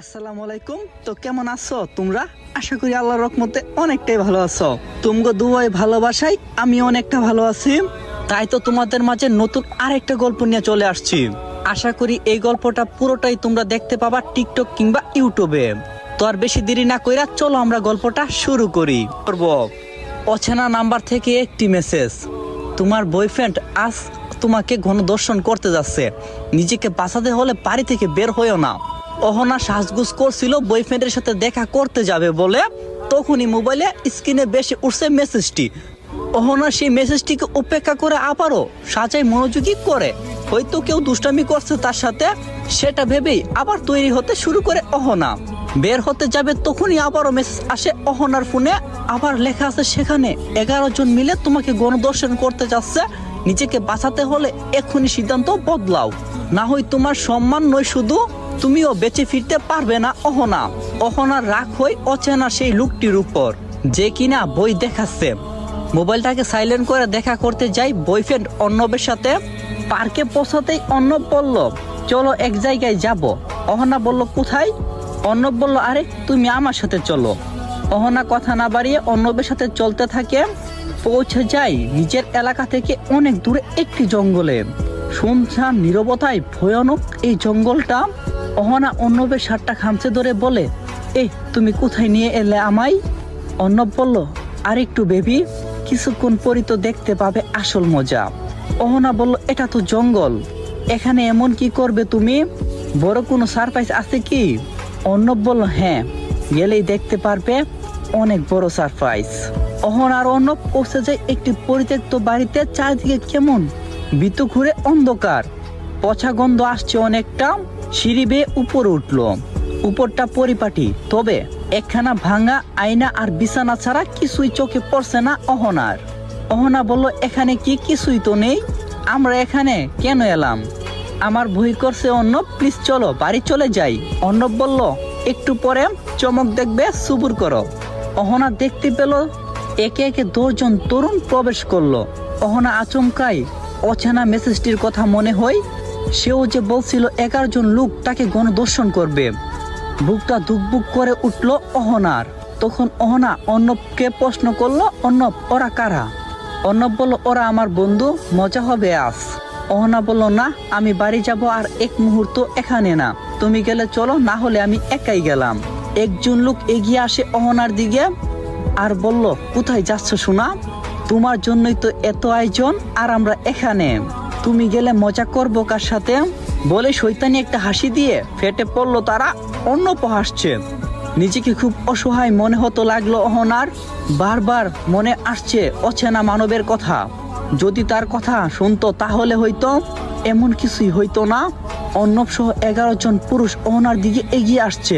আসসালামু আলাইকুম। তো কেমন আছো তোমরা? আশা করি আল্লাহর রহমতে অনেকটাই ভালো আছো। তুমগো দুয়ায় ভালোবাসাই আমি অনেকটা ভালো আছি। তাই তো তোমাদের মাঝে নতুন আরেকটা গল্প নিয়ে চলে আসছি। আশা করি এই গল্পটা পুরোটাই তোমরা দেখতে পাবা টিকটক কিংবা ইউটিউবে। তো আর বেশি দেরি না কইরা চলো আমরা গল্পটা শুরু করি। অচেনা নাম্বার থেকে একটি মেসেজ। তোমার বয়ফ্রেন্ড আজ তোমাকে গণধর্ষণ করতে যাচ্ছে। নিজেকে বাঁচাতে হলে বাড়ি থেকে বের হয়েও না। অহনা সাজগুজ করছিল বয়ফ্রেন্ডের সাথে দেখা করতে যাবে বলে, তখনই মোবাইলে স্ক্রিনে বেশি উঠছে মেসেজটি। অহনা সেই মেসেজটিকে উপেক্ষা করে আবারও সাজায় মনোযোগী করে, হয়তো কেউ দুষ্টামি করছে তার সাথে, সেটা ভেবেই আবার তৈরি হতে শুরু করে অহনা। বের হতে যাবে তখনই আবারও মেসেজ আসে অহনার ফোনে। আবার লেখা আছে সেখানে 11 জন মিলে তোমাকে গণধর্ষণ করতে যাচ্ছে। নিজেকে বাঁচাতে হলে এক্ষুনি সিদ্ধান্ত বদলাও, না হয় তোমার সম্মান নয় শুধু তুমিও বেঁচে ফিরতে পারবে না। অহনার রাগ হয় অচেনা সেই লোকটির উপর, যে কিনা বই দেখাচ্ছে। মোবাইলটাকে সাইলেন্ট করে দেখা করতে যাই বয়ফ্রেন্ড অর্ণবের সাথে। পার্কে পৌঁছাতেই অর্ণব বলল, চলো এক জায়গায় যাব। অহনা বলল, কোথায়? অর্ণব বলল, আরে তুমি আমার সাথে চলো। অহনা কথা না বাড়িয়ে অর্ণবের সাথে চলতে থাকে। পৌঁছে যায় নিজের এলাকা থেকে অনেক দূরে একটি জঙ্গলে। শুনছান নীরবতায় ভয়ানক এই জঙ্গলটা। অহনা অর্ণবের শার্টটা খামচে ধরে বলে, এই তুমি কোথায় নিয়ে এলে আমায়? অর্ণব বলল, আর একটু বেবি, কিছুক্ষণ পরই তো দেখতে পাবে আসল মজা। অহনা বলল, এটা তো জঙ্গল, এখানে এমন কি করবে তুমি? বড় কোনো সারপ্রাইজ আছে কি? অর্ণব বলল, হ্যাঁ, গেলেই দেখতে পারবে অনেক বড় সারপ্রাইজ। অহনা আর অর্ণব পৌঁছে যায় একটি পরিত্যক্ত বাড়িতে। চারিদিকে কেমন বিতু ঘুরে অন্ধকার, পচা গন্ধ আসছে অনেকটা। সিঁড়ি বেয়ে উপরে উঠলো। উপরটা পরিপাটি, তবে একখানা ভাঙা আয়না আর বিছানা ছাড়া কিছুই চোখে পড়ছে না অহনার। অহনা বলল, এখানে কি কিছুই তো নেই, আমরা এখানে কেন এলাম? আমার ভয় করছে অর্ণব, প্লিজ চলো বাড়ি চলে যাই। অর্ণব বলল, একটু পরে চমক দেখবে, সবুর করো। অহনা দেখতে পেল একে একে 10 জন তরুণ প্রবেশ করলো। অহনা আচমকাই অচেনা মেসেজটির কথা মনে হয়। সেও যে বলছিল 11 জন লোক তাকে গণধর্ষণ করবে। বুকটা ধুকবুক করে উঠল অহনার। তখন অহনা অর্ণবকে প্রশ্ন করলো, অর্ণব, ওরা কারা? অর্ণব বলল, ওরা আমার বন্ধু, মজা হবে আজ। অহনা বলল, না, আমি বাড়ি যাব আর এক মুহূর্ত এখানে না, তুমি গেলে চলো, না হলে আমি একাই গেলাম। একজন লোক এগিয়ে আসে অহনার দিকে আর বলল, কোথায় যাচ্ছ সোনা? তোমার জন্যই তো এত আয়োজন, আর আমরা এখানে, তুমি গেলে মজা করবো কার সাথে? বলে শয়তানি একটা হাসি দিয়ে ফেটে পড়লো তারা। অর্ণব হাসছে। নিজেকে খুব অসহায় মনে হতো লাগলো অহনার। বারবার মনে আসছে অচেনা মানবের কথা। যদি তার কথা শুনতো তাহলে হয়তো এমন কিছুই হইতো না। অর্ণব সহ 11 জন পুরুষ অহনার দিকে এগিয়ে আসছে।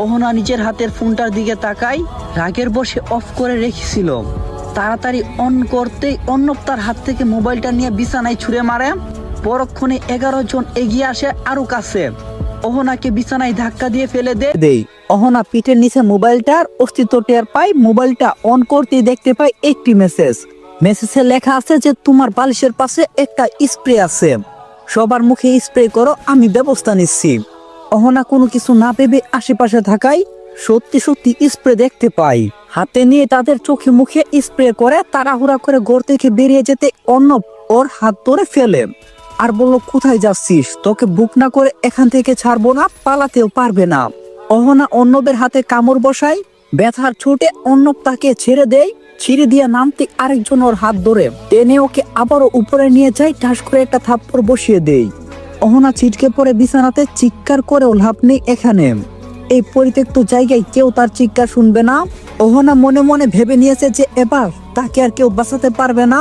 অহনা নিজের হাতের ফোনটার দিকে তাকায়, রাগের বশে অফ করে রেখেছিল। তাড়াতাড়ি অন করতেই অর্ণব তার হাত থেকে মোবাইলটা নিয়ে বিছানায় ছুঁড়ে মারে। পরক্ষণে 11 জন এগিয়ে আসে আরো কাছে। অহনাকে বিছানায় ধাক্কা দিয়ে ফেলে দেয়। অহনা পিঠের নিচে মোবাইলটার অস্তিত্ব টের পায়। মোবাইলটা অন করতেই দেখতে পায় একটি মেসেজে লেখা আছে যে তোমার বালিশের পাশে একটা স্প্রে আছে, সবার মুখে স্প্রে করো, আমি ব্যবস্থা নিচ্ছি। অহনা কোনো কিছু না ভেবে আশেপাশে থাকায় সত্যি সত্যি স্প্রে দেখতে পাই। হাতে নিয়ে তাদের চোখে মুখে স্প্রে করে তাড়াহুড়া করে ঘর থেকে বেরিয়ে যেতে অর্ণব ওর হাত ধরে ফেলে আর বলল, কোথায় যাচ্ছিস? তোকে বুক না করে এখান থেকে ছাড়বো না, পালাতেও পারবে না। অহনা অর্ণবের হাতে কামড় বসায়। ব্যথার চোটে অর্ণব তাকে ছেড়ে দেয়। ছিঁড়ে দিয়ে নামতে আরেকজন ওর হাত ধরে টেনে ওকে আবারও উপরে নিয়ে যায়। ঠাস করে একটা থাপ্পড় বসিয়ে দেয়। অহনা ছিটকে পড়ে বিছানাতে, চিৎকার করেও লাভ নেই। এখানে এই পরিত্যক্ত জায়গায় কেউ তার চিৎকার শুনবে না। অহনা মনে মনে ভেবে নিয়েছে যে এবার তাকে আর কেউ বাঁচাতে পারবে না,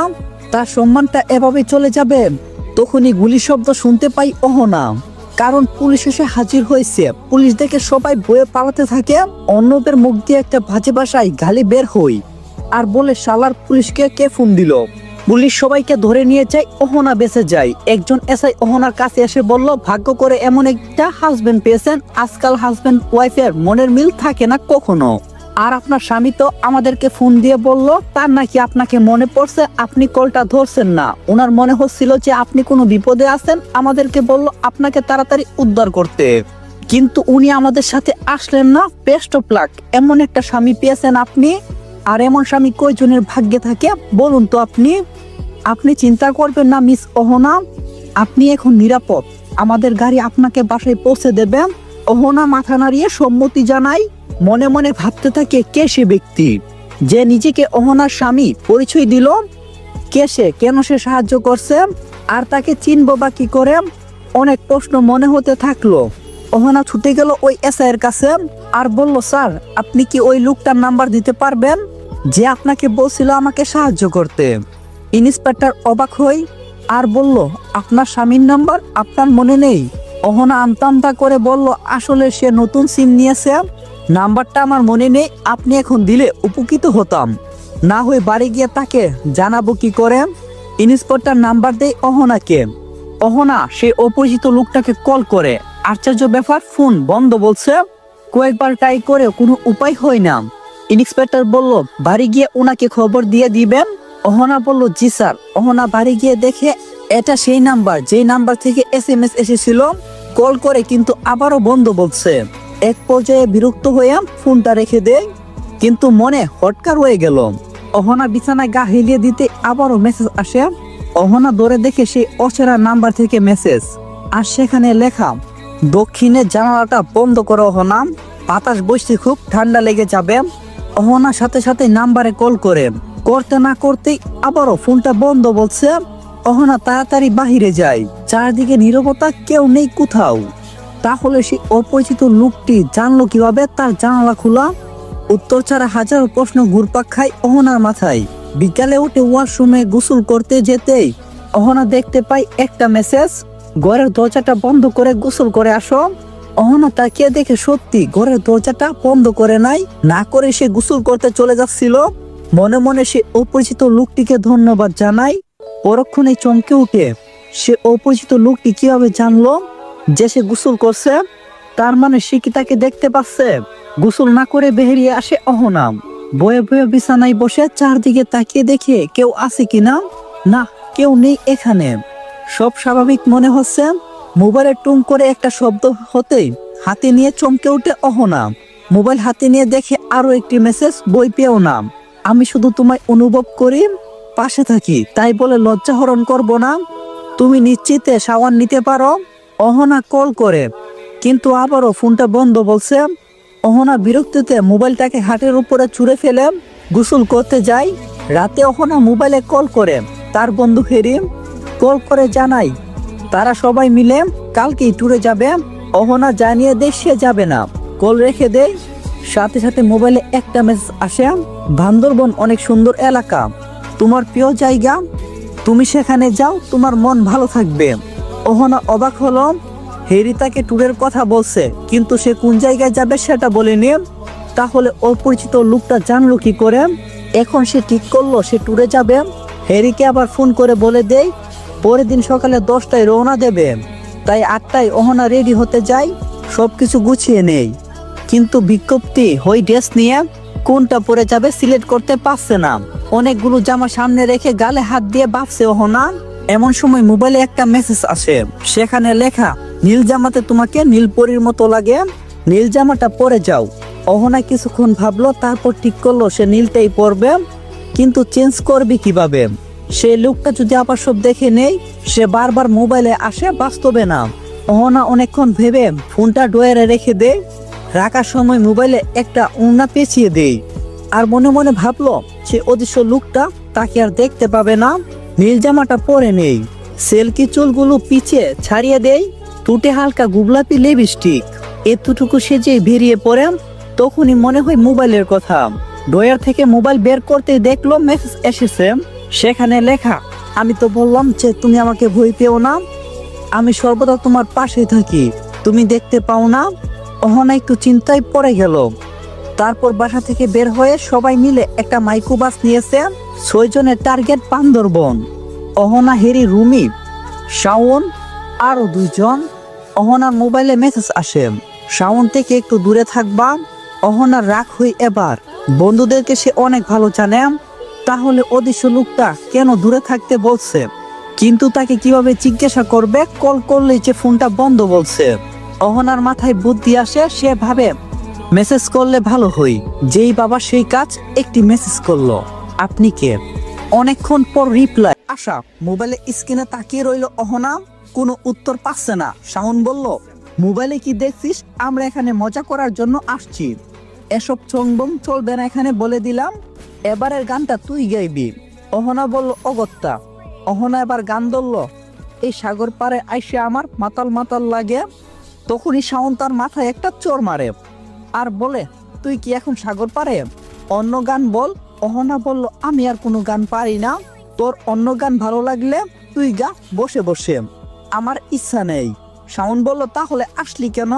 তার সম্মানটা এভাবে চলে যাবে। তখনই গুলি শব্দ শুনতে পাই অহনা, কারণ পুলিশ এসে হাজির হয়েছে। পুলিশ দেখে সবাই ভয়ে পালাতে থাকে। অর্ণবের মুখ দিয়ে একটা বাজে ভাষায় গালি বের হই আর বলে, শালার পুলিশকে কে ফোন দিল? পুলিশ সবাইকে ধরে নিয়ে যায়। অহনা বেঁচে যায়। একজন এসআই অহনার কাছে এসে বলল, ভাগ্য করে এমন একটা হাজবেন্ড পেয়েছেন, আজকাল হাজবেন্ড ওয়াইফের মনের মিল থাকে না কখনো। আর আপনার স্বামী তো আমাদেরকে ফোন দিয়ে বলল তার নাকি আপনাকে মনে পড়ছে, আপনি কলটা ধরছেন না। ওনার মনে হচ্ছিল যে আপনি কোনো বিপদে আছেন, আমাদেরকে বলল আপনাকে তাড়াতাড়ি উদ্ধার করতে। কিন্তু উনি আমাদের সাথে আসলেন না। বেস্ট অফ লাক, এমন একটা স্বামী পেয়েছেন আপনি। আর এমন স্বামী কয়জনের ভাগ্যে থাকে বলুন তো আপনি। আপনি চিন্তা করবেন না মিস অহনা, আপনি এখন নিরাপদ। আমাদের গাড়ি আপনাকে বাসায় পৌঁছে দেবে। অহনা মাথা নাড়িয়ে সম্মতি জানাই। মনে মনে ভাবতে থাকে কে সে ব্যক্তি যে নিজেকে অহনার স্বামী পরিচয় দিল। কে সে, কেন সে সাহায্য করছে, আর তাকে চিনব বা কি করে। অনেক প্রশ্ন মনে হতে থাকলো। অহনা ছুটে গেল ওই এসআই এর কাছে আর বলল, স্যার আপনি কি ওই লোকটার নাম্বার দিতে পারবেন যে আপনাকে বলছিল আমাকে সাহায্য করতে। ইন্সপেক্টর অবাক হই আর বলল, আপনার স্বামীর নাম্বার আপনার মনে নেই? অহনা আমতা আমতা করে বলল, আসলে সে নতুন সিম নিয়েছে, নাম্বারটা আমার মনে নেই। আপনি এখন দিলে উপকৃত হতাম, না হয়ে বাড়ি গিয়ে তাকে জানাবো কি করে। ইন্সপেক্টর নাম্বার দেয় অহনাকে। অহনা সেই অপরিচিত লোকটাকে কল করে। আশ্চর্য ব্যাপার, ফোন বন্ধ বলছে। কয়েকবার ট্রাই করে কোনো উপায় হয় না। ইন্সপেক্টর বলল, বাড়ি গিয়ে ওনাকে খবর দিয়ে দিবেন। অহনা বলল, জি স্যার। অহনা বাড়ি গিয়ে দেখে এটা সেই নাম্বার যেই নাম্বার থেকে SMS এসেছিল। কল করে কিন্তু আবারও বন্ধ বলছে। এক পর্যায়ে বিরক্ত হয়ে ফোনটা রেখে দেয়, কিন্তু মনে হটকার হয়ে গেল। অহনা বিছানায় গা হিলিয়ে দিতে আবারও মেসেজ আসে। অহনা দৌড়ে দেখে সেই অচেনা নাম্বার থেকে মেসেজ, আর সেখানে লেখা, দক্ষিণের জানালাটা বন্ধ করো অহনা, বাতাস বইছে, খুব ঠান্ডা লেগে যাবে। অহনা সাথে সাথে নাম্বারে কল করে। করতে না করতেই আবারও ফোনটা বন্ধ বলছে। অহনা তাড়াতাড়ি বাহিরে যায়। চারদিকে নীরবতা, কেউ নেই কোথাও। তাহলে সেই অপরিচিত লোকটি জানলো কিভাবে তার জানালা খোলা? উত্তর ছাড়া হাজারো প্রশ্ন ঘুরপাক খায় অহনার মাথায়। বিকালে উঠে ওয়াশরুমে গোসল করতে যেতেই অহনা দেখতে পায় একটা মেসেজ, ঘরের দরজাটা বন্ধ করে গোসল করে আসো। অহনা তাকিয়ে দেখে সত্যি ঘরের দরজাটা বন্ধ করে নাই, না করে সে গোসল করতে চলে যাচ্ছিল। মনে মনে সে অপরিচিত লোকটিকে ধন্যবাদ জানায়। পরক্ষণে চমকে উঠে সে অপরিচিত লোকটি কিভাবে জানলো যে সে গোসল করছে। তার মানে সে কি তাকে দেখতে পাচ্ছে? গোসল না করে বেরিয়ে আসে অহনা। বয়ে বয়ে বিছানায় বসে চারদিকে তাকিয়ে দেখে কেউ আছে কিনা। না, কেউ নেই এখানে। সব স্বাভাবিক মনে হচ্ছে। মোবাইলে টুং করে একটা শব্দ হতেই হাতে নিয়ে চমকে উঠে অহনা। মোবাইল হাতে নিয়ে দেখে আরো একটি মেসেজ, বই পেও না, আমি শুধু তোমায় অনুভব করি, পাশে থাকি, তাই বলে লজ্জা হরণ করব না, তুমি নিশ্চিতে শাওয়ার নিতে পারো। অহনা কল করে, কিন্তু আবারও ফোনটা বন্ধ বলছে। অহনা বিরক্তিতে মোবাইলটাকে হাটের উপরে ছুঁড়ে ফেলে গোসল করতে যায়। রাতে অহনা মোবাইলে কল করে তার বন্ধু হেরি। কল করে জানাই তারা সবাই মিলে কালকেই ট্যুরে যাবে। অহনা জানিয়ে দেয় সে যাবে না। কল রেখে দেয়। সাথে সাথে মোবাইলে একটা মেসেজ আসে, বান্দরবন অনেক সুন্দর এলাকা, তোমার প্রিয় জায়গা, তুমি সেখানে যাও, তোমার মন ভালো থাকবে। অহনা অবাক হলো। হেরি তাকে ট্যুরের কথা বলছে, কিন্তু সে কোন জায়গায় যাবে সেটা বলেনি। তাহলে অপরিচিত লোকটা জানলো কি করে? এখন সে ঠিক করলো সে ট্যুরে যাবে। হেরিকে আবার ফোন করে বলে দেয় পরের দিন সকালে 10টায় রওনা দেবে। তাই 8টায় অহনা রেডি হতে যায়, সবকিছু গুছিয়ে নেই। কিন্তু বিজ্ঞপ্তি হই ড্রেস নিয়ে কোনটা পরে যাবে সিলেক্ট করতে পারছে না। অনেকগুলো জামা সামনে রেখে গালে হাত দিয়ে ভাবছে অহনা। এমন সময় মোবাইলে একটা মেসেজ আসে, সেখানে লেখা, নীল জামাতে তোমাকে নীল পরীর মতো লাগে, নীল জামাটা পরে যাও। অহনা কিছুক্ষণ ভাবলো, তারপর ঠিক করলো সে নীলটাই পরবে। কিন্তু চেঞ্জ করবে কিভাবে? সে লোকটা যদি আবার সব দেখে নেই। সে বারবার মোবাইলে আসে, বাস্তবে না। অহনা অনেকক্ষণ ভেবে ফোনটা ড্রয়ারে রেখে দেয়। রাখার সময় মোবাইলে একটা ওড়না পেঁচিয়ে দেয়। আর মনে মনে ভাবলো সে অদৃশ্য লোকটা তাকে আর দেখতে পাবে না। নীল জামাটা পরে নেই। সেলকি চুলগুলো পিছিয়ে ছাড়িয়ে দেয়। টুটে হালকা গোলাপি লিপস্টিক। এতটুকু সেজে বেরিয়ে পড়ে। তখনই মনে হয় মোবাইলের কথা। ড্রয়ার থেকে মোবাইল বের করতে দেখলো মেসেজ এসেছে। সেখানে লেখা, আমি তো বললাম যে তুমি আমাকে ভয় পেও না, আমি সর্বদা তোমার পাশে থাকি, তুমি দেখতে পাও না। অহনা একটু চিন্তায় পড়ে গেল। তারপর বাসা থেকে বের হয়ে সবাই মিলে একটা মাইক্রোবাস নিয়েছে। 6 জনের টার্গেট বান্দরবন। অহনা, হেরি, রুমি, শাওন, আরো 2 জন। অহনার মোবাইলে মেসেজ আসে, শাওন থেকে একটু দূরে থাকবা। অহনার রাগ হই এবার। বন্ধুদেরকে সে অনেক ভালো জানে। তাহলে অদৃশ্য লোকটা কেন দূরে থাকতে বলছে? কিন্তু তাকে কিভাবে জিজ্ঞাসা করবে? কল করলেই যে ফোনটা বন্ধ বলছে। অহনার মাথায় বুদ্ধি আসে, সে ভাবে মেসেজ করলে ভালো হই। যেই বাবা সেই কাজ, একটি মেসেজ করলো, আপনি কে? অনেকক্ষণ পর রিপ্লাই আসা। মোবাইলে স্ক্রিনে তাকিয়ে রইল অহনা, কোনো উত্তর পাচ্ছে না। শাওন বলল, মোবাইলে কি দেখছিস? আমরা এখানে মজা করার জন্য আসছি, এসব চংবং চলবে না এখানে বলে দিলাম। এবারের গানটা তুই গাইবি। অহনা বলল, অগত্যা। অহনা এবার গান ধরল, এই সাগর পারে আইসে আমার মাতাল মাতাল লাগে। তখনই শাওন তার মাথায় একটা চোর মারে আর বলে, তুই কি এখন সাগর পারে? অন্য গান বল। অহনা বলল, আমি আর কোনো গান পারি না, তোর অন্য গান ভালো লাগলে তুই গা বসে বসে, আমার ইচ্ছা নেই। শাওন বলল, তাহলে আসলি কেন?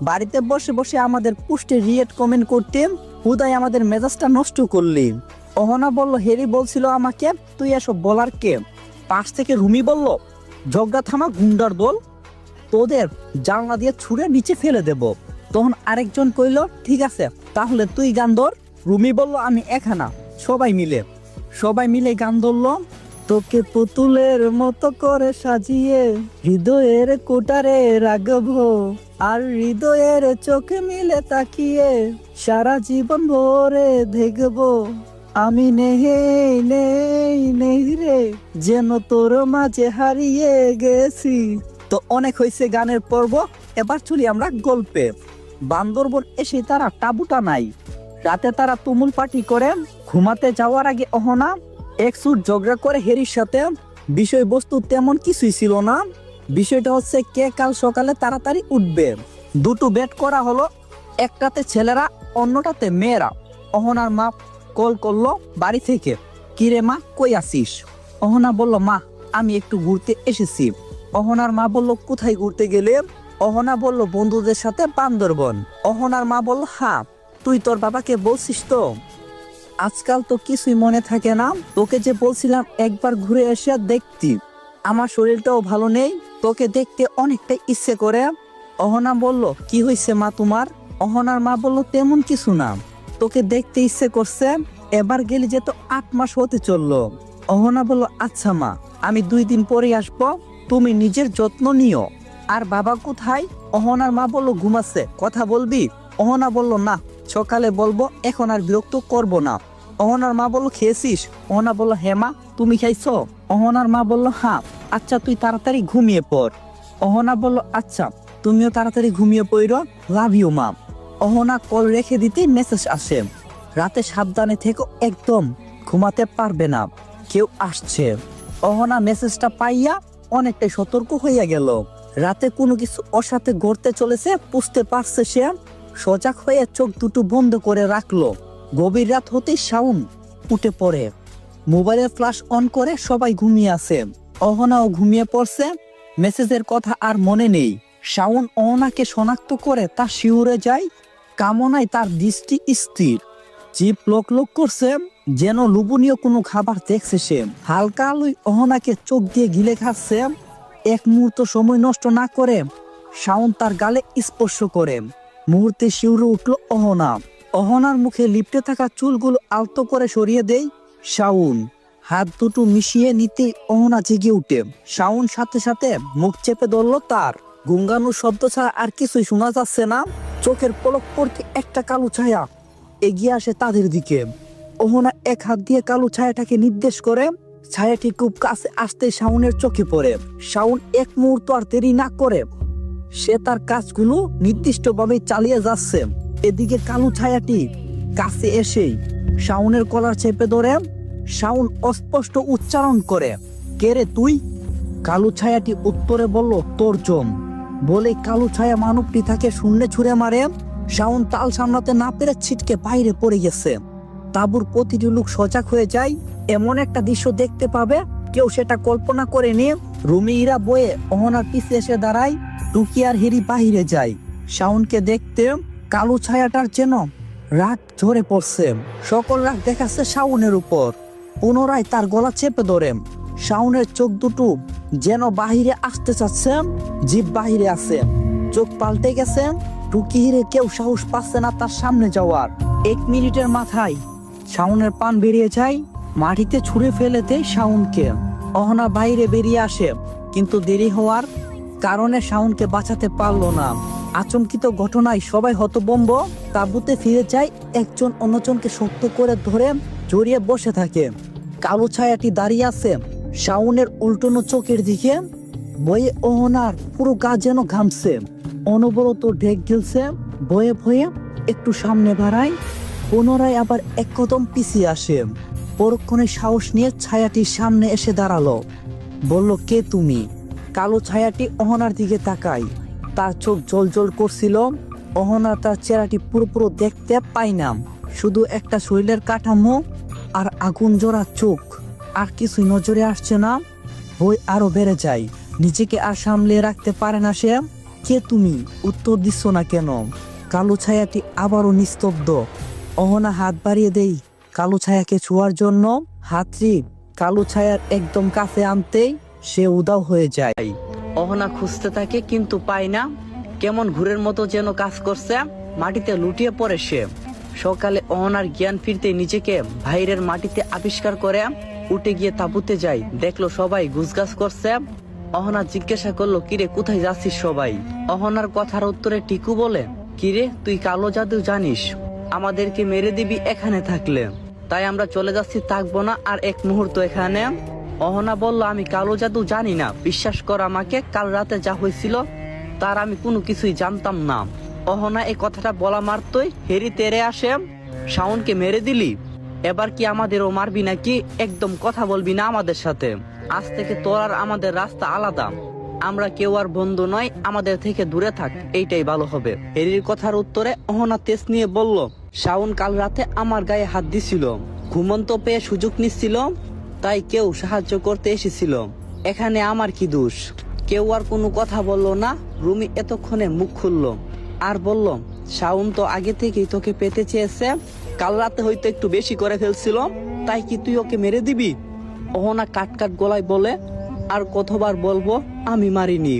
বাড়িতে বসে বসে আমাদের পোস্টে রিয়েট কমেন্ট করতে, হুদাই আমাদের মেজাজটা নষ্ট করলি। অহনা বলল, হেরি বলছিল আমাকে, তুই এসব বলার কে? পাশ থেকে রুমি বলল, ঝগড়া থামা গুন্ডার দল, তোদের জানলা দিয়ে ছুঁড়ে নিচে ফেলে দেব। তখন আরেকজন কইল, ঠিক আছে তাহলে তুই গান ধর। রুমি বলল, আমি এখানা। সবাই মিলে গান ধরলো। তোকে পুতুলের মতো করে সাজিয়ে হৃদয়ের কোটারে রাখবো, আর হৃদয়ের চোখে মিলে তাকিয়ে সারা জীবন ভরে দেখবো। আমি নেই নেই নেই রে, যেন তোর মাঝে হারিয়ে গেছি। তো অনেক হয়েছে গানের পর্ব, এবার চলি আমরা গল্পে। বান্দরবন এসে তারা টাবুটা নাই। রাতে তারা তুমুল পার্টি করে। ঘুমাতে যাওয়ার আগে অহনা একসুট ঝগড়া করে হেরির সাথে। বিষয়বস্তু তেমন কিছুই ছিল না। বিষয়টা হচ্ছে কে কাল সকালে তাড়াতাড়ি উঠবে। দুটো বেড করা হলো, একটাতে ছেলেরা অন্যটাতে মেয়েরা। অহনার মা কল করলো বাড়ি থেকে, কিরে মা কই আসিস? অহনা বলল, মা আমি একটু ঘুরতে এসেছি। অহনার মা বলল, কোথায় ঘুরতে গেলে? অহনা বলল, বন্ধুদের সাথে বান্দরবন। অহনার মা বলল, হ্যাঁ তুই তোর বাবাকে বলছিস তো? আজকাল তো কিছুই মনে থাকে না, তোকে যে বলছিলাম একবার ঘুরে এসে দেখতি। আমার শরীরটাও ভালো নেই, তোকে দেখতে অনেকটা ইচ্ছে করে। অহনা বলল, কি হয়েছে মা তোমার? অহনার মা বলল, তেমন কিছু না, তোকে দেখতে ইচ্ছে করছে। এবার গেলি যে তো 8 মাস হতে চললো। অহনা বলল, আচ্ছা মা, আমি 2 দিন পরে আসবো, তুমি নিজের যত্ন নিও। আর বাবা কোথায়? অহনার মা বলল, ঘুমাচ্ছে, কথা বলবি? অহনা বলল, না সকালে বলবো, এখন আর বিরক্ত করব না। অহনার মা বলল, খেয়েছিস? অহনা বলল, হ্যাঁ মা, তুমি খাইছো? অহনার মা বলল, হ্যাঁ। আচ্ছা তুই তাড়াতাড়ি ঘুমিয়ে পড়। অহনা বলল, আচ্ছা তুমিও তাড়াতাড়ি ঘুমিয়ে পড়ো, লাভ ইউ মা। অহনা কল রেখে দিতে মেসেজ আসে, রাতে সাবধানে থেকো, একদম ঘুমাতে পারবে না, কেউ আসছে। অহনা মেসেজটা পাইয়া অনেকটাই সতর্ক হইয়া গেল। রাতে কোনো কিছু ওর সাথে ঘটতে চলেছে বুঝতে পারছে সে। সজাগ হয়ে চোখ দুটো বন্ধ করে রাখলো। গভীর রাত হতেই শাওন উঠে পড়ে, মোবাইলের ফ্ল্যাশ অন করে। সবাই ঘুমিয়ে আছে, অহনাও ঘুমিয়ে পড়ছে। মেসেজের কথা আর মনে নেই। শাওন অহনাকে শনাক্ত করে তা শিউরে যায়। কামনায় তার দৃষ্টি স্থির, জিভ লোক লোক করছে, যেন লোভনীয় কোনো খাবার দেখছে সে। হালকা আলোয় অহনাকে চোখ দিয়ে গিলে খাচ্ছে। এক মুহূর্ত সময় নষ্ট না করে শাওন তার গালে স্পর্শ করে। মুহূর্তে শিউরে উঠল অহনা। অহনার মুখে লিপটে থাকা চুলগুলো আলতো করে সরিয়ে দেয় শাওন। হাত দুটো মিশিয়ে নিতে অহনা জেগে উঠে। শাওন সাথে সাথে মুখ চেপে ধরল তার। গুঙ্গানোর শব্দ ছাড়া আর কিছুই শোনা যাচ্ছে না। চোখের পলক পড়তে একটা কালো ছায়া এগিয়ে আসে তাদের দিকে। অহনা এক হাত দিয়ে কালো ছায়াটাকে নির্দেশ করে। ছায়াটি খুব কাছে আসতে শাওনের চোখে পড়ে। শাওন এক মুহূর্ত আর দেরি না করে সে তার কাজগুলো নির্দিষ্টভাবে চালিয়ে যাচ্ছে। এদিকে কালো ছায়াটি কাছে এসেই শাওনের কলার চেপে ধরে। শাওন অস্পষ্ট উচ্চারণ করে, কে রে তুই? কালো ছায়াটি উত্তরে বলল, তোর জম। বলে কালো ছায়া মানবটি তাকে শূন্যে ছুঁড়ে মারে। শাওন তাল সামলাতে না পেরে ছিটকে বাইরে পড়ে গেছে। তাঁবুর প্রতিটি লোক সজাগ হয়ে যায়। এমন একটা দৃশ্য দেখতে পাবে কেউ সেটা কল্পনা করে নিয়ে। রুমিরা বয়ে অহনার পিছে এসে দাঁড়ায়। টুকি আর হেরি বাহিরে যায় শাওনকে দেখতে। কালো ছায়াটার যেন রাগ ঝরে পড়ছে। সকল রাগ দেখাচ্ছে শাওনের উপর। পুনরায় তার গলা চেপে ধরে। শাওনের চোখ দুটো যেন বাহিরে আসতে চাচ্ছে, জিভ বাহিরে আছে, চোখ পাল্টে গেছে। টুকি হিরে কেউ সাহস পাচ্ছে না তার সামনে যাওয়ার। 1 মিনিটের মাথায় শাওনের পান বেরিয়ে যায়। মাটিতে ছুঁড়ে ফেলে দেয় শাওনকে। অহনা বাইরে বেরিয়ে আসে, কিন্তু দেরি হওয়ার কারণে শাওনকে বাঁচাতে পারলো না। আচমকিত ঘটনায় সবাই হতভম্ব। তাঁবুতে ফিরে যায়, একজন অন্যজনকে শক্ত করে ধরে জড়িয়ে বসে থাকে। কালো ছায়াটি দাঁড়িয়ে আছে শাওনের উল্টোনো চোখের দিকে। ভয়ে অহনার পুরো গা যেন ঘামছে, অনবরত ঢেক গিলছে। ভয়ে ভয়ে একটু সামনে বাড়ায়, পুনরায় আবার এক কদম পিছিয়ে আসে। পরক্ষণে সাহস নিয়ে ছায়াটির সামনে এসে দাঁড়ালো, বলল, কে তুমি? কালো ছায়াটি অহনার দিকে তাকায়, তার চোখ জল করছিল। অহনা তার চেহারাটি পুরোপুরো দেখতে পায় না, শুধু একটা শরীরের কাঠামো আর আগুন জোড়া চোখ, আর কিছুই নজরে আসছে না। ভয় আরো বেড়ে যায়, নিজেকে আর সামলে রাখতে পারে না সে। কে তুমি? উত্তর দিচ্ছ না কেন? কালো ছায়াটি আবারও নিস্তব্ধ। অহনা হাত বাড়িয়ে দেই কালো ছায়াকে ছোঁয়ার জন্য। হাতটি কালো ছায়ার একদম কাছে আনতেই সে উধাও হয়ে যায়। অহনা খুঁজতে থাকে কিন্তু পায় না, কেমন ঘুরের মতো যেন কাজ করছে। মাটিতে লুটিয়ে পড়ে সে। সকালে অহনার জ্ঞান ফিরতে নিজেকে বাইরের মাটিতে আবিষ্কার করে উঠে গিয়ে তাঁবুতে যায়, দেখলো সবাই গুছগাছ করছে। অহনা জিজ্ঞাসা করলো, কিরে কোথায় যাচ্ছিস সবাই? অহনার কথার উত্তরে টিকু বলে, কিরে তুই কালো জাদু জানিস, আমাদেরকে মেরে দিবি এখানে থাকলে, তাই আমরা চলে যাচ্ছি, থাকবো না আর এক মুহূর্ত এখানে। অহনা বলল, আমি কালো জাদু জানি না, বিশ্বাস কর আমাকে, কাল রাতে যা হয়েছিল তার আমি কোনো কিছুই জানতাম না। অহনা এই কথাটা বলা মাত্রই হেরি তেরে আসে, শাওনকে মেরে দিলি, এবার কি আমাদেরও মারবি নাকি? একদম কথা বলবি না আমাদের সাথে, আজ থেকে তোর আর আমাদের রাস্তা আলাদা, আমরা কেউ আর বন্ধু নয়, আমাদের থেকে দূরে থাক, এইটাই ভালো হবে। হেরির কথার উত্তরে অহনা তেজ নিয়ে বলল, শাওন কাল রাতে আমার গায়ে হাত দিছিল, ঘুমন্ত পেয়ে সুযোগ নিচ্ছিল, তাই কেউ সাহায্য করতে এসেছিল, এখানে আমার কি দোষ? কেউ আর কোনো কথা বলল না। রুমি এতক্ষণে মুখ খুলল আর বলল, শাওন তো আগে থেকেই তোকে পেতে চেয়েছে, কাল রাতে হয়তো একটু বেশি করে ফেলছিল, তাই কি তুই ওকে মেরে দিবি? অহনা কাট গলায় বলে, আর কতবার বলবো আমি মারিনি।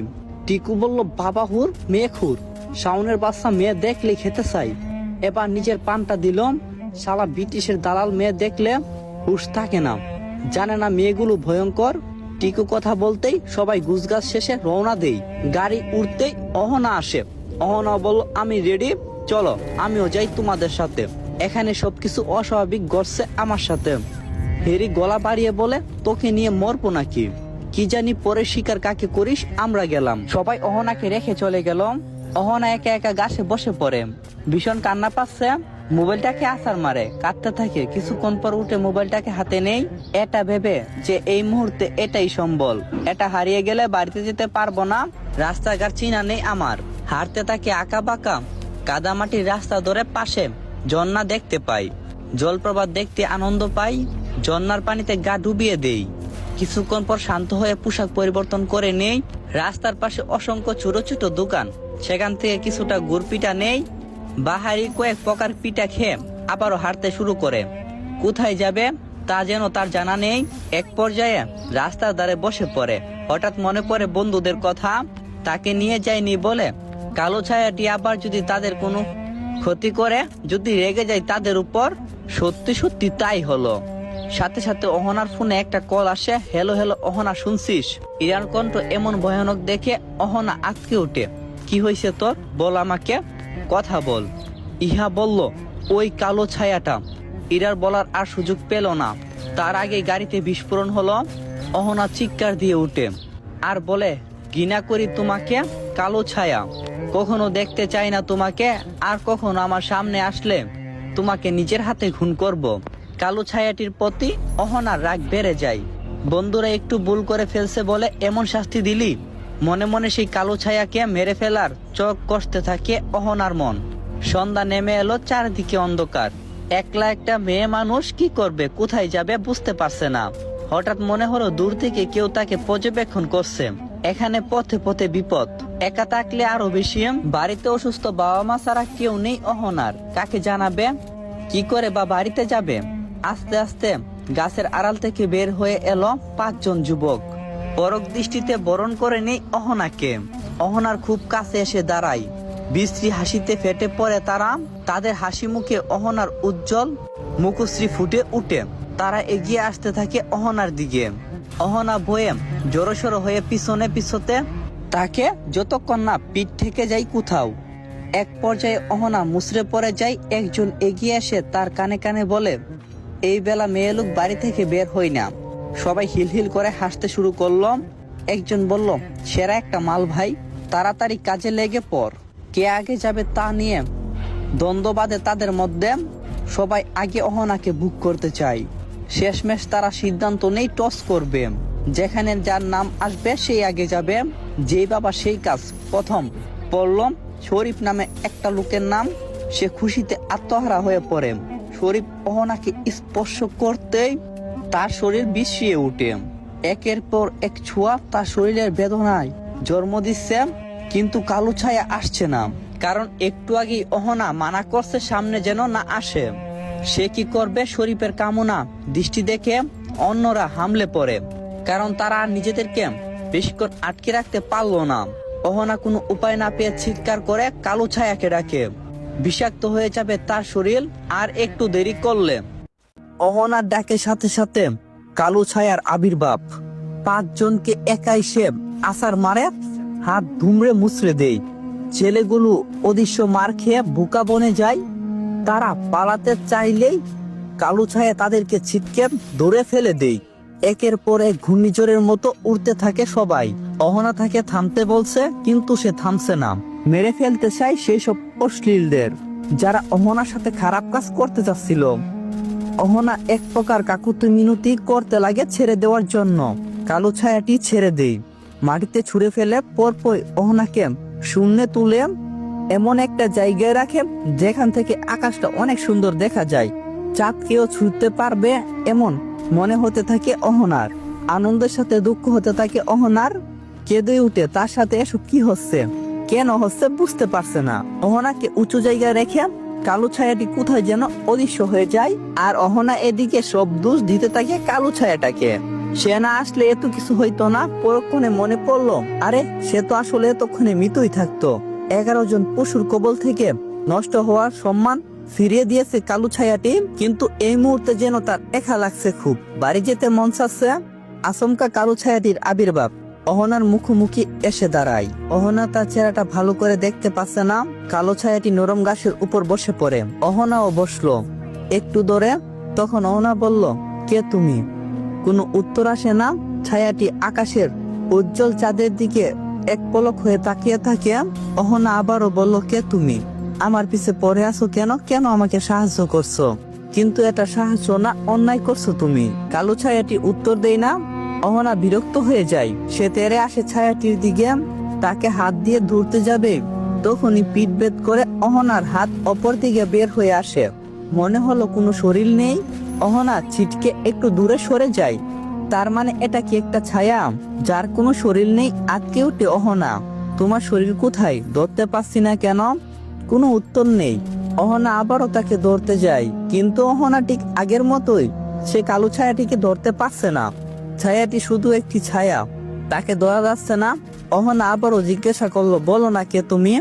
টিকু বলল, বাবা হুর মেয়ে খুর, শাওনের বাচ্চা মেয়ে দেখলে খেতে চাই। এবার নিজের পানটা দিল, শালা ব্রিটিশের দালাল মেয়ে দেখলে হুশ থাকে না, জানে না মেয়েগুলো ভয়ঙ্কর। টিকু কথা বলতেই সবাই গুছগাছ শেষে রওনা দেই। গাড়ি উঠতেই অহনা আসে। অহনা বলল, আমি রেডি, চলো আমিও যাই তোমাদের সাথে, এখানে সবকিছু অস্বাভাবিক ঘটছে আমার সাথে। হেরি গলা বাড়িয়ে বলে, তোকে নিয়ে মরবো নাকি? কি জানি পরে শিকার কাকে করিস। আমরা গেলাম, সবাই অহনাকে রেখে চলে গেল। অহনা একা একা গাছে বসে পড়ে, ভীষণ কান্না পাচ্ছে। মোবাইলটাকে আছাড় মারে, কাঁদতে থাকে। কিছুক্ষণ পর উঠে মোবাইলটাকে হাতে নেই, এটা ভেবে যে এই মুহূর্তে এটাই সম্বল, এটা হারিয়ে গেলে বাড়িতে যেতে পারবো না, রাস্তাঘাট চিনা নেই আমার। হাঁটতে থাকে আঁকা বাঁকা কাদামাটির রাস্তা ধরে, পাশে ঝর্ণা দেখতে পাই, জলপ্রপাত দেখতে আনন্দ পাই, ঝর্ণার পানিতে গা ডুবিয়ে দেই। কিছুক্ষণ পর শান্ত হয়ে পোশাক পরিবর্তন করে নেই। রাস্তার পাশে অসংখ্য ছোট ছোট দোকান, সেখান থেকে কিছুটা গুড় পিঠা নেই, বাহারি কয়েক প্রকার পিঠা খেয়ে আবারও হাঁটতে শুরু করে। কোথায় যাবে তা যেন তার জানা নেই। এক পর্যায়ে রাস্তার ধারে বসে পড়ে। হঠাৎ মনে পড়ে বন্ধুদের কথা, তাকে নিয়ে যায়নি বলে কালো ছায়াটি আবার যদি তাদের কোনো ক্ষতি করে, যদি রেগে যায় তাদের উপর। সত্যি সত্যি তাই হলো। সাথে সাথে অহনার ফোনে একটা কল আসে। হ্যালো হ্যালো অহনা, শুনছিস? ইরার কণ্ঠ এমন ভয়ানক দেখে অহনা আঁতকে ওঠে। কি হয়েছে তোর? বল আমাকে, কথা বল। ইহা বলল, ওই কালো ছায়াটা। ইরার বলার আর সুযোগ পেল না, তার আগে গাড়িতে বিস্ফোরণ হলো। অহনা চিৎকার দিয়ে উঠে আর বলে, ঘৃণা করি তোমাকে কালো ছায়া, কখনো দেখতে চাই না তোমাকে, আর কখনো আমার সামনে আসলে তোমাকে নিজের হাতে খুন করব। কালো ছায়াটির প্রতি অহনার রাগ বেড়ে যায়। বন্ধুরা একটু ভুল করে ফেলছে বলে এমন শাস্তি দিলি? মনে মনে সেই কালো ছায়াকে মেরে ফেলার চোখ কষতে থাকে অহনার মন। সন্ধ্যা নেমে এলো, চারিদিকে অন্ধকার। একলা একটা মেয়ে মানুষ কি করবে, কোথায় যাবে বুঝতে পারছে না। হঠাৎ মনে হলো দূর থেকে কেউ তাকে পর্যবেক্ষণ করছে। এখানে পথে পথে বিপদ, একা থাকলে আরো বেশি। বাড়িতে অসুস্থ বাবা মা ছাড়া কেউ নেই অহনার, কাকে জানাবে, কি করে বা বাড়িতে যাবে? আস্তে আস্তে গাছের আড়াল থেকে বের হয়ে এলো 5 জন যুবক। পরক দৃষ্টিতে বরণ করে নেই অহনাকে। অহনার খুব কাছে এসে দাঁড়ায়, বিশ্রী হাসিতে ফেটে পড়ে তারা। তাদের হাসি মুখে অহনার উজ্জ্বল মুখশ্রী ফুটে উঠে। তারা এগিয়ে আসতে থাকে অহনার দিকে। অহনা ভয়ে জড়সড় হয়ে পিছনে পিছতে তাকে, যতক্ষণ না পিঠ থেকে যাই কোথাও। এক পর্যায়ে অহনা মুচড়ে পড়ে যায়। একজন এগিয়ে এসে তার কানে কানে বলে, এই বেলা মেয়ে লোক বাড়ি থেকে বের হই না। সবাই হিল হিল করে হাসতে শুরু করলো। একজন বলল, সেরা একটা মাল ভাই, তাড়াতাড়ি কাজে লেগে পড়। কে আগে যাবে তা নিয়ে দ্বন্দ্ব বাঁধে তাদের মধ্যে। সবাই আগে অহনাকে বুক করতে চায়। শেষমেশ তারা সিদ্ধান্ত নেই টস করবে, যেখানে যার নাম আসবে সেই আগে যাবে। যেই বাবা সেই কাজ। প্রথম পড়ল শরীফ নামে একটা লোকের নাম। সে খুশিতে আত্মহারা হয়ে পড়ে। শরীফ অহনাকে স্পর্শ করতেই তার শরীর বিছিয়ে উঠে। একের পর এক ছোঁয়া তার শরীরের বেদনায় জন্ম দিচ্ছে, কিন্তু কালো ছায়া আসছে না। কারণ একটু আগেই অহনা মানা করছে সামনে যেন না আসে। সে কি করবে? শরীফের কামনা দৃষ্টি দেখে অন্যরা হামলে পড়ে, কারণ তারা আর নিজেদেরকে বেশিক্ষণ আটকে রাখতে পারলো না। অহনা কোনো উপায় না পেয়ে চিৎকার করে কালো ছায়াকে ডাকে। বিষাক্ত হয়ে যাবে তার শরীর আর একটু দেরি করলে। অহনার ডাকের সাথে সাথে কালো ছায়ার আবির্ভাব। 5 জনকে একাই সে আছাড় মারে, হাত ধুমড়ে মুচড়ে দেয়। ছেলেগুলো অদৃশ্য মার খেয়ে বোকা বনে যায়। তারা পালাতে চাইলেই কালো ছায়া তাদেরকে ছিটকে ধরে ফেলে দেয়। একের পর এক ঘূর্ণিঝড়ের মতো উড়তে থাকে সবাই। অহনা তাকে থামতে বলছে, কিন্তু সে থামছে না। মেরে ফেলতে চায় সেই সব অশ্লীলদের যারা অহনার সাথে খারাপ কাজ করতে চাচ্ছিল। অহনা এক প্রকার কাকুতি মিনতি করতে লাগে ছেড়ে দেওয়ার জন্য। কালো ছায়াটি ছেড়ে দেয়, মাটিতে ছুঁড়ে ফেলে। পরপর অহনাকে শূন্যে তুলে এমন একটা জায়গায় রাখে যেখান থেকে আকাশটা অনেক সুন্দর দেখা যায়। চাঁদকেও ছুঁতে পারবে এমন মনে হতে থাকে অহনার। আনন্দের সাথে দুঃখ হতে থাকে অহনার। কেঁদে উঠে তার সাথে এসব কি হচ্ছে, কেন হচ্ছে বুঝতে পারছে না। অহনাকে উঁচু জায়গায় রেখে কালো ছায়াটি কোথায় যেন অদৃশ্য হয়ে যায়। আর অহনা এদিকে সব দোষ দিতে থাকে কালো ছায়াটাকে। সে না আসলে এত কিছু হইতো না। পরক্ষণে মনে পড়লো, আরে সে তো আসলে এতক্ষণে মৃতই থাকতো। 11 জন পশুর কবল থেকে নষ্ট হওয়ার সম্মান ফিরিয়ে দিয়েছে কালো ছায়াটি। কিন্তু এই মুহূর্তে যেন তার একা লাগছে খুব। বাড়ি যেতে মন চাচ্ছে। আচমকা কালো ছায়াটির আবির্ভাব অহনার মুখোমুখি এসে দাঁড়ায়। অহনা তার চেহারাটা ভালো করে দেখতে পাচ্ছে না। কালো ছায়াটি নরম ঘাসের উপর বসে পড়ে। অহনাও বসলো একটু দূরে। তখন অহনা বলল, কে তুমি? কোনো উত্তর আসে না। ছায়াটি আকাশের উজ্জ্বল চাঁদের দিকে এক পলক হয়ে তাকিয়ে থাকে। অহনা আবারও বলল, কে তুমি? আমার পিছে পড়ে আছো কেন? কেন আমাকে সাহায্য করছো? কিন্তু এটা সাহায্য না, অন্যায় করছো তুমি। কালো ছায়াটি উত্তর দেয় না। অহনা বিরক্ত হয়ে যায়। সে তেড়ে আসে ছায়াটির দিকে, তাকে হাত দিয়ে ধরতে যাবে। তখনই পিঠ ভেদ করে অহনার হাত অপর দিকে বের হয়ে আসে। মনে হলো কোনো শরীর নেই। অহনা ছিটকে একটু দূরে সরে যায়। তার মানে এটা কি একটা ছায়া যার কোনো শরীর নেই? আটকে উঠে অহনা, তোমার শরীর কোথায়? ধরতে পারছি না কেন? কোনো উত্তর নেই। অহনা আবারও তাকে ধরতে যায়, কিন্তু অহনা ঠিক আগের মতোই। সে কালো ছায়াটিকে ধরতে পারছে না। ছায়াটি শুধু একটি ছায়া, তাকে ধরা যাচ্ছে না। অহনা আবারও জিজ্ঞাসা করলো, বলো না কে তুমি?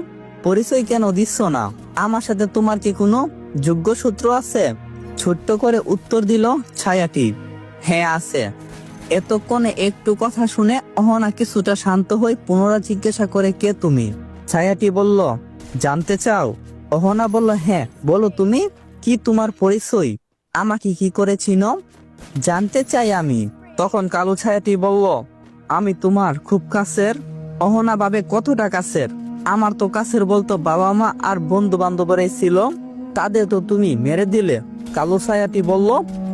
পরিচয় কেন দিচ্ছ না? আমার সাথে তোমার কি কোনো যোগ্য সূত্র আছে? ছোট্ট করে উত্তর দিল ছায়াটি, হ্যাঁ আছে। এতক্ষণে একটু কথা শুনে অহনা কিছুটা শান্ত হয়ে পুনরায় জিজ্ঞাসা করে, কে তুমি? ছায়াটি বলল, জানতে চাও? অহনা বলল, হ্যাঁ বলো তুমি, কি তোমার পরিচয়? আমাকে কি করে চিনো? জানতে চাই আমি। তখন কালো ছায়াটি বলল, আমি তোমার খুব কাছের। অহনা ভাবে, কতটা কাছের? আমার তো কাছের বলতো বাবা মা আর বন্ধু বান্ধবরাই ছিল, তাদের তো তুমি মেরে দিলে। কালো ছায়াটি বলল,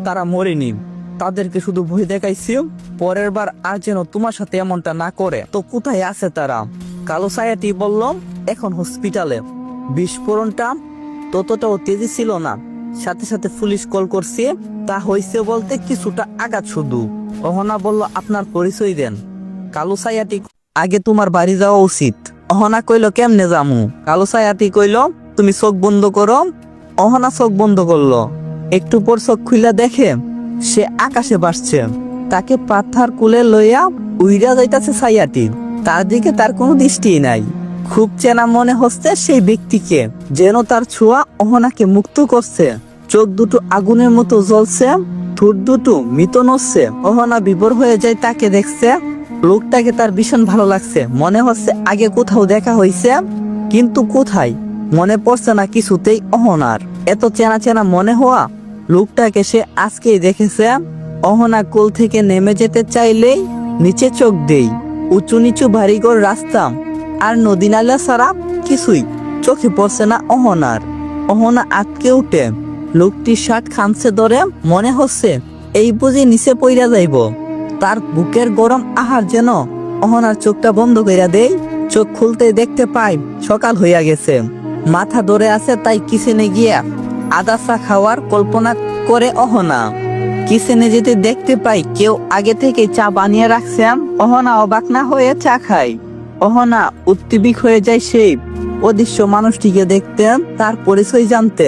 তারা মরেনি, তাদেরকে শুধু ভয় দেখাইছি। পরের বার আর যেন তোমার সাথে এমনটা না করে। তো কোথায় আছে তারা? কালো ছায়াটি বলল, এখন হসপিটালে। বিস্ফোরণটা ততটাও তেজি ছিল না। সাথে সাথে পুলিশ কল করছে। তা হয়েছে বলতে কিছুটা আঘাত শুধু। অহনা বলল, আপনার পরিচয় দেন। কালো ছায়াটি, আগে তোমার বাড়ি যাওয়া উচিত। অহনা কইল, কেমনে যামু? কালো ছায়াটি কইল, তুমি চোখ বন্ধ করো। অহনা চোখ বন্ধ করলো। একটু পর চোখ খুলে দেখে সে আকাশে ভাসছে। তাকে পাথার কুলে লইয়া উইরা যাইতাছে ছায়াটি। তার দিকে তার কোনো দৃষ্টি নাই। খুব চেনা মনে হচ্ছে সেই ব্যক্তিকে, যেন তার ছোঁয়া অহনাকে মুক্ত করছে। চোখ দুটো আগুনের মতো জ্বলছে, ঠোঁট দুটো মৃত নড়ছে। অহনা বিভোর হয়ে যায় তাকে দেখছে। লোকটাকে তার ভীষণ ভালো লাগছে। মনে হচ্ছে আগে কোথাও দেখা হয়েছে, কিন্তু কোথায়? মনে পড়ছে না কিছুতেই অহনার। এত চেনা চেনা মনে হওয়া লোকটাকে সে আজকেই দেখেছে। অহনা কোল থেকে নেমে যেতে চাইলেই নিচে চোখ দেই। উঁচু নিচু ভারীঘর রাস্তা আর নদী নালা ছাড়া কিছুই চোখে পড়ছে না অহনার। অহনা আটকে উঠে লোকটির শার্ট খামছে ধরে, মনে হচ্ছে এই বুঝি নিচে পইরা যাইব। তার বুকের গরম আহার যেন অহনার চোখটা বন্ধ কইরা দেয়। চোখ খুলতে দেখতে পাই সকাল হইয়া গেছে। মাথা ধরে আছে, তাই কিচেনে গিয়া আদা চা খাওয়ার কল্পনা করে অহনা। কিচেনে যেতে দেখতে পাই কেউ আগে থেকে চা বানিয়ে রাখছে। অহনা অবাক না হয়ে চা খায়। অহনা উদ্দীপিত হয়ে যায় সেই অদৃশ্য মানুষটিকে দেখতে, তার পরিচয় জানতে।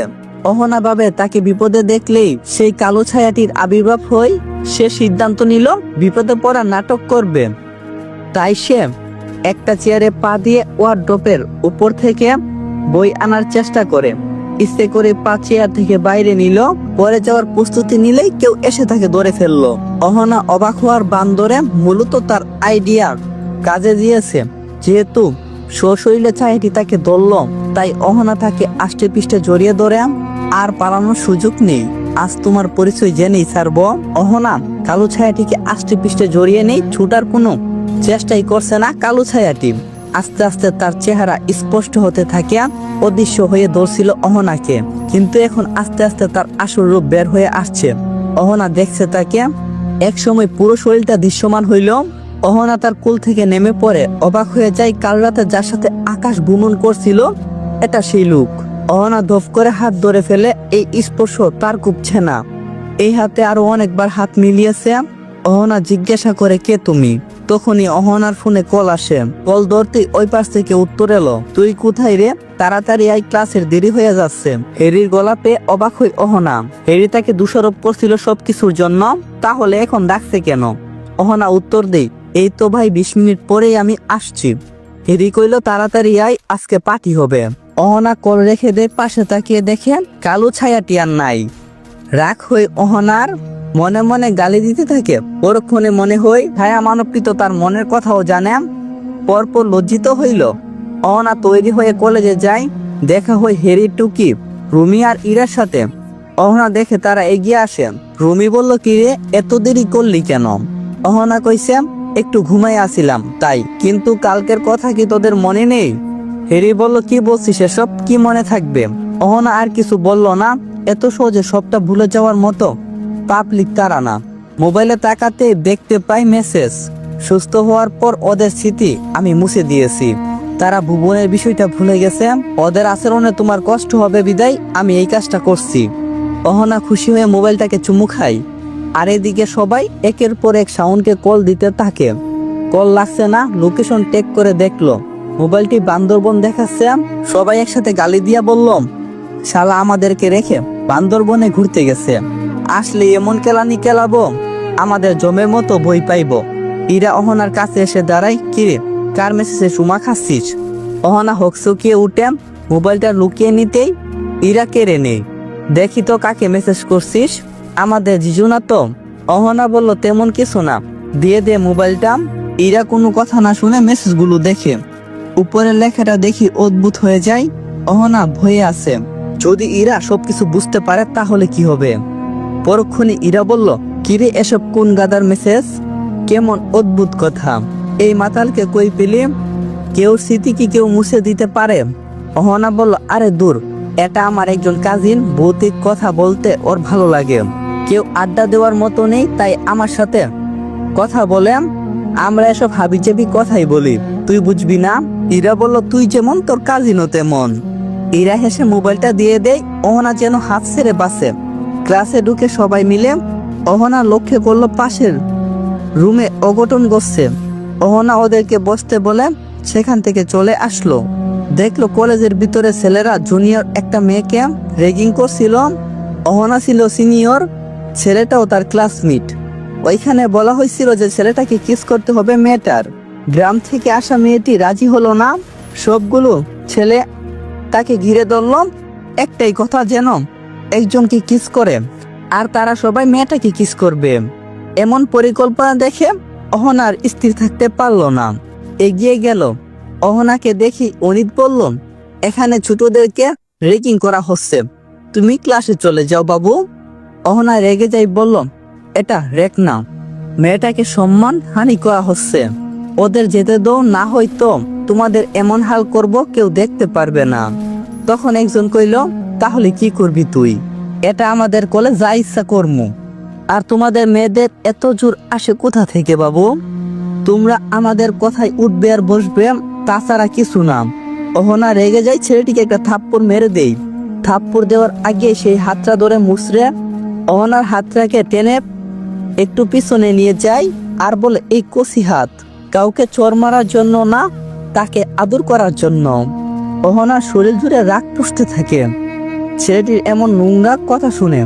অহনা ভাবে তাকে বিপদে দেখলেই সেই কালো ছায়াটির আবির্ভাব হয়। সে সিদ্ধান্ত নিল বিপদে পড়া নাটক করবে। তাই সে একটা চেয়ারে পা দিয়ে ওয়ার্ড্রপের উপর থেকে বই আনার চেষ্টা করে। ইচ্ছে করে পা চেয়ার থেকে বাইরে নিল। পরে যাওয়ার প্রস্তুতি নিলেই কেউ এসে তাকে ধরে ফেললো। অহনা অবাক হওয়ার বান্দরে মূলত তার আইডিয়া কাজে দিয়েছে। যেহেতু সশরীরে ছায়াটি তাকে ধরল, তাই অহনা তাকে আষ্টে পৃষ্ঠে জড়িয়ে ধরে। আর পালানোর সুযোগ নেই, আজ তোমার পরিচয় জেনেই ছাড়ব। অহনা কালো ছায়াটিকে আষ্টে পৃষ্ঠে জড়িয়ে নেই। ছুটার কোনো চেষ্টাই করছে না কালো ছায়াটি। আস্তে আস্তে তার চেহারা স্পষ্ট হতে থাকে। অদৃশ্য হয়ে ধরছিল অহনাকে, কিন্তু এখন আস্তে আস্তে তার আসল রূপ বের হয়ে আসছে। অহনা দেখছে তাকে। এক সময় পুরো শরীরটা দৃশ্যমান হইল। অহনা তার কোল থেকে নেমে পড়ে অবাক হয়ে যায়। কাল রাতে যার সাথে আকাশ ভ্রমণ করছিল, এটা সেই লোক। অহনা ধপ করে হাত ধরে ফেলে। এই স্পর্শ তার কুপছে না। এই হাতে আরো অনেকবার হাত মিলিয়েছে। অহনা জিজ্ঞাসা করে, কে তুমি? তখনই অহনার ফোনে কল আসে। কল ধরতেই ওই পাশ থেকে উত্তর এলো, তুই কোথায় রে? তাড়াতাড়ি আই, ক্লাসের দেরি হয়ে যাচ্ছে। হেরির গলা পেয়ে অবাক হই অহনা। হেরি তাকে দোষারোপ করছিল সবকিছুর জন্য, তাহলে এখন ডাকছে কেন? অহনা উত্তর দেই, এই তো ভাই 20 মিনিট পরেই আমি আসছি। হেরি কইল, তাড়াতাড়ি আই, আজকে পার্টি হবে। অহনা কল রেখে দেয়। পাশে তাকিয়ে দেখেন কালো ছায়াটি আর নাই। রাগ হই অহনার, মনে মনে গালি দিতে থাকে। পরক্ষণে মনে হয় ছায়া মানবটি তো তার মনের কথাও জানে। পরপর লজ্জিত হইল। অহনা তৈরি হয়ে কলেজে যায়। দেখা হয় হেরি, টুকি, রুমি আর ইরার সাথে। অহনা দেখে তারা এগিয়ে আসে। রুমি বলল, কি রে, এত দেরি করলি কেন? অহনা কইছে, একটু ঘুমাই আসিলাম তাই। কিন্তু কালকের কথা কি তোদের মনে নেই? হেরি বলল, কি বলছিস এসব, কি মনে থাকবে? অহনা আর কিছু বলল না। এত সহজে সবটা ভুলে যাওয়ার মতো পাবলিক তারা না। মোবাইলে তাকাতে দেখতে পাই মেসেজ, সুস্থ হওয়ার পর ওদের স্মৃতি আমি মুছে দিয়েছি। তারা ভুবনের বিষয়টা ভুলে গেছে। ওদের আচরণে তোমার কষ্ট হবে বিদায় আমি এই কাজটা করছি। অহনা খুশি হয়ে মোবাইলটাকে চুমু খাই। আর এদিকে সবাই একের পর এক শাওনকে কল দিতে থাকে। কল লাগছে না। লোকেশন টেক করে দেখলো, মোবাইলটি বান্দরবন দেখাচ্ছে। সবাই একসাথে গালি দিয়া বলল, শালা আমাদেরকে রেখে বান্দরবনে ঘুরতে গেছে। আসলে এমন কেলানি কেলাবো, আমাদের জমের মতো বই পাইব। ইরা অহনার কাছে এসে দাঁড়ায়, কিরে, কার মেসেজে সুমা খাচ্ছিস? অহনা হকচকিয়ে উঠে মোবাইলটা লুকিয়ে নিতেই ইরা কেড়ে নেই। দেখি তো কাকে মেসেজ করছিস? আমাদের জিজু না তো? অহনা বলল, তেমন কিছু না, দিয়ে দে মোবাইলটা। ইরা কোনো কথা না শুনে মেসেজগুলো দেখে। উপরের লেখাটা দেখি অদ্ভুত হয়ে যায়। অহনা ভয়ে আছে, যদি ইরা সবকিছু বুঝতে পারে তাহলে কি হবে? পরক্ষণে ইরা বলল, কিরে, এসব কোন গাদার মেসেজ? কেমন অদ্ভুত কথা, এই মাতালকে কই পেলি? কেউ স্মৃতি কি কেউ মুছে দিতে পারে? অহনা বলল, আরে দূর, এটা আমার একজন কাজিন, ভৌতিক কথা বলতে ওর ভালো লাগে। কেউ আড্ডা দেওয়ার মতো নেই, তাই আমার সাথে কথা বলে। আমরা এসব হাবিজাবি কথাই বলি, তুই বুঝবি না। ইরা বলল, তুই যেমন তোর কাজিনও তেমন। ইরা হেসে মোবাইলটা দিয়ে দেয়। অহনা যেন হাত ছেড়ে বাঁচে। ক্লাসে ঢুকে সবাই মিলে অহনা লক্ষ্য করলো পাশের রুমে অঘটন ঘটছে। অহনা ওদেরকে বসতে বলে সেখান থেকে চলে আসলো। দেখলো কলেজের ভিতরে ছেলেরা জুনিয়র একটা মেয়েকে র্যাগিং করছিল। অহনা ছিল সিনিয়র, ছেলেটাও তার ক্লাসমেট। ওইখানে বলা হয়েছিল যে ছেলেটাকে কিস করতে হবে মেয়েটার। গ্রাম থেকে আসা মেয়েটি রাজি হলো না। সবগুলো ছেলে তাকে ঘিরে ধরল। একটাই কথা, যেন একজনকে কিস করে আর তারা সবাই মেয়েটাকে কিস করবে। এমন পরিকল্পনা দেখে অহনার স্থির থাকতে পারলো না, এগিয়ে গেল। অহনাকে দেখি অনিত বলল, এখানে ছোটদেরকে রেকিং করা হচ্ছে, তুমি ক্লাসে চলে যাও বাবু। অহনা রেগে যাই বলল, এটা রেক না, মেয়েটাকে সম্মান হানি করা হচ্ছে, ওদের যেতে দাও, না হয়তো তোমাদের এমন হাল করব কেউ দেখতে পারবে না। তখন একজন কইল, তাহলে কি করবি তুই? এটা আমাদের কলেজ, যা ইচ্ছা কর্ম। আর তোমাদের মেয়েদের এত জোর আসে কোথা থেকে বাবু? তোমরা আমাদের কথায় উঠবে আর বসবে, তাছাড়া কিছু না। অহনা রেগে যায়, ছেলেটিকে একটা থাপ্পড় মেরে দেই। থাপ্পড় দেওয়ার আগে সেই হাতটা ধরে মুচড়ে অহনার হাতটাকে টেনে একটু পিছনে নিয়ে যায় আর বলে, এই কচি হাত কাউকে চর মারার জন্য না, তাকে আদর করার জন্য। অহনার শরীর জুড়ে রাগ পুষতে থাকে। ছেলেটির এমন নোংরা কথা শুনে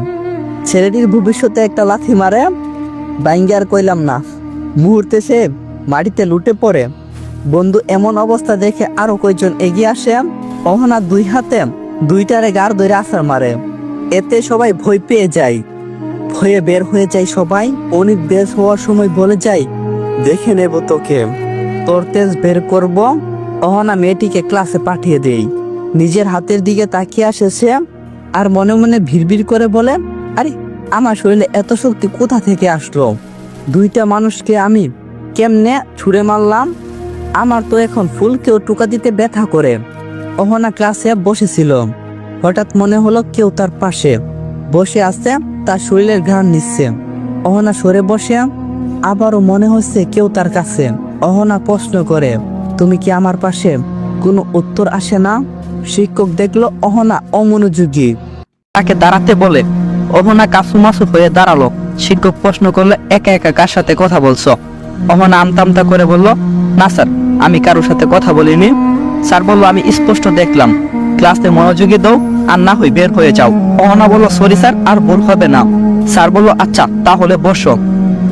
ছেলেটির ভবিষ্যতে একটা লাথি মারে। বাইঙ্গার কইলাম না, মুহূর্তে সে মাটিতে লুটে পড়ে। বন্ধু এমন অবস্থা দেখে আরো কয়েকজন এগিয়ে আসে। অহনা দুই হাতে দুইটারে গার ধরে আছাড় মারে। এতে সবাই ভয় পেয়ে যায়, ভয়ে বের হয়ে যায় সবাই। অনেক বের হওয়ার সময় বলে যায়, দেখে নেব তোকে, তোর তেজ বের করব। অহনা মেয়েটিকে ক্লাসে পাঠিয়ে দেই। নিজের হাতের দিকে তাকিয়ে আসে সে, আর মনে মনে ভিড় করে বলে, আরে আমার শরীরে এত শক্তি কোথা থেকে আসলো? দুইটা মানুষকে আমি কেমনে ছুঁড়ে মারলাম? আমার তো এখন ফুলকেও টোকা দিতে ব্যথা করে। অহনা ক্লাসে বসেছিল, হঠাৎ মনে হলো কেউ তার পাশে বসে আছে, তার শরীরের ঘ্রাণ নিচ্ছে। অহনা সরে বসে, আবারও মনে হচ্ছে কেউ তার কাছে। অহনা প্রশ্ন করে, তুমি কি আমার পাশে? কোনো উত্তর আসে না। শিক্ষক দেখলো অহনা অমনোযোগী, তাকে দাঁড়াতে বলে। অহনা কাসুমাসু হয়ে দাঁড়ালো। শিক্ষক প্রশ্ন করলে, একা একা কার সাথে কথা বলছো? অহনা আমতামতা করে বলল, না স্যার, আমি কারোর সাথে কথা বলিনি। স্যার বলল, আমি স্পষ্ট দেখলাম। ক্লাসে মনোযোগী দাও, আর না হয় বের হয়ে যাও। অহনা বলল, সরি স্যার, আর ভুল হবে না। স্যার বলল, আচ্ছা তাহলে বসো।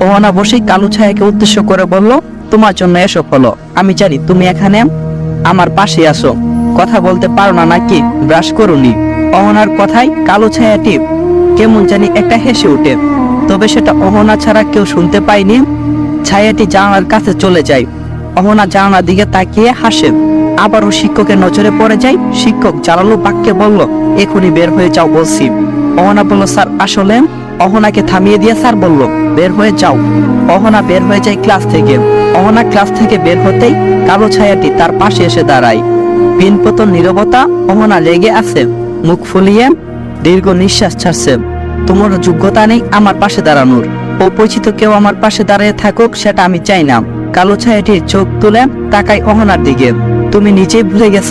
অহনা বসেই কালু ছায়াকে উদ্দেশ্য করে বলল, তোমার জন্য এসব হলো। আমি জানি তুমি এখানে আমার পাশে আসো, কথা বলতে পারো না নাকি, ব্রাশ করুনি? অহনার কথায় কালো ছায়াটি কেমন জানি একটা হেসে ওঠে, তবে সেটা অহনা ছাড়া কেউ শুনতে পায়নি। ছায়াটি জানালার কাছে চলে যায়। অহনা জানালার দিকে তাকিয়ে হাসে। আবারও শিক্ষকের নজরে পড়ে যায়। শিক্ষক জালালু বাক্যে বলল, এখনই বের হয়ে যাও বলছি। অহনা বলল, স্যার আসলে। অহনাকে থামিয়ে দিয়ে স্যার বলল, বের হয়ে যাও। অহনা বের হয়ে যায় ক্লাস থেকে। অহনা ক্লাস থেকে বের হতেই কালো ছায়াটি তার পাশে এসে দাঁড়ায়। পিনপতন নীরবতা। অহনা লেগে আছে, মুখ ফুলিয়ে দীর্ঘ নিঃশ্বাস ছাড়ছে। তোমার যোগ্যতা নেই আমার পাশে দাঁড়ানোর। অপরিচিত কেউ আমার পাশে দাঁড়িয়ে থাকুক, সেটা আমি চাই না। কালো ছায়াটির চোখ তুলে তাকাই অহনার দিকে। তুমি নিজেই ভুলে গেছ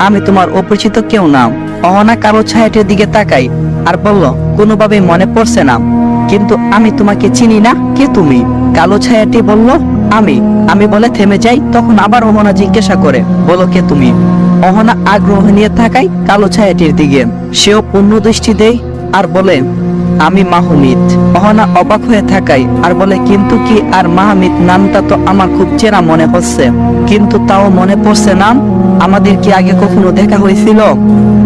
আমি তোমার অপরিচিত কেউ না। অহনা কালো ছায়াটির দিকে তাকাই আর বলল, কোনোভাবেই মনে পড়ছে না। কিন্তু আমি তোমাকে চিনি না, কে তুমি? কালো ছায়াটি বলল, আমি বলে থেমে যাই। তখন আবার অহনা জিজ্ঞাসা করে, বলো কে তুমি? অহনা আগ্রহ নিয়ে তাকাই কালো ছায়াটির দিকে। সেও পূর্ণ দৃষ্টি দেয় আর বলে, আমি মাহমিদ। অহনা অবাক হয়ে থাকাই আর বলে, কিন্তু কি? আর মাহমিদ নামটা তো আমার খুব চেনা মনে হচ্ছে, কিন্তু তাও মনে পড়ছে না। আমাদের কি আগে কখনো দেখা হয়েছিল?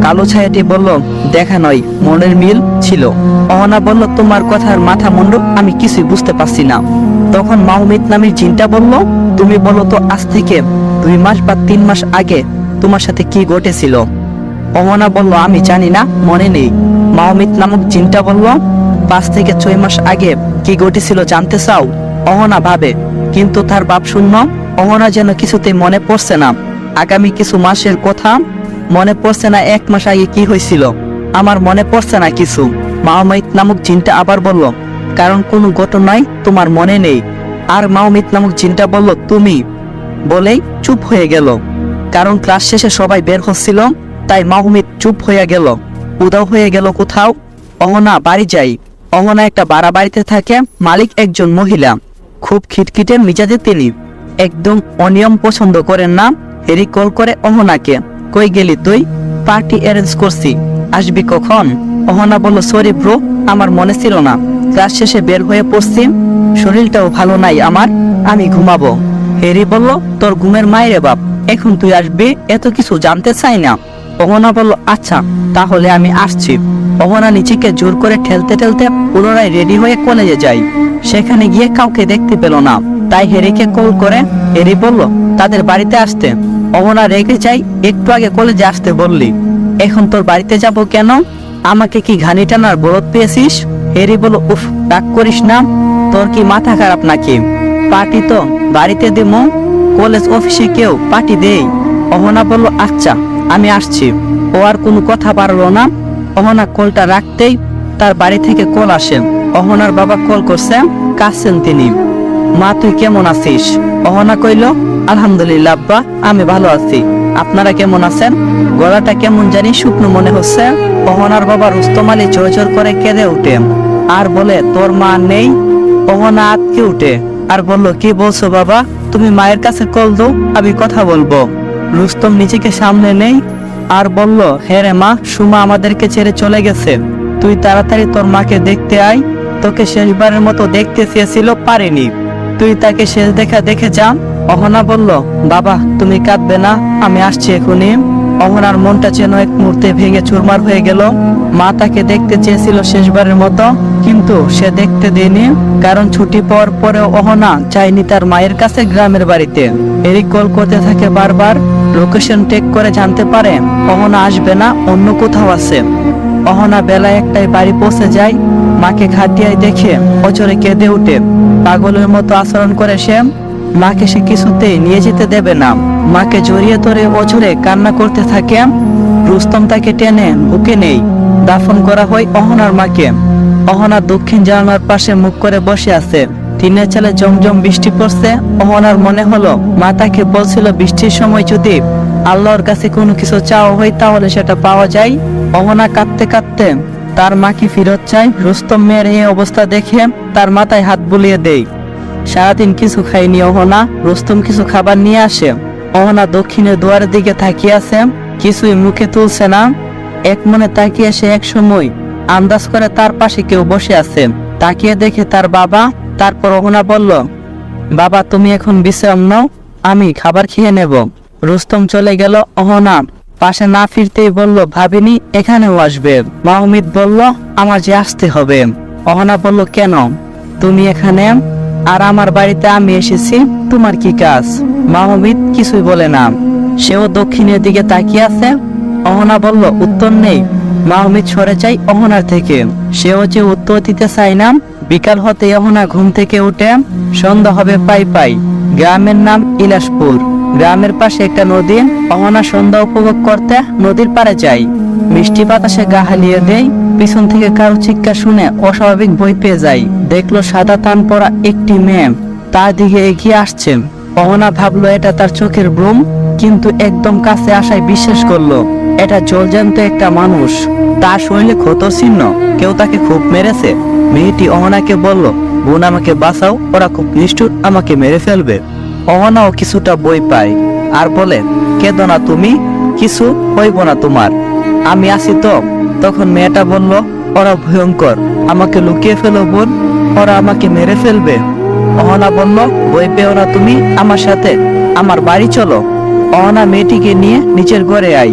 কালো ছায়াটি বলল, দেখা নয়, মনের মিল ছিল। অহনা বলল, তোমার কথার মাথা মুন্ডু আমি কিছুই বুঝতে পারছি না। তখন মাহমিদ নামের জিনটা বলল, তুমি বলো তো আজ থেকে 2 মাস বা 3 মাস আগে তোমার সাথে কি ঘটেছিল? অহনা বলল, আমি জানি না, মনে নেই। মাহমিদ নামক জিনটা বলল, 5 থেকে 6 মাস আগে কি ঘটেছিল জানতে চাও? অহনা ভাবে, কিন্তু তার ভাব শূন্য। অহনা যেন কিছুতেই মনে পড়ছে না। আগামী কিছু মাসের কথা মনে পড়ছে না। 1 মাস আগে কি হয়েছিল আমার মনে পড়ছে না কিছু। মাহমিদ নামক জিনটা আবার বলল, কারণ কোনো ঘটনাই তোমার মনে নেই। আর মাহমিদ নামক জিনটা বলল, তুমি বলেই চুপ হয়ে গেল। কারণ ক্লাস শেষে সবাই বের হচ্ছিল, তাই মাহমিদ চুপ হয়ে গেল, উদাও হয়ে গেল কোথাও। অহনা বাড়ি যাই। অহনা একটা ভাড়া বাড়িতে থাকে। মালিক একজন মহিলা, খুব খিটখিটে মিজাজে। তিনি একদম অনিয়ম পছন্দ করেন না। হেরি কল করে অহনাকে, কই গেলি তুই? পার্টি অ্যারেঞ্জ করছি, আসবি কখন? অহনা বলল, সরি ব্রো, আমার মনে ছিল না। ক্লাস শেষে বের হয়ে পড়ছি, শরীরটাও ভালো নাই আমার, আমি ঘুমাবো। হেরি বলল, তোর ঘুমের মায়েরে বাপ, এখন তুই আসবি? এত কিছু জানতে চাই না। অহনা বলল, আচ্ছা তাহলে আমি আসছি। অহনা নিজেকে জোর করে ঠেলতে ঠেলতে পুনরায় রেডি হয়ে কলেজে যায়। সেখানে গিয়ে কাউকে দেখতে পেল না, তাই হেরিকে কল করে হেরি বলল তাদের বাড়িতে আসতে। অহনা রেগে যাই, একটু আগে কলেজে আসতে বললি, এখন তোর বাড়িতে যাব কেন? আমাকে কি ঘানি টানার বরদ পেয়েছিস? হেরি বলো, উফ, রাগ করিস না, তোর কি মাথা খারাপ নাকি? পার্টি তো বাড়িতে দিমু, কলেজ অফিসে কেউ পার্টি দেই। অহনা বলল, আচ্ছা আমি আসছি। ও আর কোনো কথা পারলো না। অহনা কলটা রাখতেই তার বাড়ি থেকে কল আসে। অহনার বাবা কল করছে, কাঁদছেন তিনি। মা তুই কেমন আছিস? অহনা কইল, আলহামদুলিল্লাহ আব্বা, আমি ভালো আছি। আপনারা কেমন আছেন? গলাটা কেমন জানি শুকনো মনে হচ্ছে। অহনার বাবা রুস্তম আলী ঝরঝর করে কেঁদে উঠে আর বলে, তোর মা নেই? অহনা আটকে উঠে আর বলল, কি বলছো বাবা? তুমি মায়ের কাছে কল দাও, আমি কথা বলবো। রুস্তম নিজেকে সামনে নেই আর বলল, হ্যাঁ রে মা, সুমা আমাদেরকে ছেড়ে চলে গেছে। তুই তাড়াতাড়ি তোর মাকে দেখতে আয়, তোকে শেষবারের মতো দেখতে চেয়েছিল, পারেনি। তুই তাকে শেষ দেখা দেখে যা। অহনা বলল, বাবা তুমি কাঁদবে না, আমি আসছি এখনই। অহনার মনটা যেন এক মুহূর্তে ভেঙে চুরমার হয়ে গেল। মা তাকে দেখতে চেয়েছিল শেষবারের মতো, কিন্তু সে দেখতে দেয়নি, কারণ ছুটি পাওয়ার পরেও অহনা চায়নি তার মায়ের কাছে গ্রামের বাড়িতে। এরই কল করতে থাকে বারবার। লোকেশন টেক করে জানতে পারে অহনা আসবে না, অন্য কোথাও আছে। অহনা বেলা একটাই বাড়ি পৌঁছে যায়। মাকে খাটিয়ায় দেখে অচরে কেঁদে উঠে। পাগলের মতো আচরণ করে সে। মাকে সে কিছুতেই নিয়ে যেতে দেবে না। মাকে জড়িয়ে ধরে অঝরে কান্না করতে থাকে। রুস্তম তাকে টেনে বুকে নেই। দাফন করা হয় অহনার মাকে। অহনা দক্ষিণ জানালার পাশে মুখ করে বসে আছে। টিনের চালে জমজম বৃষ্টি পড়ছে। অহনার মনে হলো মা তাকে বলছিল বৃষ্টির সময় যদি আল্লাহর কাছে কোনো কিছু চাওয়া হয় তাহলে সেটা পাওয়া যায়। অহনা কাঁদতে কাঁদতে তার মাকে ফেরত চায়। রুস্তম মেয়ের এই অবস্থা দেখে তার মাথায় হাত বুলিয়ে দেয়। সারাদিন কিছু খায়নি অহনা। রুস্তম কিছু খাবার নিয়ে আসে। অহনা দক্ষিণের দুয়ারের দিকে তাকিয়ে আছে, কিছুই মুখে তুলছে না। এক মনে তাকিয়ে সে এক সময় আন্দাজ করে তার পাশে কেউ বসে আছে। তাকিয়ে দেখে তার বাবা। তারপর অহনা বলল, বাবা তুমি এখন বিশ্রাম নাও, আমি খাবার খেয়ে নেব। রুস্তম চলে গেল। অহনা পাশে না ফিরতেই বলল, ভাবিনি এখানেও আসবে? মাহমিদ বলল, আমার যে আসতে হবে। অহনা বলল, কেন? তুমি এখানে আর আমার বাড়িতে আমি এসেছি, তোমার কি কাজ? মাহমিদ কিছুই বলে না, সেও দক্ষিণের দিকে তাকিয়ে আছে। অহনা বলল, উত্তর নেই। মাহমিদ সরে যায় অহনার থেকে। সেও যে উত্তর দিতে চায় না। বিকাল হতে অহনা ঘুম থেকে উঠে। সন্ধ্যা হবে পাই পাই। গ্রামের নাম ইলাসপুর। গ্রামের পাশে একটা নদী। অহনা সন্ধ্যা উপভোগ করতে নদীর পাড়ে যায়। মিষ্টি বাতাসে গা হালিয়ে দেয়। পিছন থেকে কারো চিৎকার শুনে অস্বাভাবিক ভয় পেয়ে যায়। দেখলো সাদা তান পরা একটি মেয়ে তার দিকে এগিয়ে আসছে। অহনা ভাবলো এটা তার চোখের ভ্রম, কিন্তু একদম কাছে আসায় বিশ্বাস করলো এটা জলজান্ত একটা মানুষ। তার শরীরে ক্ষত চিহ্ন, কেউ তাকে খুব মেরেছে। মেয়েটি অহনাকে বলল, বোন আমাকে বাঁচাও, ওরা খুব নিষ্ঠুর, আমাকে মেরে ফেলবে। অহনাও কিছুটা বই পায় আর বলে, কেঁদো না তুমি, কিছু হইব না তোমার, আমি আছি তো। তখন মেয়েটা বলল, ওরা ভয়ঙ্কর, আমাকে লুকিয়ে ফেলো বোন, ওরা আমাকে মেরে ফেলবে। অহনা বলল, বই পেও না তুমি, আমার সাথে আমার বাড়ি চলো। অহনা মেয়েটিকে নিয়ে নিচের ঘরে আই।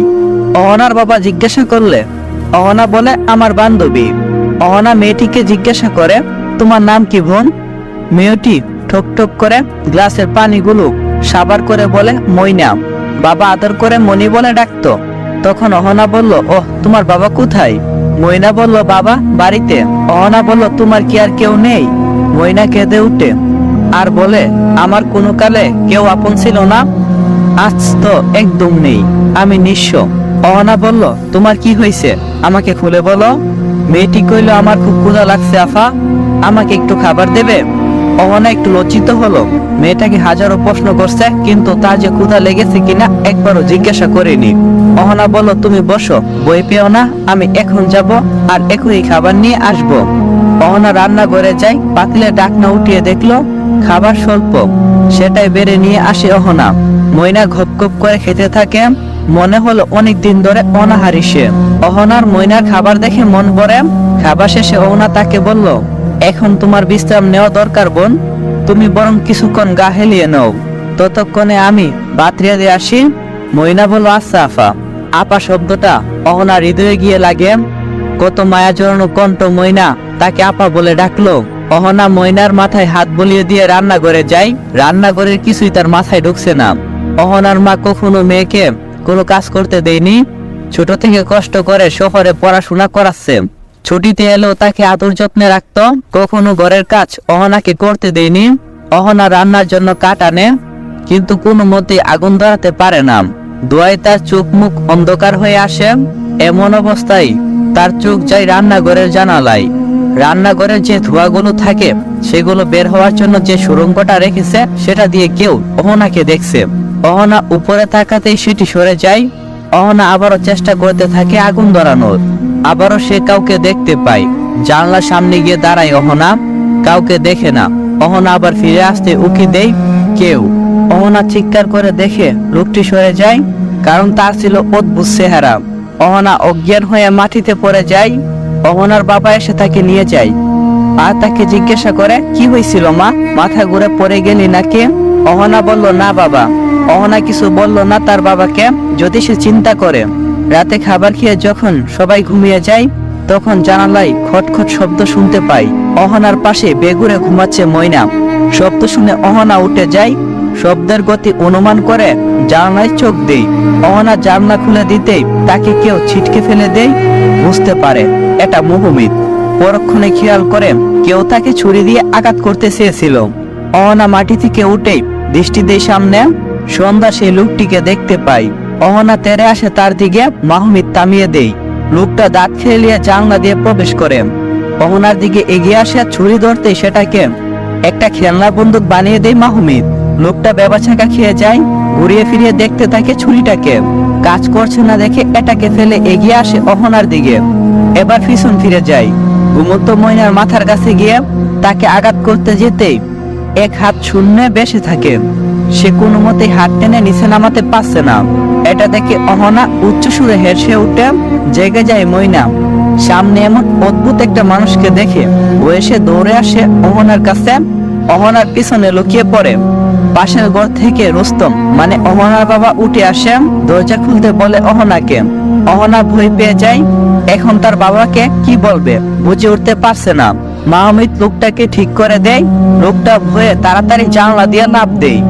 অহনার বাবা জিজ্ঞাসা করলে, অহনা বলে, আমার বান্ধবী। অহনা মেয়েটিকে জিজ্ঞাসা করে, তোমার নাম কি বোন? মেয়েটি ঠক ঠক করে গ্লাসের পানিগুলো সাবার করে বলে, ময়না। বাবা আদর করে মনি বলে ডাকতো। তখন অহনা বলল, ওহ, তোমার বাবা কোথায়? ময়না বলল, বাবা বাড়িতে। অহনা বলল, তোমার কি আর কেউ নেই? ময়না কেঁদে উঠে আর বলে, আমার কোনো কালে কেউ আপন ছিল না, আজ তো একদম নেই, আমি নিঃস্ব। অহনা বলল, তোমার কি হয়েছে, আমাকে খুলে বলো। মেয়েটি কইল, আমার খুব ক্ষুধা লাগছে আফা, আমাকে একটু খাবার দেবে? অহনা একটু লজ্জিত হলো। মেয়েটাকে হাজারো প্রশ্ন করছে, কিন্তু তার যে ক্ষুধা লেগেছে কিনা একবারও জিজ্ঞাসা করেনি। অহনা বলল, তুমি বসো, বই পেও না, আমি এখন যাব আর এখনই খাবার নিয়ে আসব। অহনা রান্না করে যায়। পাতিলে ঢাকনা উঠিয়ে দেখলো খাবার স্বল্প, সেটাই বেড়ে নিয়ে আসে অহনা। ময়না ঘপ ঘপ করে খেতে থাকে। মনে হলো অনেক দিন ধরে অনাহারি সে। অহনার ময়নার খাবার দেখে মন ভরে। খাবার শেষে অহনা তাকে বলল, এখন তোমার বিশ্রাম নেওয়া দরকার বোন, তুমি বরং কিছুক্ষণ গা হেলিয়ে নাও, ততক্ষণে আমি ভাত রেঁধে আসি। ময়না বলল, আচ্ছা আফা। আপা শব্দটা অহনার হৃদয়ে গিয়ে লাগে। কত মায়া জড়ানো কণ্ঠ ময়না তাকে আপা বলে ডাকলো। অহনা ময়নার মাথায় হাত বুলিয়ে দিয়ে রান্নাঘরে যায়। রান্নাঘরের কিছুই তার মাথায় ঢুকছে না। অহনার মা কখনো মেয়েকে কোনো কাজ করতে দেয়নি। ছোট থেকে কষ্ট করে শহরে পড়াশোনা করাচ্ছে। ছুটিতে এলেও তাকে আদর যত্নে রাখতো। কখনো ঘরের কাজ অহনাকে করতে দেয়নি। অহনা রান্নার জন্য কাঠ আনে, কিন্তু কোনো মতেই আগুন ধরাতে পারে না। ধোঁয়ায় তার চোখ মুখ অন্ধকার হয়ে আসে। এমন অবস্থায় তার চোখ যায় রান্নাঘরের জানালায়। রান্নাঘরের যে ধোঁয়াগুলো থাকে সেগুলো বের হওয়ার জন্য যে সুড়ঙ্গটা রেখেছে সেটা দিয়ে কেউ অহনাকে দেখছে। অহনা উপরে তাকাতেই সেটি সরে যায়। অহনা আবারও চেষ্টা করতে থাকে আগুন ধরানোর। আবারও সে কাউকে দেখতে পায়। জানলার সামনে গিয়ে দাঁড়ায় অহনা, কাউকে দেখে না। অহনা আবার ফিরে আসতে উকি দেয়, কেউ। অহনা চিৎকার করে দেখে লোকটি সরে যায়, কারণ তার ছিল অদ্ভুত চেহারা। অহনা অজ্ঞান হয়ে মাটিতে পড়ে যায়। অহনার বাবা এসে তাকে নিয়ে যায় আর তাকে জিজ্ঞাসা করে, কি হয়েছিল মা, মাথা ঘুরে পড়ে গেলি নাকি? অহনা বলল, না বাবা। অহনা কিছু বলল না তার বাবাকে, যদি সে চিন্তা করে। রাতে খাবার খেয়ে যখন সবাই ঘুমিয়ে যায় তখন জানালায় খটখট শব্দ শুনতে পাই। অহনার পাশে বেঘুরে ঘুমাচ্ছে ময়না। শব্দ শুনে অহনা উঠে যায়। শব্দের গতি অনুমান করে জানলায় চোখ দেই। অহনা জানলা খুলে দিতেই তাকে কেউ ছিটকে ফেলে দেয়। বুঝতে পারে এটা মোহমিত। পরক্ষণে খেয়াল করে কেউ তাকে ছুরি দিয়ে আঘাত করতে চেয়েছিল। অহনা মাটি থেকে উঠেই দৃষ্টি দেয় সামনে। সন্ধ্যা সেই লোকটিকে দেখতে পাই। অহনা তেরে আসে তার দিকে। মাহমিদ থামিয়ে দেয়। লোকটা দাঁত খেলিয়ে জানলা দিয়ে প্রবেশ করে। অহনার দিকে এগিয়ে আসে, ছুরি ধরতেই সেটাকে একটা খেলনা বন্দুক বানিয়ে দেয় মাহমিদ। লোকটা বেবাছাকা খেয়ে যায়। ঘুরিয়ে ফিরিয়ে দেখতে থাকে ছুরিটাকে। কাজ করছে না দেখে এটাকে ফেলে এগিয়ে আসে অহনার দিকে। এবার পিছন ফিরে যায়। ঘুমন্ত ময়নার মাথার কাছে গিয়ে তাকে আঘাত করতে যেতেই এক হাত শূন্যে বেসে থাকে। সে কোনো মতেই হাত টেনে নিচে নামাতে পারছে না। এটা দেখে অহনা উচ্চ সুরে হেসে উঠে জেগে যায় ময়না। সামনে এমন অদ্ভুত একটা মানুষকে দেখে ও এসে দৌড়ে আসে অহনার কাছে। অহনার পিছনে লুকিয়ে পড়ে। পাশের ঘর থেকে রুস্তম মানে অহনার বাবা উঠে আসে। দরজা খুলতে বলে অহনাকে। অহনা ভয় পেয়ে যায়। এখন তার বাবাকে কি বলবে বুঝে উঠতে পারছে না। মাহমিদ লোকটাকে ঠিক করে দেয়। লোকটা ভয়ে তাড়াতাড়ি জানলা দিয়ে লাফ দেয়।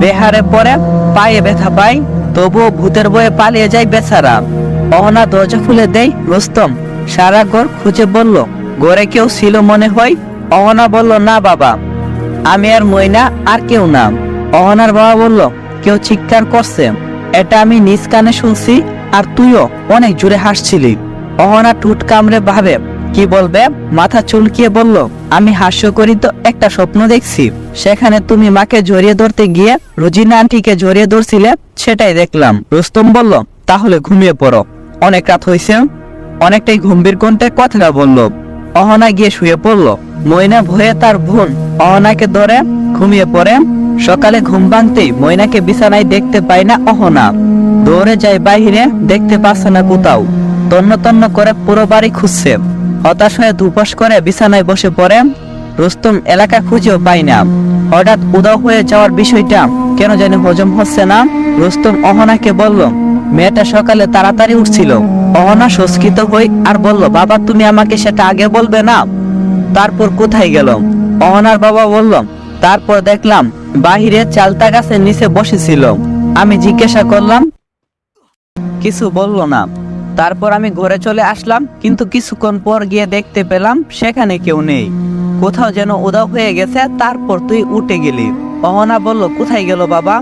বেহারে পরে পায়ে ব্যথা পায়, তবুও ভূতের ভয়ে পালিয়ে যায় বেচারা। অহনা দরজা খুলে দেয়। রুস্তম সারা ঘর খুঁজে বলল, ঘরে কেউ ছিল মনে হয়? অহনা বলল, না বাবা, আমি আর ময়না আর কেউ না। অহনার বাবা বলল, কেউ চিৎকার করছে, এটা আমি নিজ কানে শুনছি, আর তুইও অনেক জোরে হাসছিলি। অহনা ঠোঁট কামড়ে ভাবে কি বলবে, মাথা চুলকিয়ে বলল, আমি হাস্যকরিত একটা স্বপ্ন দেখছি। সেখানে তুমি মাকে জড়িয়ে ধরতে গিয়ে রোজিনা আন্টিকে জড়িয়ে ধরছিলে, সেটাই দেখলাম। রুস্তম বলল, তাহলে ঘুমিয়ে পড়ো, অনেক রাত হয়েছে। অনেকটাই গম্ভীর কণ্ঠে কথাটা বলল। অহনা গিয়ে শুয়ে পড়ল। ময়না ভয়ে তার বোন অহনাকে ধরে ঘুমিয়ে পড়ে। সকালে ঘুম ভাঙতেই ময়নাকে বিছানায় দেখতে পায় না অহনা। দৌড়ে যায় বাইরে, দেখতে পাচ্ছে না কোথাও। তন্ন তন্ন করে পুরো বাড়ি খুঁজছে। হতাশ হয়ে ধুপাস করে বিছানায় বসে পড়ে। রুস্তম এলাকা খুঁজেও পায় না। হঠাৎ উধাও হয়ে যাওয়ার বিষয়টা কেন জানি হজম হচ্ছে না। রুস্তম অহনাকে বলল, মেয়েটা সকালে তাড়াতাড়ি উঠছিল। অহনা সংস্কৃত হই আর বলল, বাবা তুমি আমাকে সেটা আগে বলবে না? তারপর কোথায় গেল? অহনার বাবা বলল, তারপর দেখলাম বাহিরে চালতা গাছের নিচে বসেছিল। আমি জিজ্ঞাসা করলাম, কিছু বলল না। তারপর আমি ঘরে চলে আসলাম, কিন্তু কিছুক্ষণ পর গিয়ে দেখতে পেলাম সেখানে কেউ নেই, কোথাও যেন উধাও হয়ে গেছে। তারপর তুই উঠে গেলি। অহনা বলল, কোথায় গেল বাবা?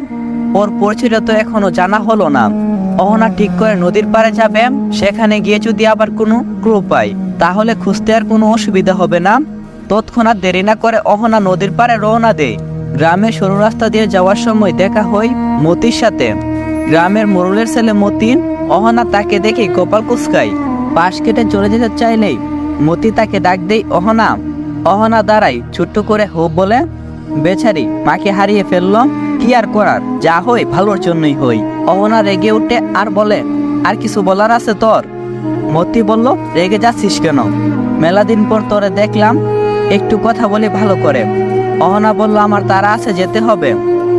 ওর পরিচয়টা তো এখনো জানা হলো না। অহনা ঠিক করে নদীর পাড়ে যাবে। সেখানে গিয়ে যদি আবার কোনো ক্লু পাই তাহলে খুঁজতে আর কোনো অসুবিধা হবে না। তৎক্ষণাৎ দেরি না করে অহনা নদীর পাড়ে রওনা দেয়। গ্রামের সরু রাস্তা দিয়ে যাওয়ার সময় দেখা হয় মতির সাথে। গ্রামের মোড়লের ছেলে মতিন। অহনা তাকে দেখে কপাল কুঁচকায়। পাশ কেটে চলে যেতে চাইলেই মতি তাকে ডাক দেয়, অহনা। অহনা দাঁড়ায়, ছোট্ট করে হো বলে। বেচারি মাকে হারিয়ে ফেললো, কি আর করার, যা হয় ভালোর জন্যই হই। অহনা রেগে উঠে আর বলে, আর কিছু বলার আছে তোর? মতি বলল, রেগে যাচ্ছিস কেন? মেলা দিন পর তোরে দেখলাম, একটু কথা বলে ভালো করে। অহনা বলল, আমার তাড়া আছে, যেতে হবে।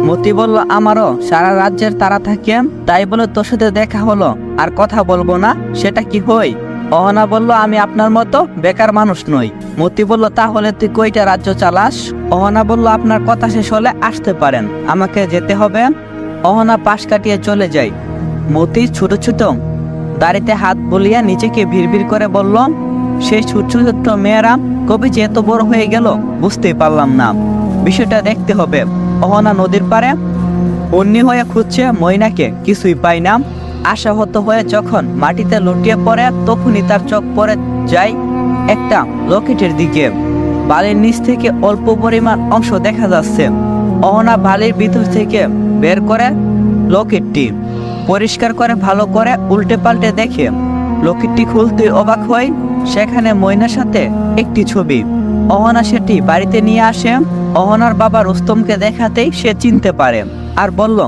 মতি বলল, আমারও সারা রাজ্যের তাড়া থাকে, তাই বলে তোর সাথে দেখা হলো আর কথা বলবো না, সেটা কি হয়? অহনা বলল, আমি আপনার মতো বেকার মানুষ নই। মতি বলল, তাহলে তুই কয়টা রাজ্য চালাস? অহনা বলল, আপনার কথা শেষ হলে আসতে পারেন, আমাকে যেতে হবে। অহনা পাশ কাটিয়ে চলে যায়। মতি ছোট ছোট দাড়িতে হাত বলিয়া নিজেকে ভিড় করে বলল, সেই ছোট ছোট মেয়েরা কবে যে এত বড় হয়ে গেল বুঝতেই পারলাম না। বিষয়টা দেখতে হবে। অহনা নদীর পাড়ে অন্যি হয়ে খুঁজছে ময়নাকে, কিছুই পায় না। আশাহত হয়ে যখন মাটিতে লুটিয়ে পড়ে তখনই তার চোখ পড়ে যায় একটা লকেটের দিকে। বালির নিচ থেকে অল্প পরিমাণ অংশ দেখা যাচ্ছে। অহনা বালির ভিতর থেকে বের করে লকেটটি পরিষ্কার করে ভালো করে উল্টে পাল্টে দেখে লকেটটি খুলতে অবাক হয়। সেখানে ময়নার সাথে একটি ছবি। অহনা সেটি বাড়িতে নিয়ে আসে। অহনার বাবা রুস্তমকে দেখাতেই সে চিনতে পারে আর বলল,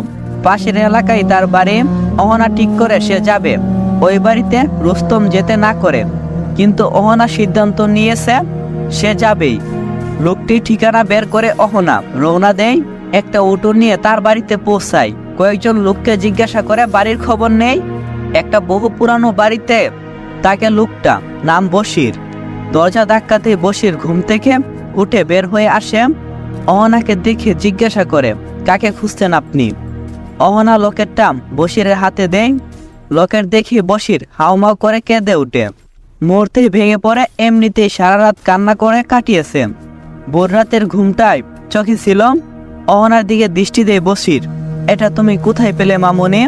পাশের এলাকায় তার বাড়ি। অহনা ঠিক করে সে যাবে ওই বাড়িতে, রুস্তম যেতে না করে। কিন্তু অহনা সিদ্ধান্ত নিয়েছে সে যাবেই। লোকটি ঠিকানা বের করে অহনা রওনা দেয়। একটা অটো নিয়ে তার বাড়িতে পৌঁছায়। কয়েকজন লোককে জিজ্ঞাসা করে বাড়ির খবর নেই। একটা বহু পুরানো বাড়িতে তাকে লোকটা নাম বশির। দরজা ধাক্কাতে বশির ঘুম থেকে উঠে বের হয়ে আসে। অহনাকে দেখে জিজ্ঞাসা করে, কাকে খুঁজছেন আপনি? অহনা লকেটটা বশিরের হাতে দেয়। লকেট দেখি বশির হাউমাউ করে কেঁদে উঠে। মুহূর্তেই ভেঙে পড়ে। এমনিতেই সারা রাত কান্না করে কাটিয়েছে। ভোর রাতের ঘুমটায় চোখে ছিল। অহনার দিকে দৃষ্টি দেয় বশির। এটা তুমি কোথায় পেলে মামুনি?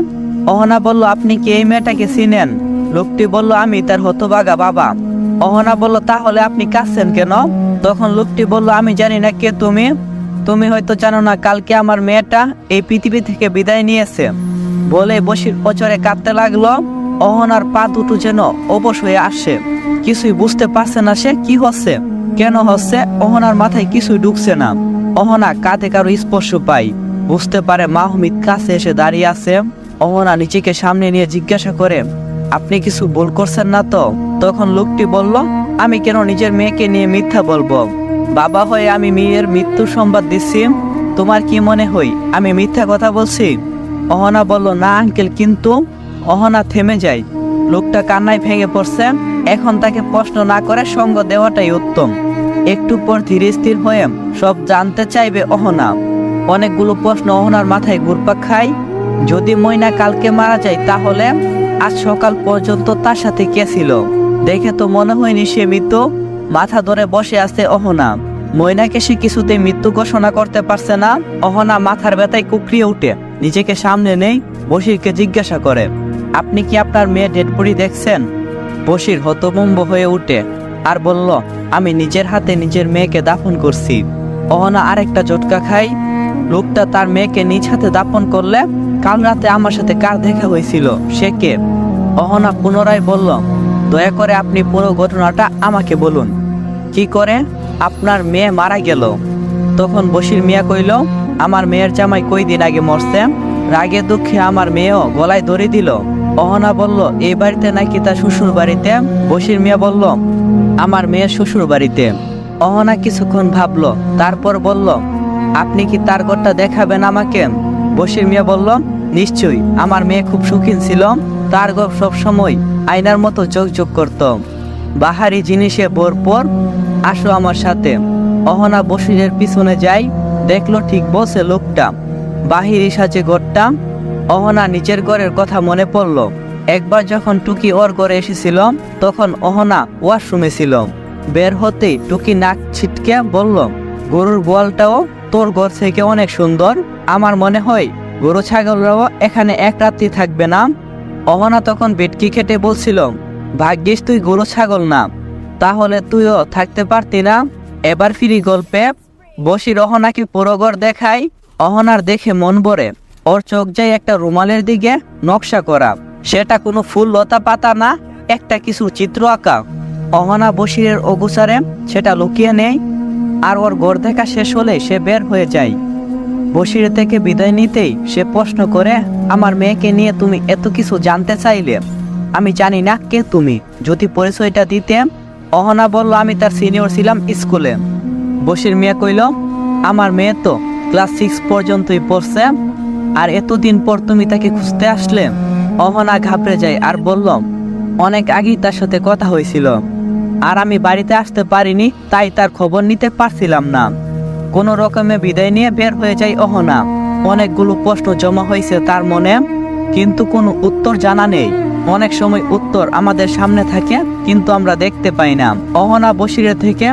অহনা বলল, আপনি কি এই মেয়েটাকে চিনেন? লোকটি বলল, আমি তার হতভাগা বাবা। অহনা বলল, তাহলে আপনি কাঁদছেন কেন? তখন লোকটি বলল, আমি জানি না কে তুমি। তুমি হয়তো জানো না, কালকে আমার মেয়েটা এই পৃথিবী থেকে বিদায় নিয়েছে। বলে বশির অচরে কাঁদতে লাগলো। অহনার পা দুটো যেন অবশ হয়ে আসে। কিছুই বুঝতে পারছে না সে কি হচ্ছে, কেন হচ্ছে। অহনার মাথায় কিছুই ঢুকছে না। অহনা কাঁধে কারো স্পর্শ পাই, বুঝতে পারে মাহমিদ কাছে এসে দাঁড়িয়ে আছে। অহনা নিজেকে সামনে নিয়ে জিজ্ঞাসা করে, আপনি কিছু ভুল করছেন না তো? তখন লোকটি বলল, আমি কেন নিজের মেয়েকে নিয়ে মিথ্যা বলবো? বাবা হয়ে আমি মেয়ের মৃত্যুর সংবাদ দিচ্ছি। তোমার কি মনে হয় আমি মিথ্যা কথা বলছি? অহনা বলল, না আঙ্কেল। কিন্তু অহনা থেমে যায়। লোকটা কান্নায় ভেঙে পড়ছে। এখন তাকে প্রশ্ন না করে সঙ্গ দেওয়াটাই উত্তম। একটু পর ধীরে স্থির হয়ে সব জানতে চাইবে অহনা। অনেকগুলো প্রশ্ন অহনার মাথায় ঘুরপাক খায়। যদি ময়না কালকে মারা যায় তাহলে আজ সকাল পর্যন্ত তার সাথে কে ছিল? দেখে তো মনে হয়নি সে মৃত। মাথা ধরে বসে আছে অহনা। ময়নাকে সে কিছুতেই মৃত্যু ঘোষণা করতে পারছে না। অহনা মাথার ব্যথায় কুকড়িয়ে উঠে নিজেকে সামনে নেই। বশিরকে জিজ্ঞাসা করে, আপনি কি আপনার মেয়ে ডেড বডি দেখছেন? বশির হতভম্ব হয়ে উঠে আর বলল, আমি নিজের হাতে নিজের মেয়েকে দাফন করছি। অহনা আরেকটা ঝটকা খায়। লোকটা তার মেয়েকে নিজ হাতে দাফন করলে কাল রাতে আমার সাথে কার দেখা হয়েছিল, সে কে? অহনা পুনরায় বলল, দয়া করে আপনি পুরো ঘটনাটা আমাকে বলুন। কি করে আপনার মেয়ে মারা গেল? তখন বশির মিয়া কইল, আমার মেয়ের জামাই কয়দিন আগে মরছে। রাগে দুঃখে আমার মেয়েও গলায় ধরে দিল। অহনা বলল, এই বাড়িতে নাকি তার শ্বশুর বাড়িতে? বশির মিয়া বলল, আমার মেয়ের শ্বশুর বাড়িতে। অহনা কিছুক্ষণ ভাবলো, তারপর বলল, আপনি কি তার ঘরটা দেখাবেন আমাকে? বশির মিয়া বলল, নিশ্চয়ই। আমার মেয়ে খুব শৌখিন ছিল। তার ঘর সবসময় আয়নার মতো ঝকঝক করত, বাহারি জিনিসে ভরপুর। আসো আমার সাথে। অহনা বশিরের পিছনে যাই। দেখলো ঠিক বসে লোকটা। বাহিরি সাজে ঘরটা। অহনা নিজের ঘরের কথা মনে পড়ল। একবার যখন টুকি ওর ঘরে এসেছিল তখন অহনা ওয়াশরুমে ছিল। বের হতেই টুকি নাক ছিটকে বলল, গরুর গোয়ালটাও তোর ঘর থেকে অনেক সুন্দর। আমার মনে হয় গরু ছাগলরাও এখানে এক রাত্রি থাকবে না। অহনা তখন বেটকি খেটে বলছিল, ভাগ্যিস তুই গরু ছাগল না, তাহলে তুইও থাকতে পারতি না। এবার ফিরি গল্পে। বশির অহনাকে পুরো ঘর দেখায়। অহনার দেখে মন ভরে। ওর চোখ যায় একটা রুমালের দিকে, নকশা করা। সেটা কোনো ফুল লতা পাতা না, একটা কিছু চিত্র আঁকা। অহনা বশিরের অগোচারে সেটা লুকিয়ে নেয়। আর ওর ঘর দেখা শেষ হলে সে বের হয়ে যায়। বশির থেকে বিদায় নিতেই সে প্রশ্ন করে, আমার মেয়েকে নিয়ে তুমি এত কিছু জানতে চাইলে? আমি জানি না কে তুমি, যদি পরিচয়টা দিতে। অহনা বলল, আমি তার সিনিয়র ছিলাম স্কুলে। বশির মিয়া কইল, আমার মেয়ে তো ক্লাস 6 পর্যন্তই পড়ছে, আর এতদিন পর তুমি তাকে খুঁজতে আসলে? অহনা ঘাবড়ে যায় আর বলল, অনেক আগেই তার সাথে কথা হয়েছিল, আর আমি বাড়িতে আসতে পারিনি, তাই তার খবর নিতে পারছিলাম না। কোনো রকমে বিদায় নিয়ে বের হয়ে যায় অহনা। অনেকগুলো প্রশ্ন জমা হয়েছে তার মনে, কিন্তু কোনো উত্তর জানা নেই। অনেক সময় উত্তর আমাদের সামনে থাকে কিন্তু আমরা দেখতে পাই না। অহনা বসিরে থেকে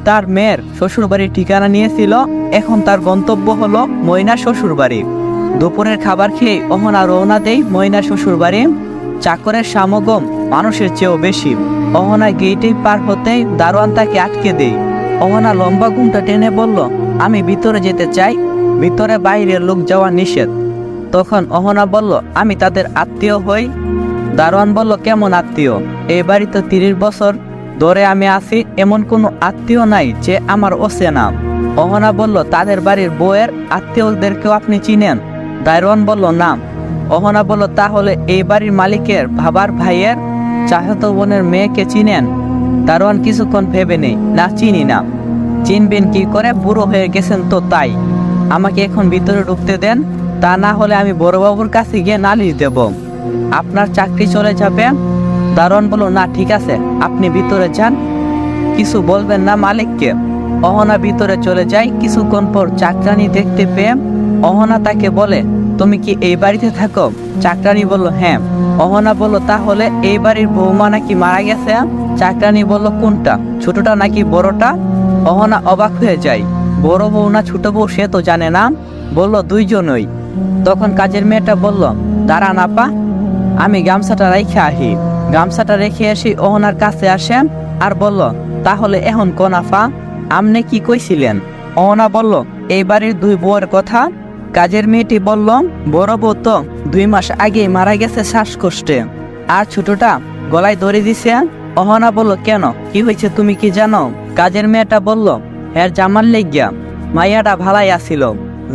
তার মেয়ের শ্বশুরবাড়ির ঠিকানা নিয়েছিল, এখন তার গন্তব্য হলো ময়নার শ্বশুরবাড়ি। দুপুরের খাবার খেয়ে অহনা রওনা দেয় ময়নার শ্বশুরবাড়ি। চাকরের সমাগম মানুষের চেয়েও বেশি। অহনা গেটে পার হতেই দারোয়ান তাকে আটকে দেয়। অহনা লম্বা ঘুমটা টেনে বলল, আমি ভিতরে যেতে চাই, ভিতরে বাইরের লোক যাওয়া নিষেধ। তখন অহনা বলল, আমি তাদের আত্মীয় হই। দারোয়ান বলল, কেমন আত্মীয়? এই বাড়িতে 30 বছর ধরে আমি আছি, এমন কোনো আত্মীয় নাই যে আমার অচেনা। অহনা বলল, তাদের বাড়ির বউয়ের আত্মীয়দেরকেও আপনি চিনেন? দারোয়ান বলল, না। অহনা বলল, তাহলে এই বাড়ির মালিকের বাবার ভাইয়ের চাচাতো বোনের মেয়েকে চিনেন? দারোয়ান কিছুক্ষণ ভেবে নেই, না, চিনি না। চিনবেন কি করে, বুড়ো হয়ে গেছেন তো তাই। আমাকে এখন ভিতরে ঢুকতে দেন, তা না হলে আমি বড়বাবুর কাছে গিয়ে নালিশ দেব, আপনার চাকরি চলে যাবে। দারোয়ান বলল, না, ঠিক আছে, আপনি ভিতরে যান, কিছু বলবেন না মালিককে। অহনা ভিতরে চলে যায়। কিছুক্ষণ পর চাকরানি দেখতে পেয়ে অহনা তাকে বলে, তুমি কি এই বাড়িতে থাকো? চাকরানি বলল, হ্যাঁ। অহনা বলল, তাহলে এই বাড়ির বৌমা নাকি মারা গেছে? চাকরানি বলল, কোনটা, ছোটটা নাকি বড়টা? অহনা অবাক হয়ে যায়, বড় বউ না ছোট বউ সে তো জানে না। বলল, দুইজনই। তখন কাজের মেয়েটা বলল, দাঁড়ান আপা, আমি গামছাটা রেখে আহি। গামছাটা রেখে এসে অহনার কাছে আসে আর বলল, তাহলে এখন কোন আফা, আমনে কি কইছিলেন? অহনা বলল, এই বাড়ির 2 বউয়ের কথা। কাজের মেয়েটি বলল, বড় বউ তো 2 মাস আগে মারা গেছে শ্বাসকষ্টে, আর ছোটটা গলায় দড়ি দিছে। অহনা বলল, কেন, কি হয়েছে তুমি কি জানো? কাজের মেয়েটা বলল, এর জামার লেগিয়া, মাইয়াটা ভালাই আসিল,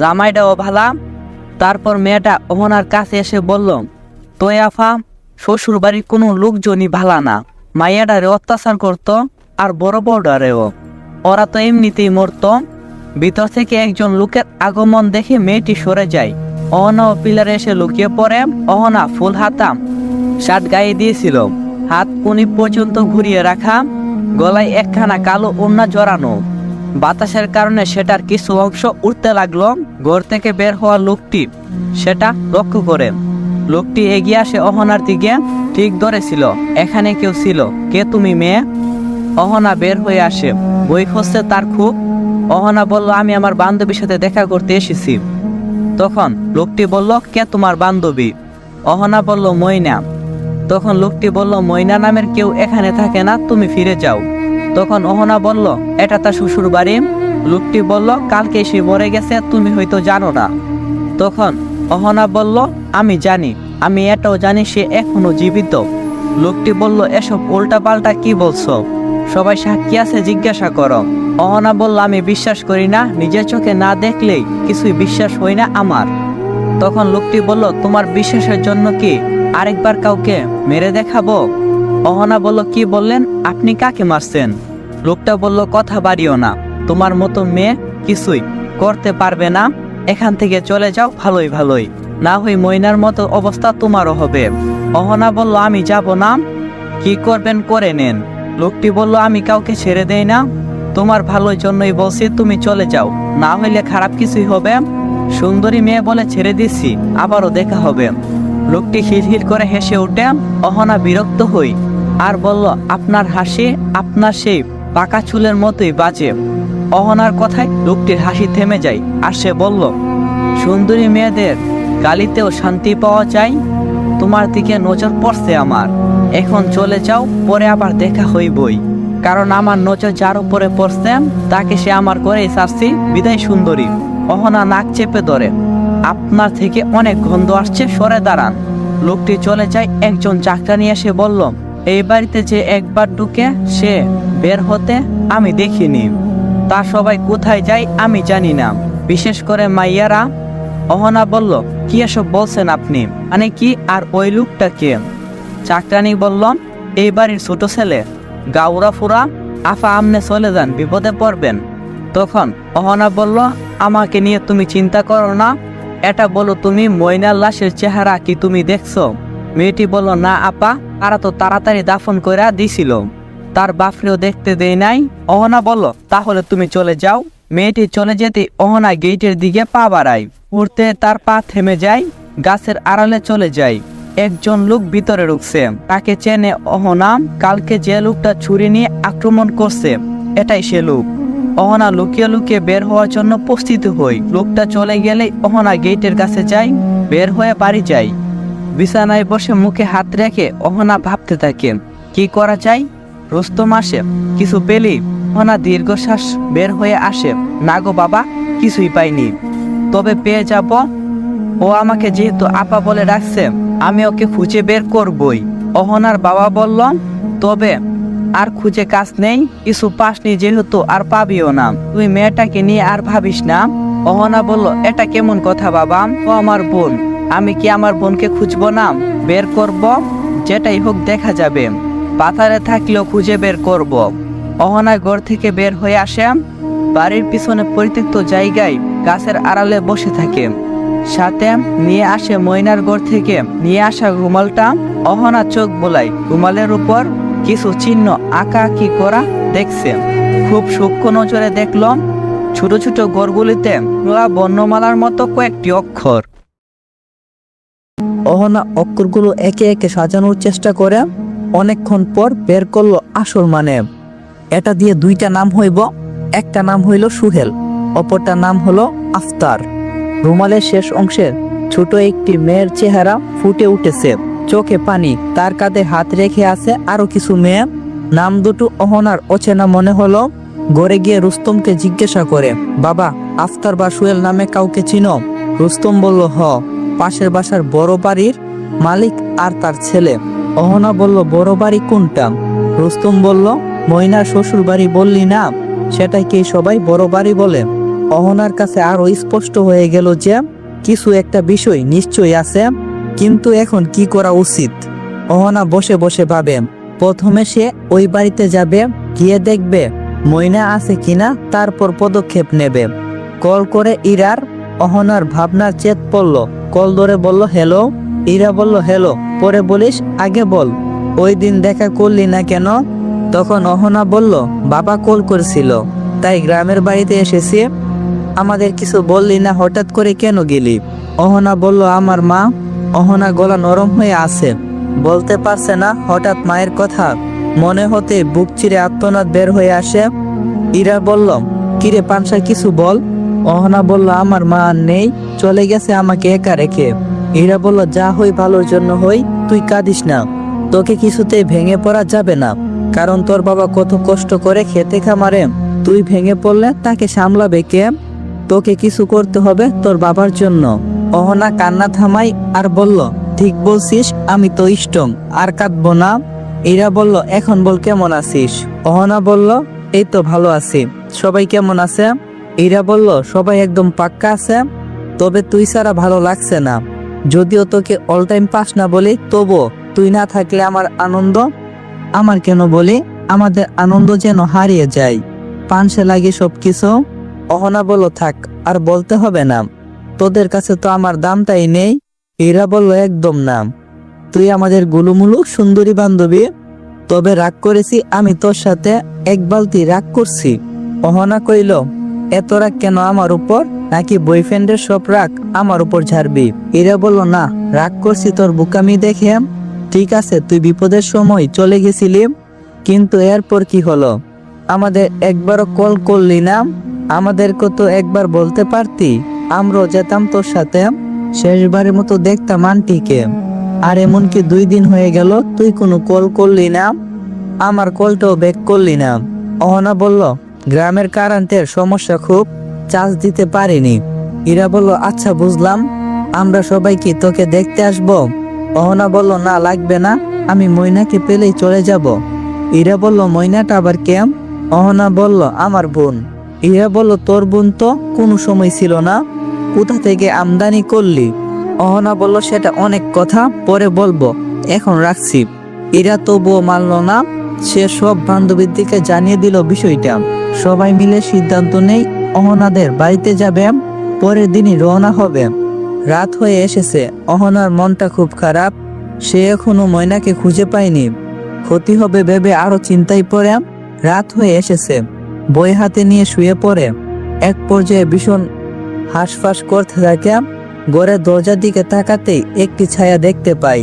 জামাইটাও ভালা। তারপর মেয়েটা অহনার কাছে এসে বলল, তো আফা, শ্বশুর বাড়ির কোনো লোকজনই ভালা না, মাইয়াডারে অত্যাচার করতো আর বড় বড়ডারেও, ওরা তো এমনিতেই মরতো। ভিতর থেকে একজন লোকের আগমন দেখে মেয়েটি সরে যায়। অহনা ও পিলারে এসে লুকিয়ে পড়ে। অহনা ফুল হাতা শার্ট গায়ে দিয়েছিল, হাত কুনি পর্যন্ত ঘুরিয়ে রাখা, গলায় একখানা কালো ওড়না জড়ানো। বাতাসের কারণে সেটার কিছু অংশ উঠতে লাগলো। ঘর থেকে বের হওয়া লোকটি সেটা লক্ষ্য করে। লোকটি এগিয়ে আসে অহনার দিকে, ঠিক ধরেছিল, এখানে কেউ ছিল, কে তুমি মেয়ে? অহনা বের হয়ে আসে, বই খুঁজছে তার খুব। অহনা বলল, আমি আমার বান্ধবীর সাথে দেখা করতে এসেছি। তখন লোকটি বলল, কে তোমার বান্ধবী? অহনা বলল, ময়না। তখন লোকটি বলল, ময়না নামের কেউ এখানে থাকে না, তুমি ফিরে যাও। তখন অহনা বলল, এটা তার শ্বশুর বাড়ি। লোকটি বলল, কালকে সে মরে গেছে, তুমি হয়তো জানো না। তখন অহনা বলল, আমি জানি, আমি এটাও জানি সে এখনো জীবিত। লোকটি বলল, এসব উল্টাপাল্টা কি বলছো? সবাই সাক্ষী আছে, জিজ্ঞাসা করো। অহনা বলল, আমি বিশ্বাস করি না, নিজের চোখে না দেখলেই কিছুই বিশ্বাস হয় না আমার। তখন লোকটি বলল, তোমার বিশ্বাসের জন্য কি আরেকবার কাউকে মেরে দেখাবো? অহনা বলল, কি বললেন, আপনি কাকে মারছেন? লোকটা বলল, কথা বাড়িও না, তোমার মতো মেয়ে কিছুই করতে পারবে না, এখান থেকে চলে যাও, ভালোই ভালোই, না হই ময়নার মতো অবস্থা তোমারও হবে। অহনা বলল, আমি যাব না। কি করবেন করে নেন। লোকটি বলল, আমি কাউকে ছেড়ে দেই না, তোমার ভালোর জন্যই বলছি, তুমি চলে যাও, না হইলে খারাপ কিছুই হবে। সুন্দরী মেয়ে বলে ছেড়ে দিচ্ছি, আবারও দেখা হবে। লোকটি হিলহিল করে হেসে উঠে। অহনা বিরক্ত হই আর বলল, আপনার হাসি আপনার সেই পাকা চুলের মতোই বাজে। অহনার কথায় লোকটির হাসি থেমে যায় আর সে বলল, সুন্দরী মেয়েদের গালিতেও শান্তি পাওয়া যায়, তোমার দিকে নজর পড়ছে আমার, এখন চলে যাও, পরে আবার দেখা হইবই, কারণ আমার নজর যার উপরে পড়ছে তাকে সে আমার করেই ছাড়ছি, বিদায় সুন্দরী। অহনা নাক চেপে ধরে, আপনার থেকে অনেক গন্ধ আসছে, সরে দাঁড়ান। লোকটি চলে যায়। একজন চাকরানি এসে বলল, এই বাড়িতে যে একবার ঢুকে সে বের হতে আমি দেখিনি, তা সবাই কোথায় যায় আমি জানি না, বিশেষ করে মাইয়ারা। অহনা বলল, কি এসব বলছেন আপনি, মানে কি, আর ওই লোকটা কে? চাকরানি বলল, এই বাড়ির ছোট ছেলে, গাউরা ফুরা। আফা, আমনে চলে যান, বিপদে পড়বেন। তখন অহনা বলল, আমাকে নিয়ে তুমি চিন্তা করো না, এটা বলো, তুমি ময়নার লাশের চেহারা কি তুমি দেখছো? মেয়েটি বলল, না আপা, তারা তো তাড়াতাড়ি দাফন করে দিছিল, তার বাপরেও দেখতে দেয় নাই। অহনা বলল, তাহলে তুমি চলে যাও। মেয়েটি চলে যেতে অহনা গেটের দিকে পা বাড়ায়। উড়তে তার পা থেমে যায়, গাছের আড়ালে চলে যায়। একজন লোক ভিতরে ঢুকছে, তাকে চেনে অহনা। কালকে যে লোকটা ছুরি নিয়ে আক্রমণ করছে, এটাই সে লোক। অহনা লুকিয়ে লুকিয়ে বের হওয়ার জন্য প্রস্তুত হই। লোকটা চলে গেলে অহনা গেটের কাছে যায়, বের হয়ে বাড়ি যায়। বিছানায় বসে মুখে হাত রেখে অহনা ভাবতে থাকে, কি করা যায়। রুস্তম আসে, কিছু পেলি? অহনা দীর্ঘশ্বাস বের হয়ে আসে, না গো বাবা, কিছুই পাইনি, তবে পেয়ে যাব। ও আমাকে যেহেতু আপা বলে রাখছে, আমি ওকে খুঁজে বের করবই। অহনার বাবা বলল, তবে আর খুঁজে কাজ নেই, কিছু পাসনি যেহেতু আর পাবিও না, তুই মেয়েটাকে নিয়ে আর ভাবিস না। অহনা বলল, এটা কেমন কথা বাবা, ও আমার বোন, আমি কি আমার বোনকে খুঁজবো না? বের করব, যেটাই হোক দেখা যাবে, পাথারে থাকলেও খুঁজে বের করব। অহনা ঘর থেকে বের হয়ে আসে, বাড়ির পিছনে পরিত্যক্ত জায়গায় গাছের আড়ালে বসে থাকে। সাথে নিয়ে আসে ময়নার ঘর থেকে নিয়ে আসা রুমালটা। অহনা চোখ বোলায়, রুমালের উপর কিছু চিহ্ন আঁকা আঁকি করা দেখছে। খুব সূক্ষ্ম নজরে দেখল ছোট ছোট ঘরগুলিতে বর্ণমালার মতো কয়েকটি অক্ষর। অহনা অক্ষরগুলো একে একে সাজানোর চেষ্টা করে অনেকক্ষণ পর বের করলো আসল মানে। এটা দিয়ে দুইটা নাম হইব, একটা নাম হইল সুহেল, অপরটার নাম হলো আফতার। রুমালের শেষ অংশে ছোট একটি মেয়ের চেহারা ফুটে উঠেছে, চোখে পানি, তার কাঁধে হাত রেখে আছে আরো কিছু মেয়ে। নাম দুটো অহনার অচেনা মনে হলো। ঘরে গিয়ে রুস্তমকে জিজ্ঞাসা করে, বাবা, আফতার বা সুহেল নামে কাউকে চিনো? রুস্তম বলল, হ, পাশের বাসার বড় বাড়ির মালিক আর তার ছেলে। অহনা বলল, বড় বাড়ি কোনটা? রুস্তম বলল, ময়নার শ্বশুর বাড়ি বললি না, সেটাকে সবাই বড় বাড়ি বলে। অহনার কাছে আরো স্পষ্ট হয়ে গেল যে কিছু একটা বিষয় নিশ্চয়ই আছে, কিন্তু এখন কি করা উচিত। অহনা বসে বসে ভাবে। প্রথমে সে ওই বাড়িতে যাবে, গিয়ে দেখবে ময়না আছে কিনা, তারপর পদক্ষেপ নেবে। কল করে ইরার। অহনার ভাবনার চেত পড়ল, কল ধরে বলল, হ্যালো। ইরা বলল, হ্যালো, পরে বলিস, আগে বল ওই দিন দেখা করলি না কেন? তখন অহনা বলল, বাবা কল করেছিল, তাই গ্রামের বাড়িতে এসেছি। আমাদের কিছু বললি না, হঠাৎ করে কেন গেলি? অহনা বলল, আমার মা। অহনা গলা নরম হয়ে আছে, বলতে পারছে না। হঠাৎ মায়ের কথা মনে হতে বুক চিরে আত্মনাদ বের হয়ে আসে। ইরা বলল, কিরে পানসা, কিছু বল। অহনা বলল, আমার মা আর নেই, চলে গেছে আমাকে একা রেখে। ইরা বলল, যা হই ভালোর জন্য হই, তুই কাঁদিস না, তোকে কিছুতেই ভেঙে পড়া যাবে না, কারণ তোর বাবা কত কষ্ট করে খেতে খামারে, তুই ভেঙে পড়লে তাকে সামলাবে কে? তোকে কিছু করতে হবে তোর বাবার জন্য। অহনা কান্না থামাই আর বলল, ঠিক বলছিস, আমি তো স্ট্রং, আর কাঁদবো না। ইরা বলল, এখন বল কেমন আছিস? অহনা বলল, এই তো ভালো আছি, সবাই কেমন আছে? ইরা বলল, সবাই একদম পাক্কা আছে, তবে তুই ছাড়া ভালো লাগছে না। যদিও তোকে অল টাইম পাস না বলি, তবুও তুই না থাকলে আমার আনন্দ। আমার কেন বলি, আমাদের আনন্দ যেন হারিয়ে যায়, পানসে লাগে সবকিছু। অহনা বলল, থাক, আর বলতে হবে না, তোদের কাছে তো আমার দামটাই নেই। ইরা বলল, একদম না, তুই আমাদের গুলুমুলু সুন্দরী বান্ধবী, তবে রাগ করেছি আমি তোর সাথে, এক বালতি রাগ করছি। অহনা কইল, এত রাগ কেন আমার উপর? নাকি বয়ফ্রেন্ডের সব রাগ আমার উপর ঝাড়বি? ইরা বলল, না, রাগ করছি তোর বোকামি দেখে। ঠিক আছে, তুই বিপদের সময় চলে গেছিলি, কিন্তু এরপর কি হলো? আমাদের একবারও কল করলি না, আমাদেরকে তো একবার বলতে পারতি, আমরাও যেতাম তোর সাথে, শেষবারের মতো দেখতাম আন্টিকে। আর এমনকি 2 দিন হয়ে গেল তুই কোনো কল করলি না, আমার কলটাও ব্যাক করলি না। অহনা বলল, গ্রামের কারেন্টের সমস্যা, খুব চার্জ দিতে পারিনি। ইরা বলল, আচ্ছা বুঝলাম, আমরা সবাই কি তোকে দেখতে আসবো? অহনা বলল, না লাগবে না, আমি ময়নাকে পেলেই চলে যাব। ইরা বলল, ময়নাটা আবার কেম? অহনা বলল, আমার বোন। ইরা বলল, তোর বোন তো কোনো সময় ছিল না, কোথা থেকে আমদানি করলি? অহনা বলল, সেটা অনেক কথা, পরে বলবো, এখন রাখছি। ইরা তবুও মানল না, সে সব বান্ধবীদেরকে জানিয়ে দিল বিষয়টা। সবাই মিলে সিদ্ধান্ত নেই অহনাদের বাড়িতে যাবে, পরের দিনই রওনা হবে। রাত হয়ে এসেছে, অহনার মনটা খুব খারাপ, সে এখনো ময়নাকে খুঁজে পায়নি। ক্ষতি হবে ভেবে আরো চিন্তায় পড়ে। রাত হয়ে এসেছে, বই হাতে নিয়ে শুয়ে পড়ে। এক পর্যায়ে ভীষণ হাঁসফাঁস করতে থাকে। ঘরের দরজার দিকে তাকাতেই একটি ছায়া দেখতে পাই।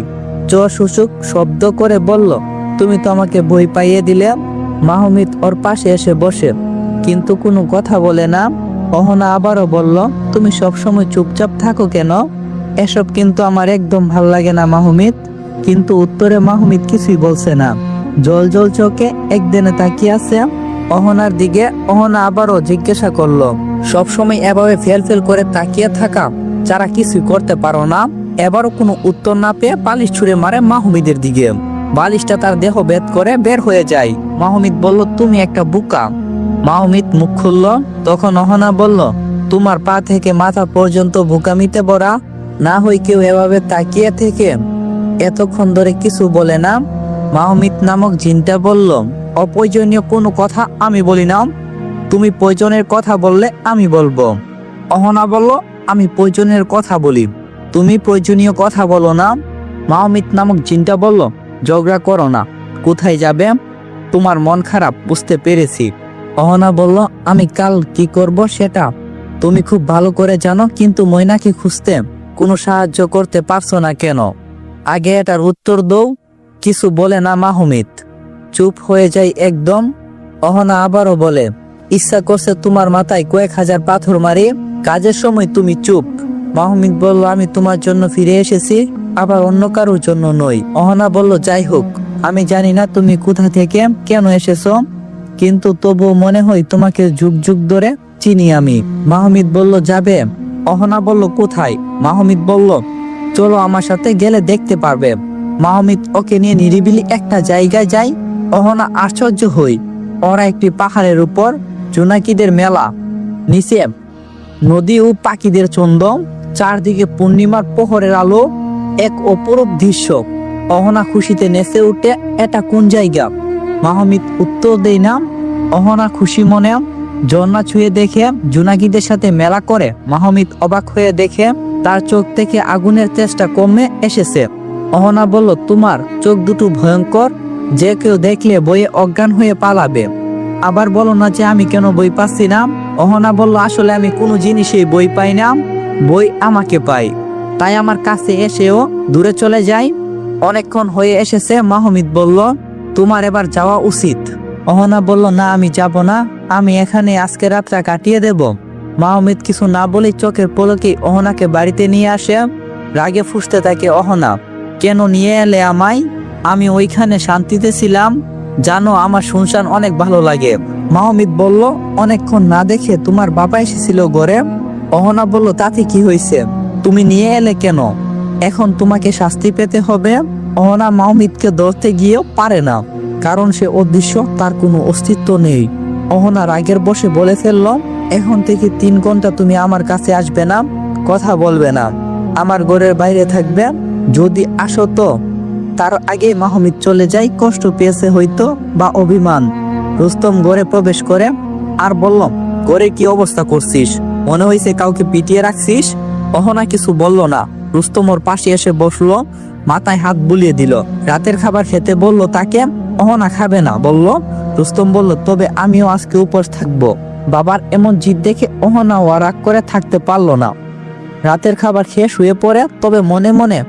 চোর সূচক শব্দ করে বলল, তুমি তো আমাকে ভয় পাইয়ে দিলে। মাহমিদ ওর পাশে এসে বসে, কিন্তু কোনো কথা বলে না। অহনা আবারও বলল, তুমি সবসময় চুপচাপ থাকো কেন? এসব কিন্তু আমার একদম ভাল লাগে না মাহমিদ। কিন্তু উত্তরে মাহমিদ কিছুই বলছে না, জল জল চোখে একদিনে তাকিয়ে আছে অহনার দিকে। অহনা আবারও জিজ্ঞাসা করলো, সবসময় এভাবে ফেল ফেল করে তাকিয়ে থাকা যারা কিছুই করতে পারো না? এবারও কোনো উত্তর না পেয়ে বালিশ ছুঁড়ে মারে মাহমিদের দিকে। বালিশটা তার দেহ ভেদ করে বের হয়ে যায়। মাহমিদ বলল, তুমি একটা বোকা। মাহমিদ মুখ খুলল, তখন অহনা বলল, তোমার পা থেকে মাথা পর্যন্ত বোকামিতে ভরা, না হয় কেউ এভাবে তাকিয়ে থেকে এতক্ষণ ধরে কিছু বলে না। মাহমিদ নামক জিনটা বলল, অপ্রয়োজনীয় কোনো কথা আমি বলি না, তুমি প্রয়োজনের কথা বললে আমি বলবো। অহনা বলল, আমি প্রয়োজনের কথা বলি, তুমি প্রয়োজনীয় কথা বলো না। মাহমিদ নামক জিনটা বলল, ঝগড়া করো না, কোথায় যাবে? তোমার মন খারাপ, বুঝতে পেরেছি। অহনা বলল, আমি কাল কি করব সেটা তুমি খুব ভালো করে জানো, কিন্তু ময়নাকে খুঁজতে কোনো সাহায্য করতে পারছো না কেন? আগে এটার উত্তর দাও। কিছু বলে না মাহমিদ, চুপ হয়ে যায় একদম। অহনা আবারও বলে, ইচ্ছা করছে তোমার মাথায় কয়েক হাজার পাথর মারি, কাজের সময় তুমি চুপ। মাহমিদ বলল, আমি তোমার জন্য ফিরে এসেছি, আবার অন্য কারোর জন্য নই। অহনা বলল, যাই হোক, আমি জানি না তুমি কোথা থেকে কেন এসেছো, কিন্তু তবুও মনে হয় তোমাকে যুগ যুগ ধরে চিনি আমি। মাহমিদ বলল, যাবে? অহনা বলল, কোথায়? মাহমিদ বলল, চলো আমার সাথে, গেলে দেখতে পারবে। মাহমিদ ওকে নিয়ে নিরিবিলি একটা জায়গায় যায়। অহনা আশ্চর্য হই, ওরা একটি পাহাড়ের উপর, জোনাকিদের মেলা, নিচে নদী ও পাখিদের চন্দ, চারদিকে পূর্ণিমার প্রহরের আলো, এক অপরূপ দৃশ্য। অহনা খুশিতে নেচে উঠে, এটা কোন জায়গা? মাহমিদ উত্তর দেয় না। অহনা খুশি মনে ঝর্ণা ছুঁয়ে দেখে জোনাকিদের সাথে মেলা করে। মাহমিদ অবাক হয়ে দেখে তার চোখ থেকে আগুনের তেজটা কমে এসেছে। অহনা বলল, তোমার চোখ দুটো ভয়ঙ্কর, যে কেউ দেখলে বইয়ে অজ্ঞান হয়ে পালাবে। আবার বলো না যে আমি কেন বই পাচ্ছি না। অহনা বলল, আসলে আমি কোনো জিনিসেই বই পাই না, বই আমাকে পাই, তাই আমার কাছে এসেও দূরে চলে যায়। অনেকক্ষণ হয়ে এসেছে। মাহমিদ বলল, তোমার এবার যাওয়া উচিত। অহনা বলল, না, আমি যাব না, আমি এখানে আজকে রাতটা কাটিয়ে দেব। মাহমিদ কিছু না বলেই চোখের পলকে অহনাকে বাড়িতে নিয়ে আসে। রাগে ফুঁসতে থাকে অহনা, কেন নিয়ে এলে আমায়? আমি ওইখানে শান্তিতে ছিলাম, জানো আমার শুনশান অনেক ভালো লাগে। মাহমিদ বলল, অনেকক্ষণ না দেখে তোমার বাবা এসেছিল ঘরে। অহনা বলল, তাতে কি হয়েছে, তুমি নিয়ে এলে কেন? এখন তোমাকে শাস্তি পেতে হবে। অহনা মাহমিদকে ধরতে গিয়েও পারে না, কারণ সে অদৃশ্য, তার কোনো অস্তিত্ব নেই। অহনা রাগের বসে বলে ফেলল, এখন থেকে 3 ঘন্টা তুমি আমার কাছে আসবে না, কথা বলবে না, আমার ঘরের বাইরে থাকবে। যদি আসো তো তার আগে মাহমিদ চলে যায়। কষ্ট পেয়েছে হয়তো, বা অভিমান। রুস্তম ঘরে প্রবেশ করে আর বলল, ঘরে কি অবস্থা করছিস? মনে হয়েছে কাউকে পিটিয়ে রাখছিস? অহনা কিছু বলল না। রুস্তম ওর পাশে এসে বসলো, মাথায় হাত বুলিয়ে দিল। রাতের খাবার খেতে বলল তাকে। অহনা খাবে না বলল। রুস্তম বলল, তবে আমিও আজকে উপোস থাকবো। বাবার এমন জিদ দেখে অহনা রাগ করে থাকতে পারলো না। রাতের খাবার খেয়ে শুয়ে পড়ে, তবে মনে মনে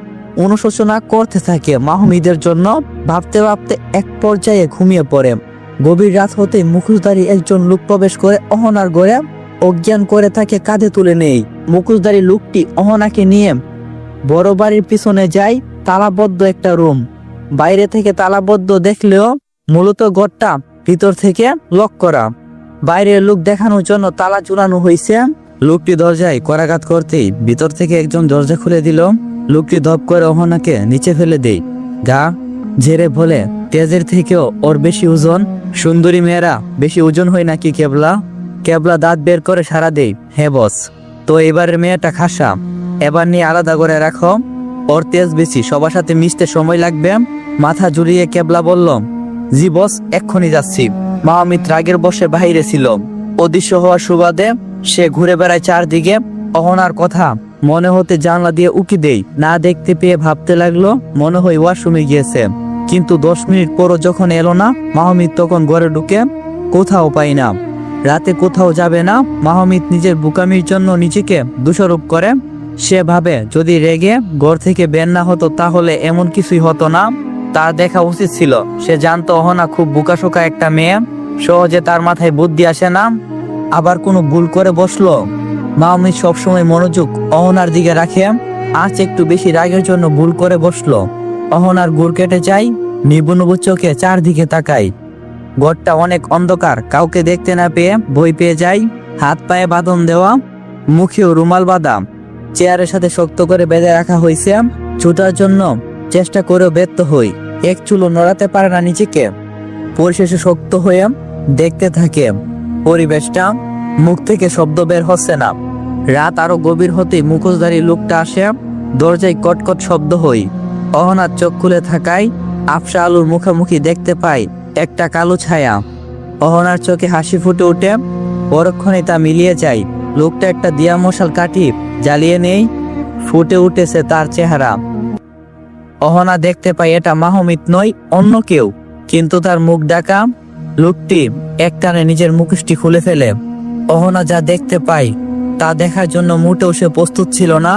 অনুশোচনা করতে থাকে মাহমিদের জন্য। ভাবতে ভাবতে এক পর্যায়ে ঘুমিয়ে পড়ে। গভীর রাত হতেই মুখোশধারী একজন লোক প্রবেশ করে অহনার ঘরে, অজ্ঞান করে তাকে কাঁধে তুলে নেই। মুখোশধারী লোকটি অহনাকে নিয়ে বড় বাড়ির পিছনে যায়। তালাবদ্ধ একটা রুম, বাইরে থেকে তালাবদ্ধ দেখলেও মূলত ঘরটা ভিতর থেকে লক করা। বাইরের লোক দেখানোর জন্য তালা ঝুলানো হয়েছে। লোকটি দরজায় করাঘাত করতেই ভিতর থেকে একজন দরজা খুলে দিল। লোকটি ধপ করে অহনাকে নিচে ফেলে দেয়। গা ঝেড়ে বলে, তেজের থেকেও ওর বেশি ওজন? সুন্দরী মেয়েরা বেশি ওজন হয় নাকি কেবলা? কেবলা দাঁত বের করে সারা দেয়, হ্যাঁ বস। তো এবারের মেয়েটা খাসা, এবার নিয়ে আলাদা করে রাখো, ওর তেজ বেশি, সবার সাথে মিশতে সময় লাগবে। মাথা জুড়িয়ে কেবলা বলল, জি বস, এক্ষুনি যাচ্ছি। মাহমিদ রাগের বসে বাহিরে ছিল। অদৃশ্য হওয়ার সুবাদে সে ঘুরে বেড়ায় চারদিকে। অহনার কথা মনে হতে জানলা দিয়ে উকি দেই। না দেখতে পেয়ে ভাবতে লাগলো, মনে হয় ওয়াশরুমে গিয়েছে। কিন্তু 10 মিনিট পরও যখন এলো না, মাহমিদ তখন ঘরে ঢুকে কোথাও পাই না। রাতে কোথাও যাবে না। মাহমিদ নিজের বোকামির জন্য নিজেকে দোষারোপ করে। সে ভাবে যদি রেগে ঘর থেকে বের না হতো তাহলে এমন কিছুই হতো না। তার দেখা উচিত ছিল। সে জানতো অহনা খুব বোকাশোকা একটা মেয়ে, সহজে তার মাথায় বুদ্ধি আসে না। আবার কোনো ভুল করে বসলো। মাহমিদ সবসময় মনোযোগ অহনার দিকে রাখে। আজ একটু বেশি রাগের জন্য ভুল করে বসলো। অহনার গুড় কেটে যায়, নিবুনুবু চোখে চারদিকে তাকায়। ঘরটা অনেক অন্ধকার, কাউকে দেখতে না পেয়ে ভয় পেয়ে যায়। হাত পায়ে বাঁধন দেওয়া, মুখেও রুমাল বাঁধা, চেয়ারের সাথে শক্ত করে বেঁধে রাখা হয়েছে। ছুটার জন্য চেষ্টা করেও ব্যর্থ হই, এক চুলও নড়াতে পারে না নিজেকে। পরিশেষে শক্ত হয়ে দেখতে থাকে পরিবেশটা। মুখ থেকে শব্দ বের হচ্ছে না। রাত আরো গভীর হতেই মুখোশধারী লোকটা আসে। দরজায় কটকট শব্দ হই। অহনার চোখ খুলে থাকায় আফসা আলুর মুখোমুখি দেখতে পাই একটা কালো ছায়া। অহনার চোখে হাসি ফুটে ওঠে। পরক্ষণে তা মিলিয়ে যায়। লোকটা একটা দিয়া মশাল কাঠি জ্বালিয়ে নেই, ফুটে উঠেছে তার চেহারা। অহনা দেখতে পাই এটা মাহমিদ নয়, অন্য কেউ, কিন্তু তার মুখ ঢাকা। লোকটি একটানে নিজের মুখোশটি খুলে ফেলে। অহনা যা দেখতে পাই তা দেখার জন্য মোটেও সে প্রস্তুত ছিল না।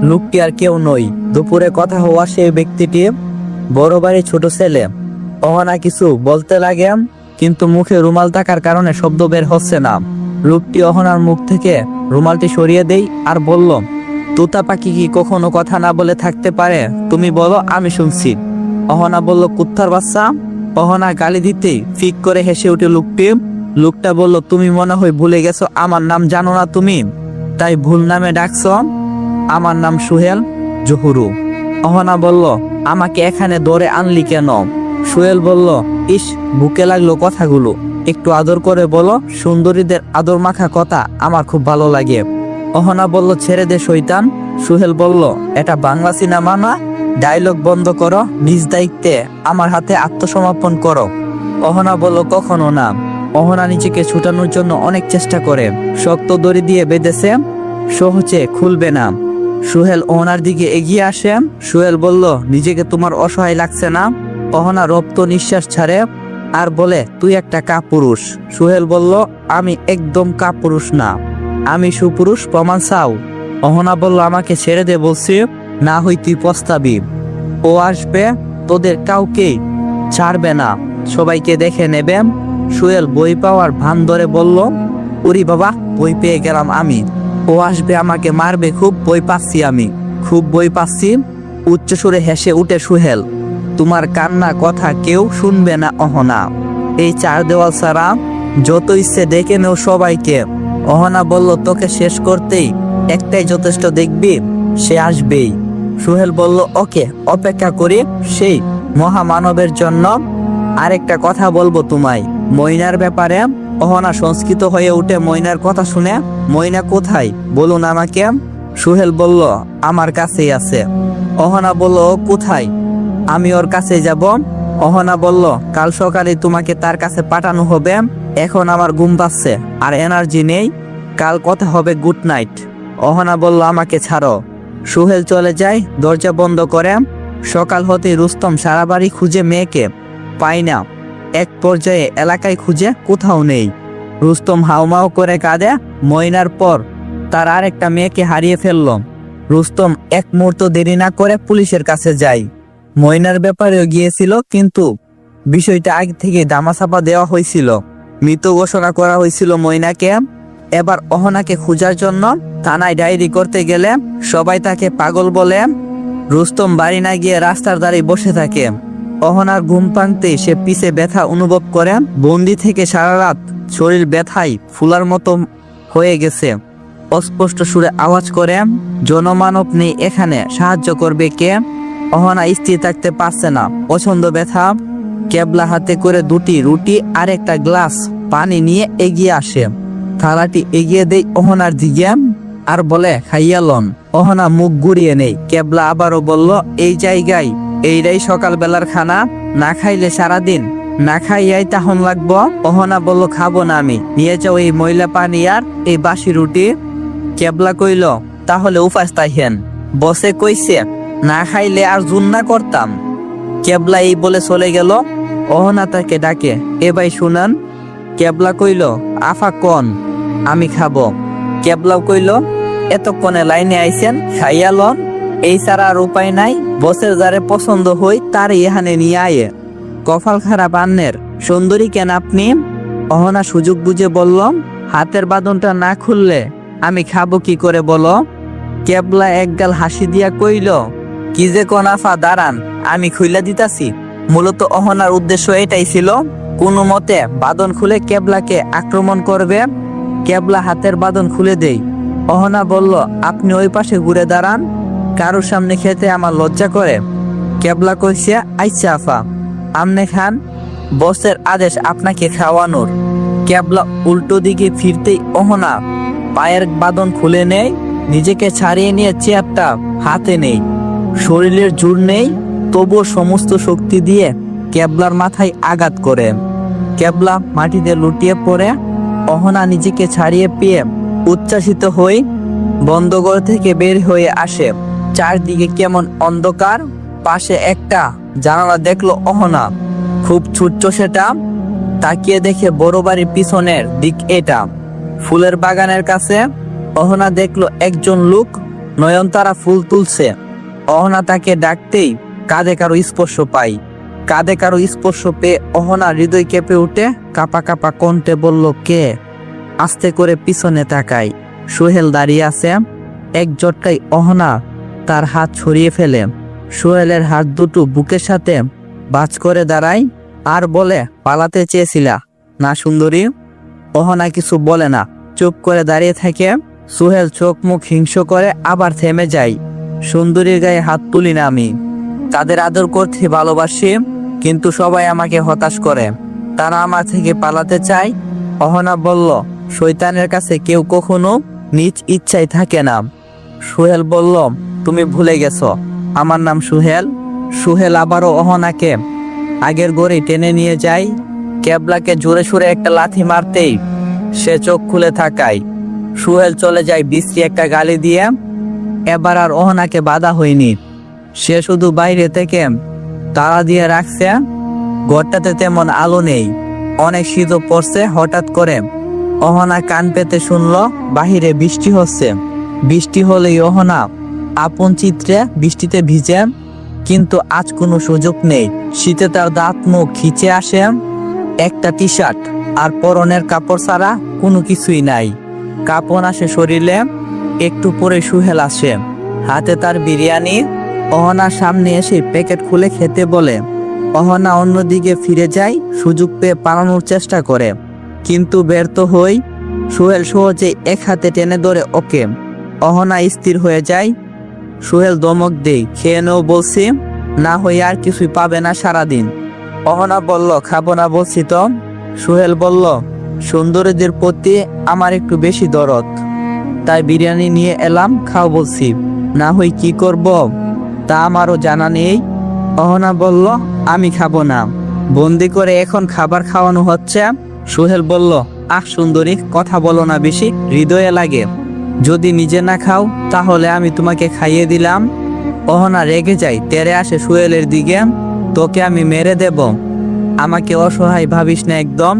লোকটি আর কেউ নয়, দুপুরে কথা হওয়া সেই ব্যক্তিটি, বড় বাড়ির ছোট ছেলে। অহনা কিছু বলতে লাগে, কিন্তু মুখে রুমাল থাকার কারণে শব্দ বের হচ্ছে না। লোকটি অহনার মুখ থেকে রুমালটি সরিয়ে দেই আর বলল, তোতা পাখি কি কখনো কথা না বলে থাকতে পারে? তুমি বলো, আমি শুনছি। অহনা বলল, কুত্তার বাচ্চা। অহনা গালি দিতেই ফিক করে হেসে উঠে লোকটি। লোকটা বলল, তুমি মনে হয় ভুলে গেছো, আমার নাম জানো না তুমি, তাই ভুল নামে ডাকছ। আমার নাম সোহেল জহুরু। অহনা বলল, আমাকে এখানে ধরে আনলি কেন? সোহেল বলল, ইস, বুকে লাগলো কথাগুলো, একটু আদর করে বলো। সুন্দরীদের আদর মাখা কথা আমার খুব ভালো লাগে। অহনা বলল, ছেড়ে দে শয়তান। সোহেল বলল, এটা বাংলা সিনেমা না, ডায়লগ বন্ধ করো, নিজ দায়িত্বে আমার হাতে আত্মসমর্পণ করো। অহনা বলল, কখনো না। অহনা নিজেকে ছুটানোর জন্য অনেক চেষ্টা করে, শক্ত দড়ি দিয়ে বেঁধেছে, সহজে খুলবে না। সোহেল অহনার দিকে এগিয়ে আসে। সোহেল বলল, নিজেকে তোমার অসহায় লাগছে না? অহনা রপ্ত নিঃশ্বাস ছাড়ে আর বলে, তুই একটা কাপুরুষ। সোহেল বলল, আমি একদম কাপুরুষ না, আমি সুপুরুষ, প্রমাণ চাও? অহনা বলল, আমাকে ছেড়ে দে বলছি, না হই তুই পস্তাবি। ও আসবে, তোদের কাউকেই ছাড়বে না, সবাইকে দেখে নেবে। সোহেল বই পাওয়ার ভান ধরে বলল, উরি বাবা, বই পেয়ে গেলাম আমি। ও আসবে, আমাকে মারবে, খুব বই পাচ্ছি আমি, খুব বই পাচ্ছি। উচ্চ সুরে হেসে উঠে সোহেল, তোমার কান্না কথা কেউ শুনবে না অহনা, এই চার দেওয়াল ছাড়া যত ইচ্ছে ডেকে নেও সবাইকে। অহনা বলল, তোকে শেষ করতেই একটাই যথেষ্ট, দেখবি সে আসবেই। সোহেল বলল, ওকে, অপেক্ষা করি সেই মহামানবের জন্য। আরেকটা কথা বলবো তোমায়, ময়নার ব্যাপারে। অহনা সংস্কৃত হয়ে উঠে ময়নার কথা শুনে, ময়না কোথায় বলুন আমাকে। সোহেল বলল, আমার কাছেই আছে। অহনা বলল, ও কোথায়? আমি ওর কাছে যাব। অহনা বলল, কাল সকালে তোমাকে তার কাছে পাঠানো হবে। এখন আমার ঘুম পাচ্ছে আর এনার্জি নেই, কাল কথা হবে, গুড নাইট। অহনা বলল, আমাকে ছাড়ো। সোহেল চলে যায়, দরজা বন্ধ করে। সকাল হতেই রুস্তম সারা বাড়ি খুঁজে মেয়েকে পায় না। এক পর্যায়ে এলাকায় খুঁজে কোথাও নেই। রুস্তম হাউমাউ করে কাঁদে। ময়নার পর তার আরেকটা মেয়েকে হারিয়ে ফেলল। রুস্তম এক মুহূর্ত দেরি না করে পুলিশের কাছে যায়। ময়নার ব্যাপারেও গিয়েছিল, কিন্তু বিষয়টা আগে থেকে দামাচাপা দেওয়া হয়েছিল, মৃত ঘোষণা করা হয়েছিল ময়নাকে। এবার অহনাকে খোঁজার জন্য থানায় ডায়েরি করতে গেলে সবাই তাকে পাগল বলে। রুস্তম বাড়ি না গিয়ে রাস্তার ধারে বসে থাকে। অহনার ঘুম ভাঙতেই সে পিছে ব্যথা অনুভব করে। বন্দি থেকে সারা রাত শরীর ব্যথায় ফুলার মতো হয়ে গেছে। অস্পষ্ট সুরে আওয়াজ করে, জনমানব নেই এখানে, সাহায্য করবে কে? অহনা স্থির থাকতে পারছে না, প্রচন্ড ব্যথা। কেবলা হাতে করে দুটি রুটি আর একটা গ্লাস পানি নিয়ে এগিয়ে আসে। থালাটি এগিয়ে দেয় অহনার দিকে আর বলে, খাইয়া লন। অহনা মুখ ঘুরিয়ে নেই। কেবলা আবারও বলল, এই জায়গায় এইটাই সকালবেলার খানা, না খাইলে সারাদিন না খাইয়াই তখন লাগবো। অহনা বলল, খাবো না আমি, নিয়ে যাও এই ময়লা পানি আর এই বাসি রুটি। কেবলা কইল, তাহলে উপাস তাইহেন, বসে কইছে না খাইলে আর জুন না করতাম। কেবলা এই বলে চলে গেল। অহনা তাকে ডাকে, এ ভাই শুনান, কেবলা কইল, আফা কন আমি খাবো। কেবলাও কইল, এতক্ষণে লাইনে আইছেন, খাইয়া লন, এই ছাড়া আর উপায় নাই। বসের যারে পছন্দ হই তার এখানে নিয়ে আয়ে। কপাল খারাপ আন্নের, সুন্দরী কেন আপনি? অহনা সুযোগ বুঝে বলল, হাতের বাঁধনটা না খুললে আমি খাবো কি করে বলো? কেবলা একগাল হাসি দিয়া কইল, কি যে কনাফা, দাঁড়ান আমি খুইলা দিতাছি। মূলত অহনার উদ্দেশ্য এটাই ছিল, কোনো মতে বাঁধন খুলে কেবলাকে আক্রমণ করবে। কেবলা হাতের বাঁধন খুলে দেই। অহনা বলল, আপনি ওই পাশে ঘুরে দাঁড়ান, কারোর সামনে খেতে আমার লজ্জা করে। কেবলা কইছে, আচ্ছা আফা, আমনে খান, বসের আদেশ আপনাকে খাওয়ানোর। কেবলা উল্টো দিকে ফিরতেই অহনা পায়ের বাঁধন খুলে নেয়, নিজেকে ছাড়িয়ে নিয়ে চেয়ারটা হাতে নেই। শরীরের জোর নেই, তবুও সমস্ত শক্তি দিয়ে কেবলার মাথায় আঘাত করে। কেবলা মাটিতে লুটিয়ে পড়ে। অহনা নিজেকে ছাড়িয়ে পেয়ে উচ্ছ্বাসিত হয়ে বন্ধ ঘর থেকে বের হয়ে আসে। চারদিকে কেমন অন্ধকার। পাশে একটা জানালা দেখলো অহনা, খুব ছোট্ট সেটা। তাকিয়ে দেখে বড় বাড়ির পিছনের দিক এটা। ফুলের বাগানের কাছে অহনা দেখলো একজন লোক নয়নতারা ফুল তুলছে। অহনা তাকে ডাকতেই কাঁধে কারো স্পর্শ পাই। কাঁধে কারো স্পর্শ পেয়ে অহনা হৃদয় কেঁপে উঠে কাপা কাপা কণ্ঠে বলল, কে? আস্তে করে পিছনে তাকাই, সোহেল দাঁড়িয়ে আছে। এক ঝটকায় অহনা তার হাত ছড়িয়ে ফেলে। সোহেলের হাত দুটো বুকের সাথে বাজ করে দাঁড়ায় আর বলে, পালাতে চেয়েছিলা না সুন্দরী? অহনা কিছু বলে না, চুপ করে দাঁড়িয়ে থাকে। সোহেল চোখ মুখ হিংস্র করে আবার থেমে যায়। সুন্দরীর গায়ে হাত তুলি না আমি, তাদের আদর করতে ভালোবাসি, কিন্তু সবাই আমাকে হতাশ করে, তারা আমার থেকে পালাতে চায়। অহনা বলল, শয়তানের কাছে কেউ কখনো নিজ ইচ্ছায় থাকে না। সোহেল বলল, তুমি ভুলে গেছো, আমার নাম সোহেল। সোহেল আবারও অহনাকে আগের গড়ে টেনে নিয়ে যায়। কেবলাকে জোরে সোরে একটা লাথি মারতেই সে চোখ খুলে থাকায় সোহেল চলে যায় বিশ্রী একটা গালি দিয়ে। এবার আর অহনাকে বাধা হয়নি, সে শুধু বাইরে থেকে তালা দিয়ে রাখছে। ঘরটাতে তেমন আলো নেই, অনেক শীত পড়ছে। হঠাৎ করে অহনা কান পেতে শুনলো বাহিরে বৃষ্টি হচ্ছে। বৃষ্টি হলেই অহনা আপন চিত্রে বৃষ্টিতে ভিজে, কিন্তু আজ কোনো সুযোগ নেই। শীতে তার দাঁত মুখ খিচে আসে। একটা টি শার্ট আর পরনের কাপড় ছাড়া কোনো কিছুই নাই। কাঁপন আসে শরীরে। একটু পরে সোহেল আসে, হাতে তার বিরিয়ানি। অহনার সামনে এসে প্যাকেট খুলে খেতে বলে। অহনা অন্যদিকে ফিরে যায়, সুযোগ পেয়ে পালানোর চেষ্টা করে, কিন্তু ব্যর্থ হই। সোহেল সহজে এক হাতে টেনে ধরে ওকে। অহনা স্থির হয়ে যায়। সোহেল ধমক দেই, খেয়ে নেও বলছি, না হয়ে আর কিছুই পাবে না সারাদিন। অহনা বলল, খাবো না বলছি তো। সোহেল বলল, সুন্দরীদের প্রতি আমার একটু বেশি দরদ, তাই বিরিয়ানি নিয়ে এলাম, খাও বলছি, না হই কি করব তা আমারও জানা নেই। অহনা বলল, আমি খাবো না, বন্দি করে এখন খাবার খাওয়ানো হচ্ছে। সোহেল বলল, আহ সুন্দরী, কথা বলো না বেশি, হৃদয়ে লাগে। যদি নিজে না খাও তাহলে আমি তোমাকে খাইয়ে দিলাম। অহনা রেগে যায়, তেরে আসে সোহেলের দিকে, তোকে আমি মেরে দেব, আমাকে অসহায় ভাবিস না একদম।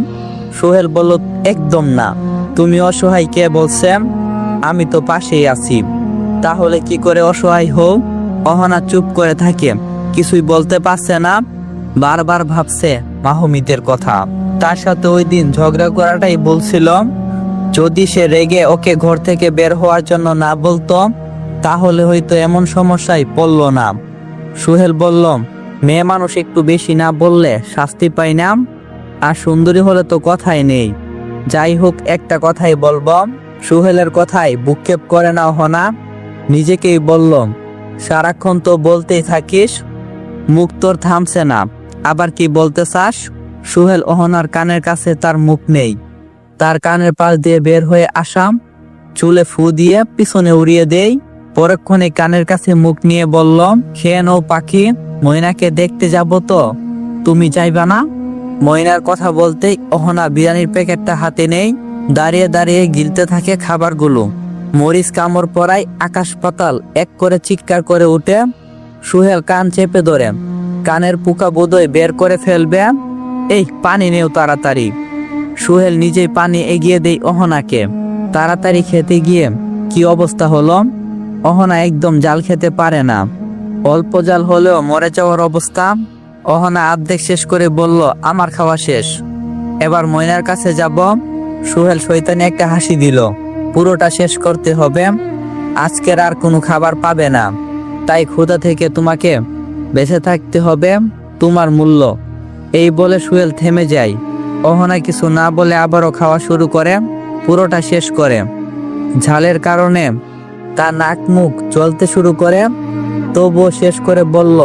সোহেল বলল, একদম না, তুমি অসহায় কে বলছে? আমি তো পাশেই আছি, তাহলে কি করে অসহায় হও? অহনা চুপ করে থাকে, কিছুই বলতে পারছে না, বারবার ভাবছে মাহমিদের কথা। তার সাথে ওই দিন ঝগড়া করাটাই বলছিল। যদি সে রেগে ওকে ঘর থেকে বের হওয়ার জন্য না বলতো তাহলে হয়তো এমন সমস্যায় পড়ল না। সোহেল বলল, মেয়ে মানুষ একটু বেশি না বললে শাস্তি পাই না, আর সুন্দরী হলে তো কথাই নেই। যাই হোক, একটা কথাই বলবো। সোহেলের কথাই বুকক্ষেপ করে না অহনা, নিজেকেই বলল, সারাক্ষণ তো বলতেই থাকিস, মুখ তোর থামছে না, আবার কি বলতে চাস? সোহেল অহনার কানের কাছে তার মুখ নেই, তার কানের পাশ দিয়ে বের হয়ে আসাম চুলে ফু দিয়ে পিছনে উড়িয়ে দেই। পরক্ষণে কানের কাছে মুখ নিয়ে বলল, খেয়ে নাও পাখি, ময়নাকে দেখতে যাব তো, তুমি যাইবা না? ময়নার কথা বলতেই অহনা বিরিয়ানির প্যাকেটটা হাতে নেই, দাঁড়িয়ে দাঁড়িয়ে গিলতে থাকে খাবারগুলো। মরিচ কামড় পড়ায় আকাশ পাতাল এক করে চিৎকার করে উঠে। সোহেল কান চেপে ধরে, কানের পোকা বোধহয় বের করে ফেলবে, এই পানি নেও তাড়াতাড়ি। সোহেল নিজেই পানি এগিয়ে দেয় অহনাকে। তাড়াতাড়ি খেতে গিয়ে কি অবস্থা হলো, অহনা একদম জাল খেতে পারে না, অল্প জাল হলেও মরে যাওয়ার অবস্থা। অহনা অর্ধেক শেষ করে বলল, আমার খাওয়া শেষ, এবার ময়নার কাছে যাব। সোহেল শয়তানি একটা হাসি দিল, পুরোটা শেষ করতে হবে, আজকের আর কোনো খাবার পাবে না, তাই ক্ষুধা থেকে তোমাকে বেঁচে থাকতে হবে, তোমার মূল্য। এই বলে সোহেল থেমে যায়। অহনা কিছু না বলে আবারও খাওয়া শুরু করে, পুরোটা শেষ করে। ঝালের কারণে তার নাক মুখ জ্বলতে শুরু করে, তবুও শেষ করে বলল,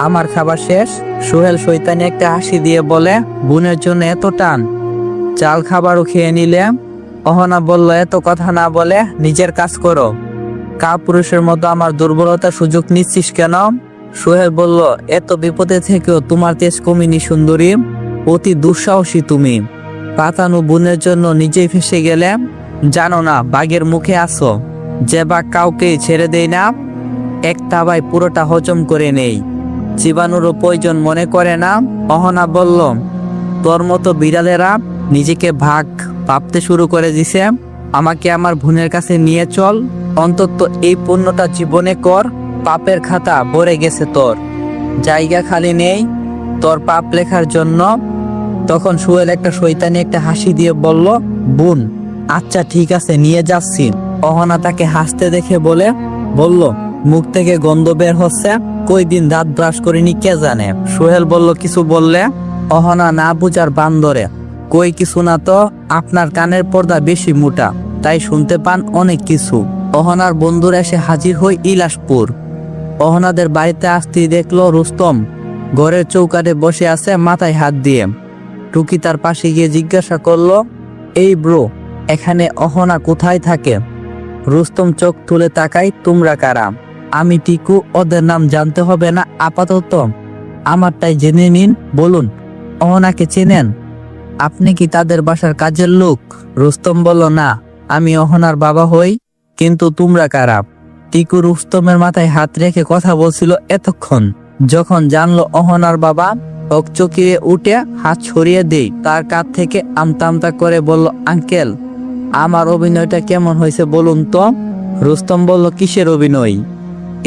আমার খাবার শেষ। সোহেল শয়তানি একটা হাসি দিয়ে বলে, বোনের জন্য এত টান, চাল খাবারও খেয়ে নিলে। অহনা বলল, এত কথা না বলে নিজের কাজ করো, কাপুরুষের মতো আমার দুর্বলতার সুযোগ নিচ্ছিস কেন? সোহেল বলল, এত বিপদে থেকেও তোমার তেজ কমিনি সুন্দরী, অতি দুঃসাহসী তুমি। পাতানু বোনের জন্য নিজেই ফেসে গেলে, জানো না বাঘের মুখে আসো, যে বাঘ কাউকেই ছেড়ে দেয় না, এক তাবায় পুরোটা হজম করে নেই, জীবাণুরও প্রয়োজন মনে করে না। অহনা বলল, তোর মতো বিড়ালেরা নিজেকে ভাগ ভাবতে শুরু করে দিছে, আমাকে আমার বোনের কাছে নিয়ে চল, অন্তত এই পুণ্যটা জীবনে কর, পাপের খাতা ভরে গেছে, তোর জায়গা খালি নেই তোর পাপ লেখার জন্য। তখন সোহেল একটা শয়তানি একটা হাসি দিয়ে বলল, বোন আচ্ছা ঠিক আছে নিয়ে যাচ্ছি। অহনা তাকে হাসতে দেখে বলল, মুখ থেকে গন্ধ বের হচ্ছে, কই দিন দাঁত ব্রাশ করিনি কে জানে। সোহেল বলল, কিছু বললে? অহনা না বুঝার বান্দরে, কই কিছু না তো, আপনার কানের পর্দা বেশি মোটা, তাই শুনতে পান অনেক কিছু। অহনার বন্ধুরা এসে হাজির হয় ইলাসপুর। অহনাদের বাড়িতে আসতেই দেখলো রুস্তম ঘরের চৌকাঠে বসে আছে মাথায় হাত দিয়ে। টুকি তার পাশে গিয়ে জিজ্ঞাসা করলো, এই ব্রো, এখানে অহনা কোথায় থাকে? রুস্তম চোখ তুলে তাকাই, তোমরা কারা? আমি টিকু, ওদের নাম জানতে হবে না আপাতত, আমারটাই জেনে নিন, বলুন অহনাকে চেনেন? আপনি কি তাদের বাসার কাজের লোক? রুস্তম বলল, না, আমি অহনার বাবা হই। কিন্তু তোমরা কারা? টিকু রুস্তমের মাথায় হাত রেখে কথা বলছিল এতক্ষণ, যখন জানলো অহনার বাবা, চকিয়ে উঠে হাত ছড়িয়ে দেই তার কাঁধ থেকে, আমতা আমতা করে বলল, আঙ্কেল আমার অভিনয়টা কেমন হয়েছে বলুন তো? রুস্তম বলল, কিসের অভিনয়?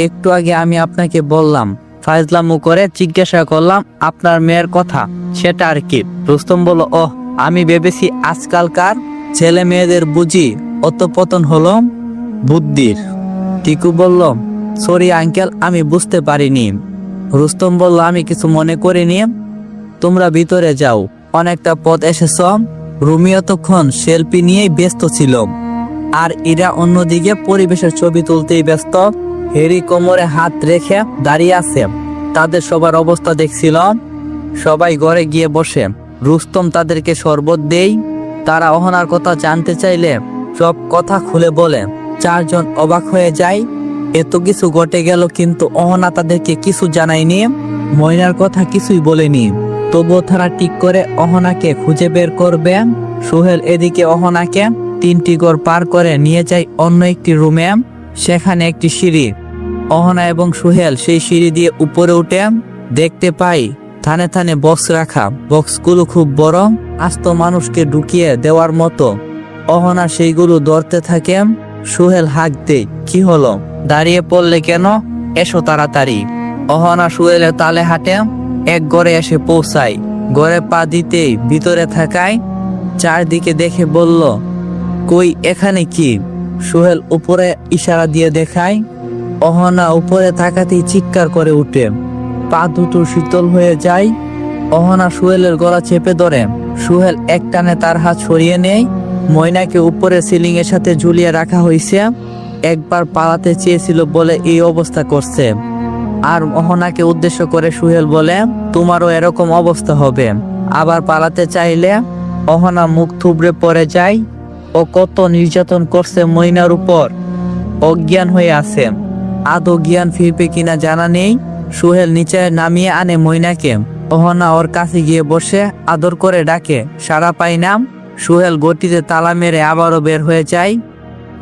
একটু আগে আমি আপনাকে বললাম, ফাজলামু করে জিজ্ঞাসা করলাম আপনার মেয়ের কথা, সেটা আর কি? রুস্তম বলল, ওহ, আমি ভেবেছি আজকালকার ছেলে মেয়েদের বুঝি অত পতন হলো বুদ্ধির। টিকু বলল, সরি আঙ্কেল, আমি বুঝতে পারিনি। রুস্তম বলল, আমি কিছু মনে করিনি, তোমরা ভিতরে যাও, অনেকটা পথ এসেছ। রুমিও তখন সেলফি নিয়েই ব্যস্ত ছিল, আর এরা অন্যদিকে পরিবেশের ছবি তুলতেই ব্যস্ত। হেরি কোমরে হাত রেখে দাঁড়িয়ে আছে, তাদের সবার অবস্থা দেখছিল। সবাই ঘরে গিয়ে বসে, রুস্তম তাদেরকে শরবত দেই, তারা অহনার কথা জানতে চাইলে সব কথা খুলে বলে। চারজন অবাক হয়ে যায়, এত কিছু ঘটে গেল কিন্তু অহনা তাদেরকে কিছু জানায়নি, ময়নার কথা কিছুই বলেনি। তবুও তারা ঠিক করে অহনাকে খুঁজে বের করবে। সোহেল এদিকে অহনাকে 3টি ঘর পার করে নিয়ে যায় অন্য একটি রুমে, সেখানে একটি সিঁড়ি। অহনা এবং সোহেল সেই সিঁড়ি দিয়ে উপরে উঠে দেখতে পাই থানে থানে বক্স রাখা, বক্সগুলো খুব বড়, আস্ত মানুষকে ঢুকিয়ে দেওয়ার মতো। অহনা সেইগুলো ধরতে থাকে। সোহেল হাঁক দেয়, কি হলো, দাঁড়িয়ে পড়লে কেন, এসো তাড়াতাড়ি। অহনা সোহেলের তালে হাঁটে, এক ঘরে এসে পৌঁছায়। ঘরে পা দিতেই ভিতরে থাকায় চারদিকে দেখে বলল, কই এখানে কি? সোহেল উপরে ইশারা দিয়ে দেখায়। অহনা উপরে তাকাতেই চিৎকার করে উঠে, পা দুটো শীতল হয়ে যায়। অহনা সোহেলের গলা চেপে ধরে, সোহেল এক টানে তার হাত সরিয়ে নেয়। ময়নাকে উপরে সিলিং এর সাথে ঝুলিয়ে রাখা হয়েছে, একবার পালাতে চেয়েছিল বলে এই অবস্থা করছে। আর অহনাকে উদ্দেশ্য করে সোহেল বলে, তোমারও এরকম অবস্থা হবে, আবার পালাতে চাইলে। অহনা মুখ থুবড়ে পড়ে যায়। ও কত নির্যাতন করছে ময়নার উপর, অজ্ঞান হয়ে আছে, আদৌ জ্ঞান ফিরবে কিনা জানা নেই। সোহেল নিচে নামিয়ে আনে ময়নাকে। অহনা ওর কাছে গিয়ে বসে আদর করে ডাকে, সাড়া পাই না। সোহেল গতিতে তালা মেরে আবারও বের হয়ে যায়।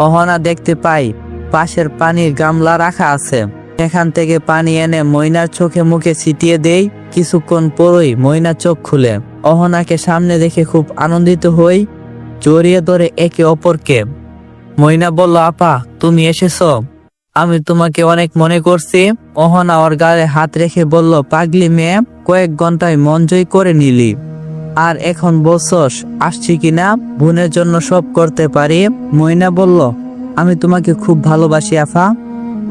অহনা দেখতে পাই পাশের পানির গামলা রাখা আছে, এখান থেকে পানি এনে ময়নার চোখে মুখে ছিটিয়ে দেই। কিছুক্ষণ পরই ময়না চোখ খুলে। অহনাকে সামনে দেখে খুব আনন্দিত হই, জড়িয়ে ধরে একে অপরকে। ময়না বলল, আপা তুমি এসেছো, আমি তোমাকে অনেক মনে করছি। অহনা ওর গালে হাত রেখে বলল, পাগলি মেয়ে, কয়েক ঘন্টায় মন জয় করে নিলি, আর এখন বলছস আসছি কিনা, বোনের জন্য সব করতে পারি। ময়না বলল, আমি তোমাকে খুব ভালোবাসি আফা।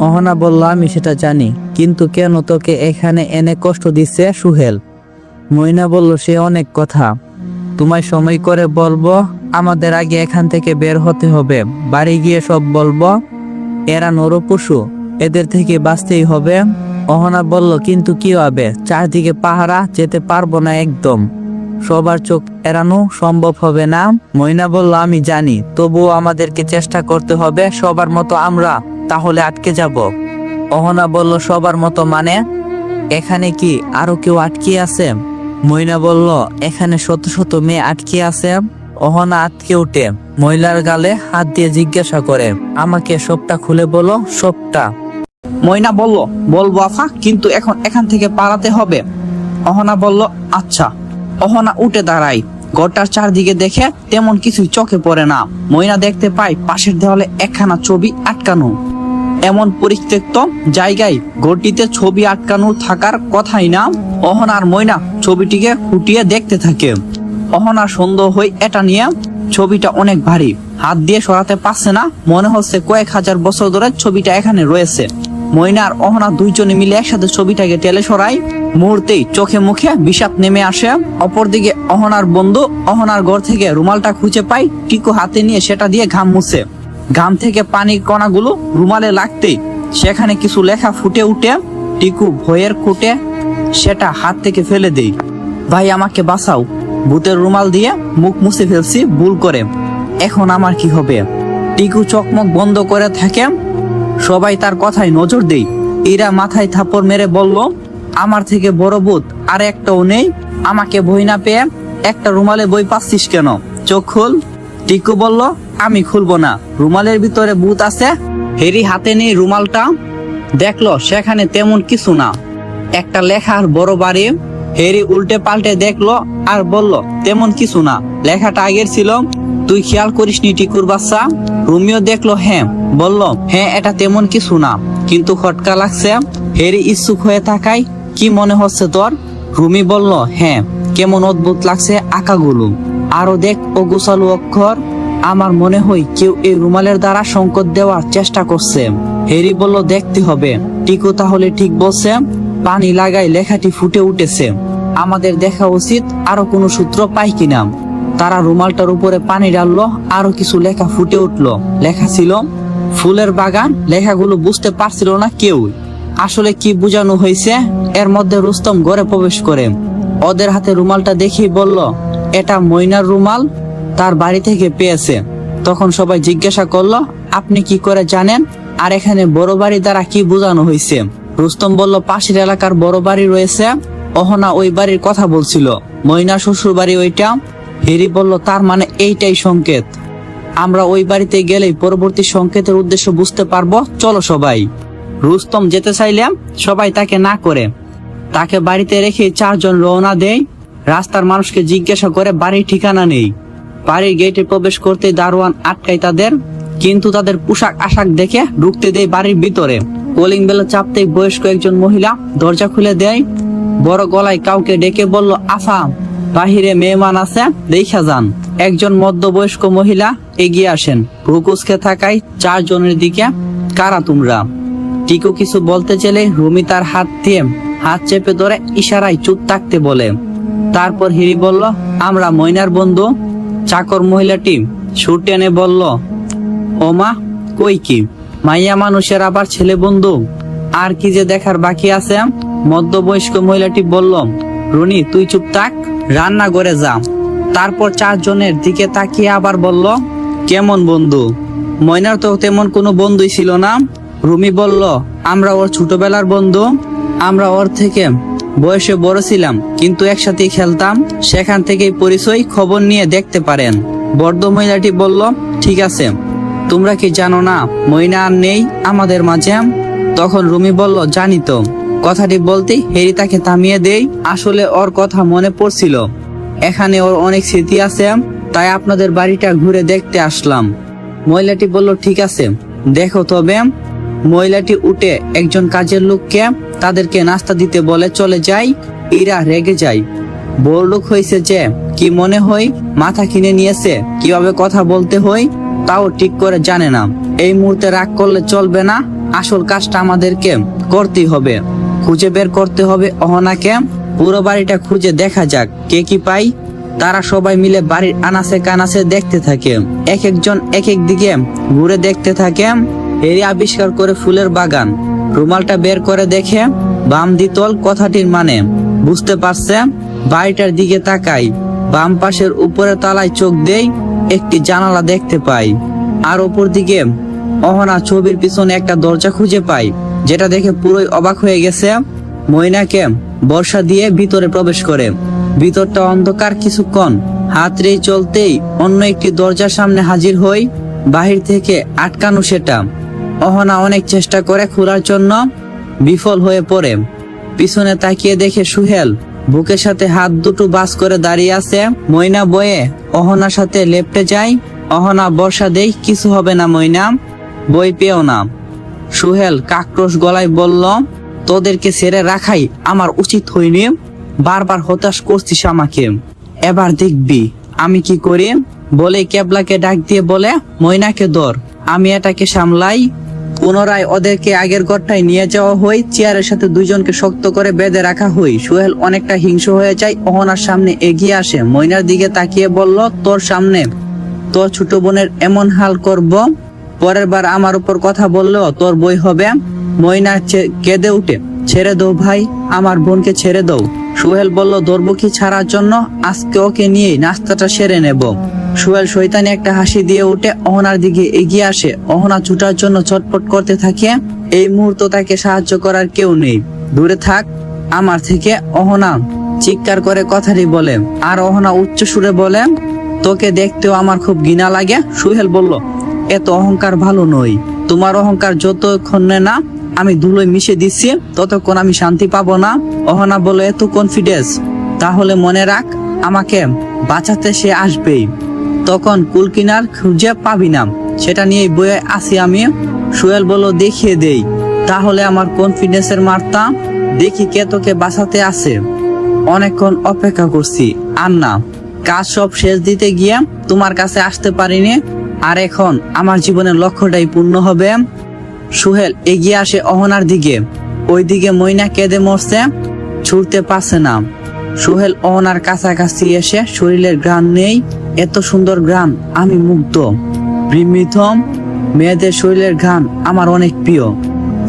অহনা বলল, আমি সেটা জানি, কিন্তু কেন তোকে এখানে এনে কষ্ট দিচ্ছে সোহেল? ময়না বলল, সে অনেক কথা, তোমায় সময় করে বলবো, আমাদের আগে এখান থেকে বের হতে হবে, বাড়ি গিয়ে সব বলবো। এরা নরপশু, এদের থেকে বাঁচতেই হবে। অহনা বলল, কিন্তু কি হবে, চারদিকে পাহারা, যেতে পারবো না একদম, সবার চোখ এড়ানো সম্ভব হবে না। ময়না বলল, আমি জানি, তবুও আমাদেরকে চেষ্টা করতে হবে, সবার মতো আমরা তাহলে আটকে যাব। অহনা বলল, সবার মতো মানে? এখানে কি আরো কেউ আটকে আছে? ময়না বলল, এখানে শত শত মেয়ে আটকে আছে। অহনা আটকে উঠে মহিলার গালে হাত দিয়ে জিজ্ঞাসা করে, আমাকে সবটা খুলে বলো, সবটা। ময়না বলল, বলবো আফা, কিন্তু এখন এখান থেকে পালাতে হবে। অহনা বলল, আচ্ছা। অহনা উঠে দাঁড়ায়, ঘরটার চারদিকে দেখে তেমন কিছুই চোখে পড়ে না। ময়না দেখতে পায় পাশের দেওয়ালে একখানা ছবি আটকানো। এমন পরিত্যক্ত জায়গায় ঘরটিতে ছবি আটকানো থাকার কথাই না। অহনা আর ময়না ছবিটিকে খুঁটিয়ে দেখতে থাকে। অহনার সন্দেহ হয় এটা নিয়ে, ছবিটা অনেক ভারী, হাত দিয়ে সরাতে পারছে না, মনে হচ্ছে কয়েক হাজার বছর ধরে ছবিটা এখানে রয়েছে। ময়না আর অহনা দুইজনে মিলে একসাথে ছবিটাকে টেলে সরাই, মুহূর্তেই চোখে মুখে বিষাদ নেমে আসে। অপরদিকে অহনার বন্ধু অহনার ঘর থেকে রুমালটা খুঁজে পাই, টিকু হাতে নিয়ে সেটা দিয়ে ঘাম মুছে। ঘাম থেকে পানির কণাগুলো রুমালে লাগতেই সেখানে কিছু লেখা ফুটে উঠে। টিকু ভয়ের কোটে সেটা হাত থেকে ফেলে দেই। ভাই আমাকে বাঁচাও, ভূতের রুমাল দিয়ে মুখ মুছে ফেলছি ভুল করে, এখন আমার কি হবে? টিকু চোখ-মুখ বন্ধ করে থাকে। সবাই তার কথায় নজর দেই। এরা মাথায় থাপড় মেরে বলল, আমার থেকে বড় ভূত আর একটাও নেই, আমাকে বই না পেয়ে একটা রুমালে বই পাচ্ছিস কেন? চোখ খুল। টিকু বলল, আমি খুলবো না, রুমালের ভিতরে ভূত আছে। হেরি হাতে নিয়ে রুমালটা দেখলো, সেখানে তেমন কিছু না, একটা লেখা আর বড় বাড়ি। হেরি উল্টে পাল্টে দেখলো আর বলল, তেমন কিছু না, লেখাটা আগের ছিল, তুই খেয়াল করিসনি টিকুর বাচ্চা? রুমিও দেখলো, হ্যাঁ, বলল, হ্যাঁ এটা তেমন কিছু না, কিন্তু খটকা লাগছে। হেরি ইচ্ছুক হয়ে তাকায়, কি মনে হচ্ছে তোর? রুমি বলল, হ্যাঁ, কেমন অদ্ভুত লাগছে আঁকাগুলো, আরো দেখ অগোছালো অক্ষর, আমার মনে হয় কেউ এই রুমালের দ্বারা সংকেত দেওয়ার চেষ্টা করছে। হেরি বলল, দেখতে হবে। টিকু তাহলে ঠিক বলছে, পানি লাগাই লেখাটি ফুটে উঠেছে, আমাদের দেখা উচিত আরো কোনো সূত্র পাই কিনা। তারা রুমালটার উপরে পানি ডাললো, আরো কিছু লেখা ফুটে উঠলো। লেখা ছিল ফুলের বাগান। লেখাগুলো বুঝতে পারছিল না কেউ, আসলে কি বোঝানো হয়েছে। এর মধ্যে রুস্তম ঘরে প্রবেশ করে ওদের হাতে রুমালটা দেখেই বলল, এটা ময়নার রুমাল, তার বাড়ি থেকে পেয়েছে। তখন সবাই জিজ্ঞাসা করলো, আপনি কি করে জানেন? আর এখানে বড় বাড়ি দ্বারা কি বোঝানো হয়েছে? রুস্তম বলল, পাশের এলাকার বড় বাড়ি রয়েছে, অহনা ওই বাড়ির কথা বলছিল, ময়নার শ্বশুর বাড়ি ওইটা। হেরি বলল, তার মানে এইটাই সংকেত, আমরা ওই বাড়িতে গেলেই পরবর্তী সংকেতের উদ্দেশ্য বুঝতে পারবো, চলো সবাই। রুস্তম যেতে চাইলে সবাই তাকে না করে, তাকে বাড়িতে রেখে চারজন রওনা দেয়। রাস্তার মানুষকে জিজ্ঞাসা করে বাড়ির ঠিকানা নেই। বাড়ির গেটে প্রবেশ করতে দারোয়ান আটকায় তাদের, কিন্তু তাদের পোশাক আশাক দেখে ঢুকতে দেয় বাড়ির ভিতরে। কলিং বেলে চাপতেই বয়স্ক একজন মহিলা দরজা খুলে দেয়, বড় গলায় কাউকে ডেকে বলল, আফা, বাহিরে মেহমান আছে, দেখা যান। একজন মধ্যবয়স্ক মহিলা এগিয়ে আসেন, ভ্রুকুচকে থাকায় চারজনের দিকে, কারা তোমরা? টিকু কিছু বলতে চাইলে রুমি তার হাত দিয়ে হাত চেপে ধরে ইশারায় চুপ থাকতে বলে। তারপর হিরি বলল, আমরা ময়নার বন্ধু। চাকর মহিলাটি সুর টেনে বলল, ওমা, কই কি মাইয়া মানুষের আবার ছেলে বন্ধু, আর কি যে দেখার বাকি আছে। মধ্যবয়স্ক মহিলাটি বলল, রুনি তুই চুপ থাক, রান্না করে যা। তারপর চারজনের দিকে তাকিয়ে আবার বলল, কেমন বন্ধু? ময়নার তো তেমন কোনো বন্ধুই ছিল না। রুমি বলল, আমরা ওর ছোটবেলার বন্ধু, আমরা ওর থেকে বয়সে বড় ছিলাম, কিন্তু একসাথেই খেলতাম, সেখান থেকেই পরিচয়, খবর নিয়ে দেখতে পারেন। বর্ধ মহিলাটি বলল, ঠিক আছে, তোমরা কি জানো না ময়না আর নেই আমাদের মাঝে? তখন রুমি বলল, জানি তো। কথাটি বলতেই হেরি তাকে থামিয়ে দেয়, আসলে ওর কথা মনে পড়ছিল। এখানে ওর অনেক স্মৃতি আছে, তাই আপনাদের বাড়িটা ঘুরে দেখতে আসলাম। মহিলাটি বলল, ঠিক আছে, দেখো। তবে মহিলাটি উঠে একজন কাজের লোককে তাদেরকে নাস্তা দিতে বলে চলে যায়। এরা রেগে যায়। বড় লোক হয়েছে যে কি মনে হয় মাথা কিনে নিয়েছে, কিভাবে কথা বলতে হয় তাও ঠিক করে জানে না। এই মুহূর্তে রাগ করলে চলবে না, আসল কাজটা আমাদেরকে করতেই হবে। খুঁজে বের করতে হবে অহনাকে। পুরো বাড়িটা খুঁজে দেখা যাক কে কি পাই। তারা সবাই মিলে বাড়ির আনাচে কানাচে দেখতে থাকে। এক একজন এক এক দিকে ঘুরে দেখতে থাকে। এরই আবিষ্কার করে ফুলের বাগান। রুমালটা বের করে দেখে বাম দ্বিতল কথাটির মানে বুঝতে পারছে। বাড়িটার দিকে তাকাই, বাম পাশের উপরে তলায় চোখ দেই, একটি জানালা দেখতে পাই। আর উপর দিকে অহনা ছবির পিছনে একটা দরজা খুঁজে পাই, যেটা দেখে পুরোই অবাক হয়ে গেছে। ময়নাকে বর্ষা দিয়ে ভিতরে প্রবেশ করে। ভিতরটা অন্ধকার। কিছুক্ষণ হাত রেই চলতেই অন্য একটি দরজার সামনে হাজির হই। বাহির থেকে আটকানো সেটা। অহনা অনেক চেষ্টা করে খোলার জন্য, বিফল হয়ে পড়ে। পিছনে তাকিয়ে দেখে সুহেল বুকের সাথে হাত দুটো বাস করে দাঁড়িয়ে আছে। ময়না বয়ে অহনার সাথে লেপটে যায়। অহনা বর্ষা দেই, কিছু হবে না ময়না, বই পেও না। সুহেল কাকরোশ গলায় বলল, তোদেরকে ছেড়ে রাখাই আমার উচিত হয়নি। বারবার হতাশ করছিস আমাকে, এবার দেখবি আমি কি করি। বলে কেবলাকে ডাক দিয়ে বলে, ময়নাকে ধর, আমি এটাকে সামলাই। পুনরায় ওদেরকে আগের ঘরটায় নিয়ে যাওয়া হয়। চেয়ারের সাথে দুইজনকে শক্ত করে বেঁধে রাখা হয়। সুহেল অনেকটা হিংস্র হয়ে যায়। অহনার সামনে এগিয়ে আসে, ময়নার দিকে তাকিয়ে বলল, তোর সামনে তোর ছোট বোনের এমন হাল করব, পরের বার আমার উপর কথা বললেও তোর বই হবে। ময়না কেঁদে উঠে, ছেড়ে দাও ভাই, আমার বোনকে ছেড়ে দাও। সুহেল বলল, ধরবো কি ছাড়ার জন্য, আজকে ওকে নিয়ে নাস্তাটা সেরে নেব। সুহেল শয়তানি একটা হাসি দিয়ে উঠে অহনার দিকে এগিয়ে আসে। অহনা ছুটার জন্য ছটফট করতে থাকে। এই মুহূর্তে তাকে সাহায্য করার কেউ নেই। দূরে থাক আমার থেকে, অহনা চিৎকার করে কথাটি বলে। আর অহনা উচ্চ সুরে বলে, তোকে দেখতেও আমার খুব ঘৃণা লাগে। সুহেল বলল, এত অহংকার ভালো নয়। তোমার অহংকার যতক্ষণ না আমি ধুলোয় মিশে দিচ্ছি ততক্ষণ আমি শান্তি পাবো না। অহনা বলল, এত কনফিডেন্স, তাহলে মনে রাখ আমাকে বাঁচাতে সে আসবেই, তখন কুল কিনার খুঁজে পাবি না, সেটা নিয়েই বয়ে আসি আমি। সুহেল বলল, দেখিয়ে দেই তাহলে আমার কনফিডেন্সের মাত্রা, দেখি কে তোকে বাঁচাতে আসে। অনেকক্ষণ অপেক্ষা করছি, আর না, কাজ সব শেষ দিতে গিয়ে তোমার কাছে আসতে পারিনি, আর এখন আমার জীবনের লক্ষ্যটাই পূর্ণ হবে। সুহেল এগিয়ে আসে অহনার দিকে। ওইদিকে ময়না কেঁদে মরছে, ছুটতে পারছে না। সুহেল অহনার কাছাকাছি এসে শরীরের ঘ্রাণ নেই, এত সুন্দর ঘ্রাণ, আমি মুগ্ধ। বিমৃথম মেয়েদের শরীরের ঘ্রাণ আমার অনেক প্রিয়,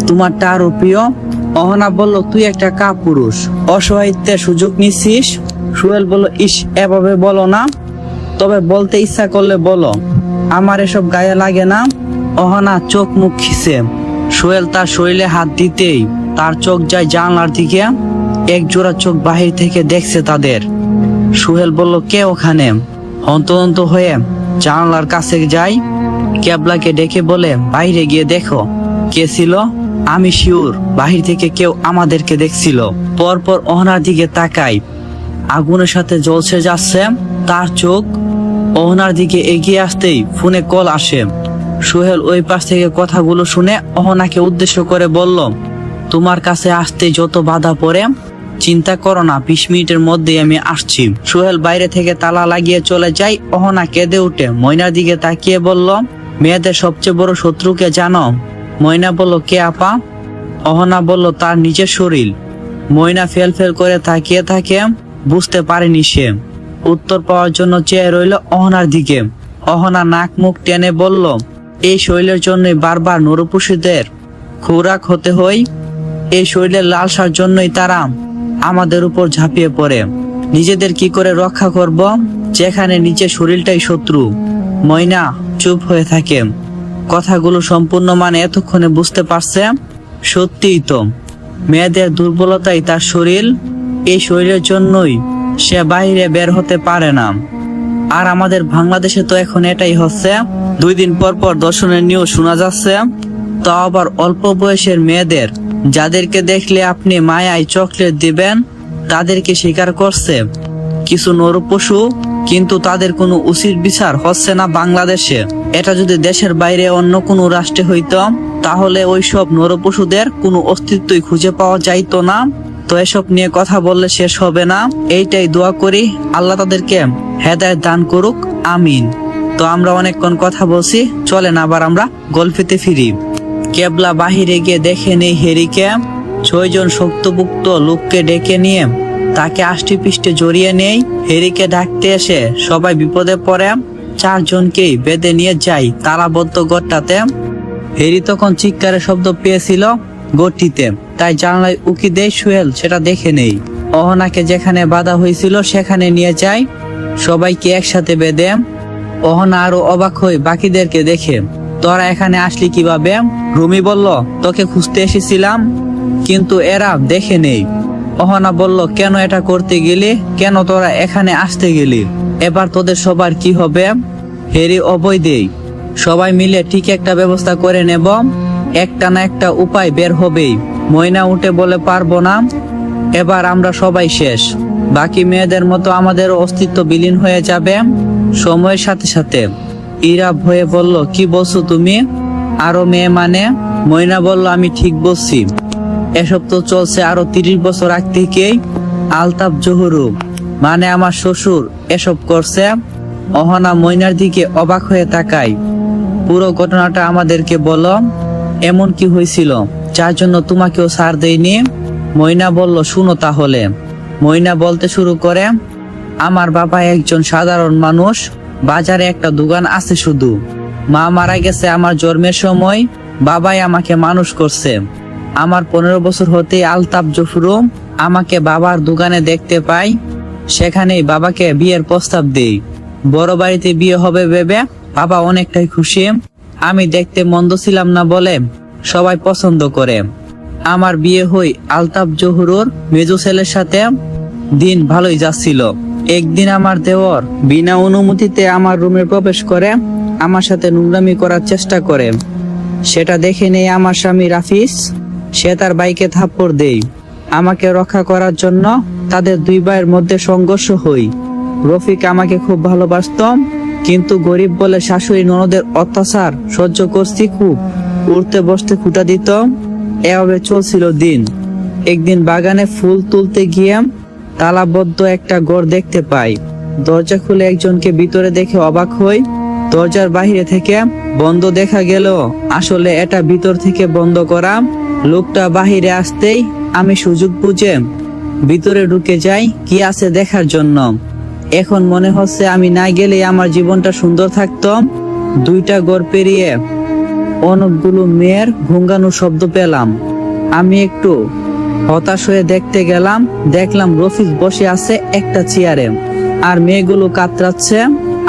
তোমারটা আরো প্রিয়। অহনা বলল, তুই একটা কাপুরুষ, অসহায়িত্বের সুযোগ নিচ্ছিস। সুহেল বলল, ইস, এভাবে বলো না, তবে বলতে ইচ্ছা করলে বলো, আমার এসব গায়ে লাগে না। অহনা চোখ মুখ খিসে। সোহেল তার শরীরে হাত দিতেই তার চোখ যায় জানলার দিকে। এক জোড়া চোখ বাহির থেকে দেখছে তাদের। সোহেল বলল, কে ওখানে? হন্তদন্ত হয়ে জানলার কাছে যায়। কেবলাকে ডেকে বলে, বাইরে গিয়ে দেখো কে ছিল। আমি শিওর বাহির থেকে কেউ আমাদেরকে দেখছিল। পরপর অহনার দিকে তাকাই, আগুনের সাথে জ্বলছে যাচ্ছে তার চোখ। অহনার দিকে এগিয়ে আসতেই ফোনে কল আসে। সোহেল ওই পাশ থেকে কথাগুলো শুনে অহনাকে উদ্দেশ্য করে বলল, তোমার কাছে আসতে যত বাধা পড়ে, চিন্তা করো না, 20 মিনিটের মধ্যেই আমি আসছি। সোহেল বাইরে থেকে তালা লাগিয়ে চলে যায়। অহনা কেঁদে উঠে ময়নার দিকে তাকিয়ে বলল, মেয়েদের সবচেয়ে বড় শত্রুকে জানো? ময়না বলল, কে আপা? অহনা বলল, তার নিজের শরীর। ময়না ফেল ফেল করে তাকিয়ে থাকে, বুঝতে পারেনি সে। উত্তর পাওয়ার জন্য চেয়ে রইল অহনার দিকে। অহনা নাক মুখ টেনে বলল, এই শরীরের জন্যই বারবার নরপশুদের খোরাক হতে হয়। এই শরীরের লালসার জন্যই তারা আমাদের উপর ঝাঁপিয়ে পড়ে। নিজেদের কি করে রক্ষা করব, যেখানে নিজের শরীরটাই শত্রু? ময়না চুপ হয়ে থাকে। কথাগুলো সম্পূর্ণ মানে এতক্ষণে বুঝতে পারছে। সত্যিই তো, মেয়েদের দুর্বলতাই তার শরীর। এই শরীরের জন্যই সে বাইরে বের হতে পারে না। আর আমাদের বাংলাদেশে তো এখন এটাই হচ্ছে। 2 দিন পর পর দর্শনের নিউজ শোনা যাচ্ছে, তা আবার অল্প বয়সের মেয়েদের, যাদেরকে দেখলে আপনি মায়ায় চকলেট দিবেন, তাদেরকে স্বীকার করছে। কিছু নরপশু, কিন্তু তাদের কোনো উচিত বিচার হচ্ছে না বাংলাদেশে। এটা যদি দেশের বাইরে অন্য কোনো রাষ্ট্রে হইতো তাহলে ওইসব নরপশুদের কোনো অস্তিত্বই খুঁজে পাওয়া যাইতো না। তো এসব নিয়ে কথা বললে শেষ হবে না। এইটাই দোয়া করি, আল্লাহ তাদেরকে হেদায়েত দান করুক, আমিন। তো আমরা অনেকক্ষণ কথা বলছি, চলেন আবার আমরা গল্পেতে ফিরি। কেবলা বাহিরে গিয়ে দেখে নেই হেরিকে 6 জন শক্তপুক্ত লোককে ডেকে নিয়ে তাকে আষ্টে পৃষ্ঠে জড়িয়ে নেই। হেরিকে ডাকতে এসে সবাই বিপদে পড়ে 4 জনকেই বেঁধে নিয়ে যায় তালাবদ্ধ ঘরটাতে। হেরি তখন চিৎকারের শব্দ পেয়েছিল ঘরটিতে, তাই জানলায় উকি দেয় সোহেল সেটা দেখে নেই। অহনাকে যেখানে বাধা হয়েছিল সেখানে নিয়ে যায়, সবাইকে একসাথে বেঁধে। অহনা আরো অবাক হয়ে বাকিদেরকে দেখে, তোরা এখানে আসলি কিভাবে? রুমি বলল, তোকে খুঁজতে এসেছিলাম, কিন্তু এরা দেখে নেই। অহনা বলল, কেন এটা করতে গেলি? কেন তোরা এখানে আসতে গেলি? এবার তোদের সবার কি হবে? হেরি অভয় দেই, সবাই মিলে ঠিক একটা ব্যবস্থা করে নেব, একটা না একটা উপায় বের হবেই। ময়না উঠে বলে, পারবো না, এবার আমরা সবাই শেষ। বাকি মেয়েদের মতো আমাদের অস্তিত্ব বিলীন হয়ে যাবে সময়ের সাথে সাথে। ইরা ভয়ে বলল, কি বলছো তুমি? আরো মেয়ে মানে? ময়না বলল, আমি ঠিক বলছি, এসব তো চলছে আরো 30 বছর আগ থেকেই। আলতাফ জহুরু মানে আমার শ্বশুর এসব করছে। অহনা ময়নার দিকে অবাক হয়ে তাকায়। পুরো ঘটনাটা আমাদেরকে বলো, এমন কি হয়েছিল যার জন্য তোমাকেও ছাড় দেয়নি? ময়না বলল, শুনো তাহলে। ময়না বলতে শুরু করে, আমার বাবা একজন সাধারণ মানুষ, বাজারে একটা দোকান আছে শুধু। মা মারা গেছে আমার জন্মের সময়, বাবাই আমাকে মানুষ করছে। আমার 15 বছর হতে আলতাফ জহুরু আমাকে বাবার দোকানে দেখতে পাই, সেখানেই বাবাকে বিয়ের প্রস্তাব দেই। বড় বাড়িতে বিয়ে হবে ভেবে বাবা অনেকটাই খুশি। আমি দেখতে মন্দ ছিলাম না বলে সবাই পছন্দ করে। আমার বিয়ে হই আলতাফ জহুরুর মেজো ছেলের সাথে। দিন ভালোই যাচ্ছিল। একদিন আমার দেওর বিনা অনুমতিতে আমার রুমে প্রবেশ করে আমার সাথে নোংরামি করার চেষ্টা করে। সেটা দেখে নেই আমার স্বামী রাফিস, সে তার ভাইকে থাপ্পড় দেয়। আমাকে রক্ষা করার জন্য তাদের 2 ভাইয়ের মধ্যে সংঘর্ষ হই। রফিক আমাকে খুব ভালোবাসত, কিন্তু গরিব বলে শাশুড়ি ননদের অত্যাচার সহ্য করছি খুব। উঠতে বসতে খুঁটা দিত, এভাবে চলছিল দিন। একদিন বাগানে ফুল তুলতে গিয়ে তালাবদ্ধ একটা ঘর দেখতে পাই। দরজা খুলে একজনকে ভিতরে দেখে অবাক হই। দরজার বাইরে থেকে বন্ধ দেখা গেল, আসলে এটা ভিতর থেকে বন্ধ করা। লোকটা বাহিরে আসতেই আমি সুযোগ বুঝে ভিতরে ঢুকে যাই কি আছে দেখার জন্য। এখন মনে হচ্ছে আমি না গেলে আমার জীবনটা সুন্দর থাকতো। 2টা ঘর পেরিয়ে অনেকগুলো মেয়ের ঘুঙ্গানো শব্দ পেলাম। আমি একটু হতাশ হয়ে দেখতে গেলাম, দেখলাম রফিক বসে আছে একটা চেয়ারে, আর মেয়েগুলো কাতরাচ্ছে।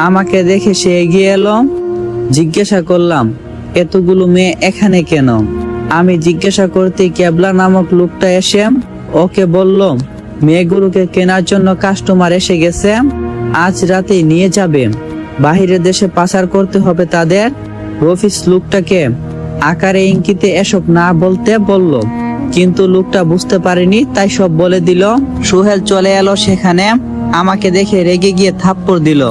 আমাকে দেখে সে এগিয়ে এলো। জিজ্ঞাসা করলাম, এতগুলো মেয়ে এখানে কেন? আমি জিজ্ঞাসা করতে কেবলা নামক লোকটা এসে ওকে বলল, মেয়েগুলোকে কেনার জন্য কাস্টমার এসে গেছে, আজ রাতেই নিয়ে যাবে, বাহিরের দেশে পাচার করতে হবে তাদের। রফিস লোকটাকে আকারে ইঙ্গিতে এসব না বলতে বলল, কিন্তু লোকটা বুঝতে পারেনি, তাই সব বলে দিল। সোহেল চলে এলো সেখানে, আমাকে দেখে রেগে গিয়ে থাপ্পড় দিল।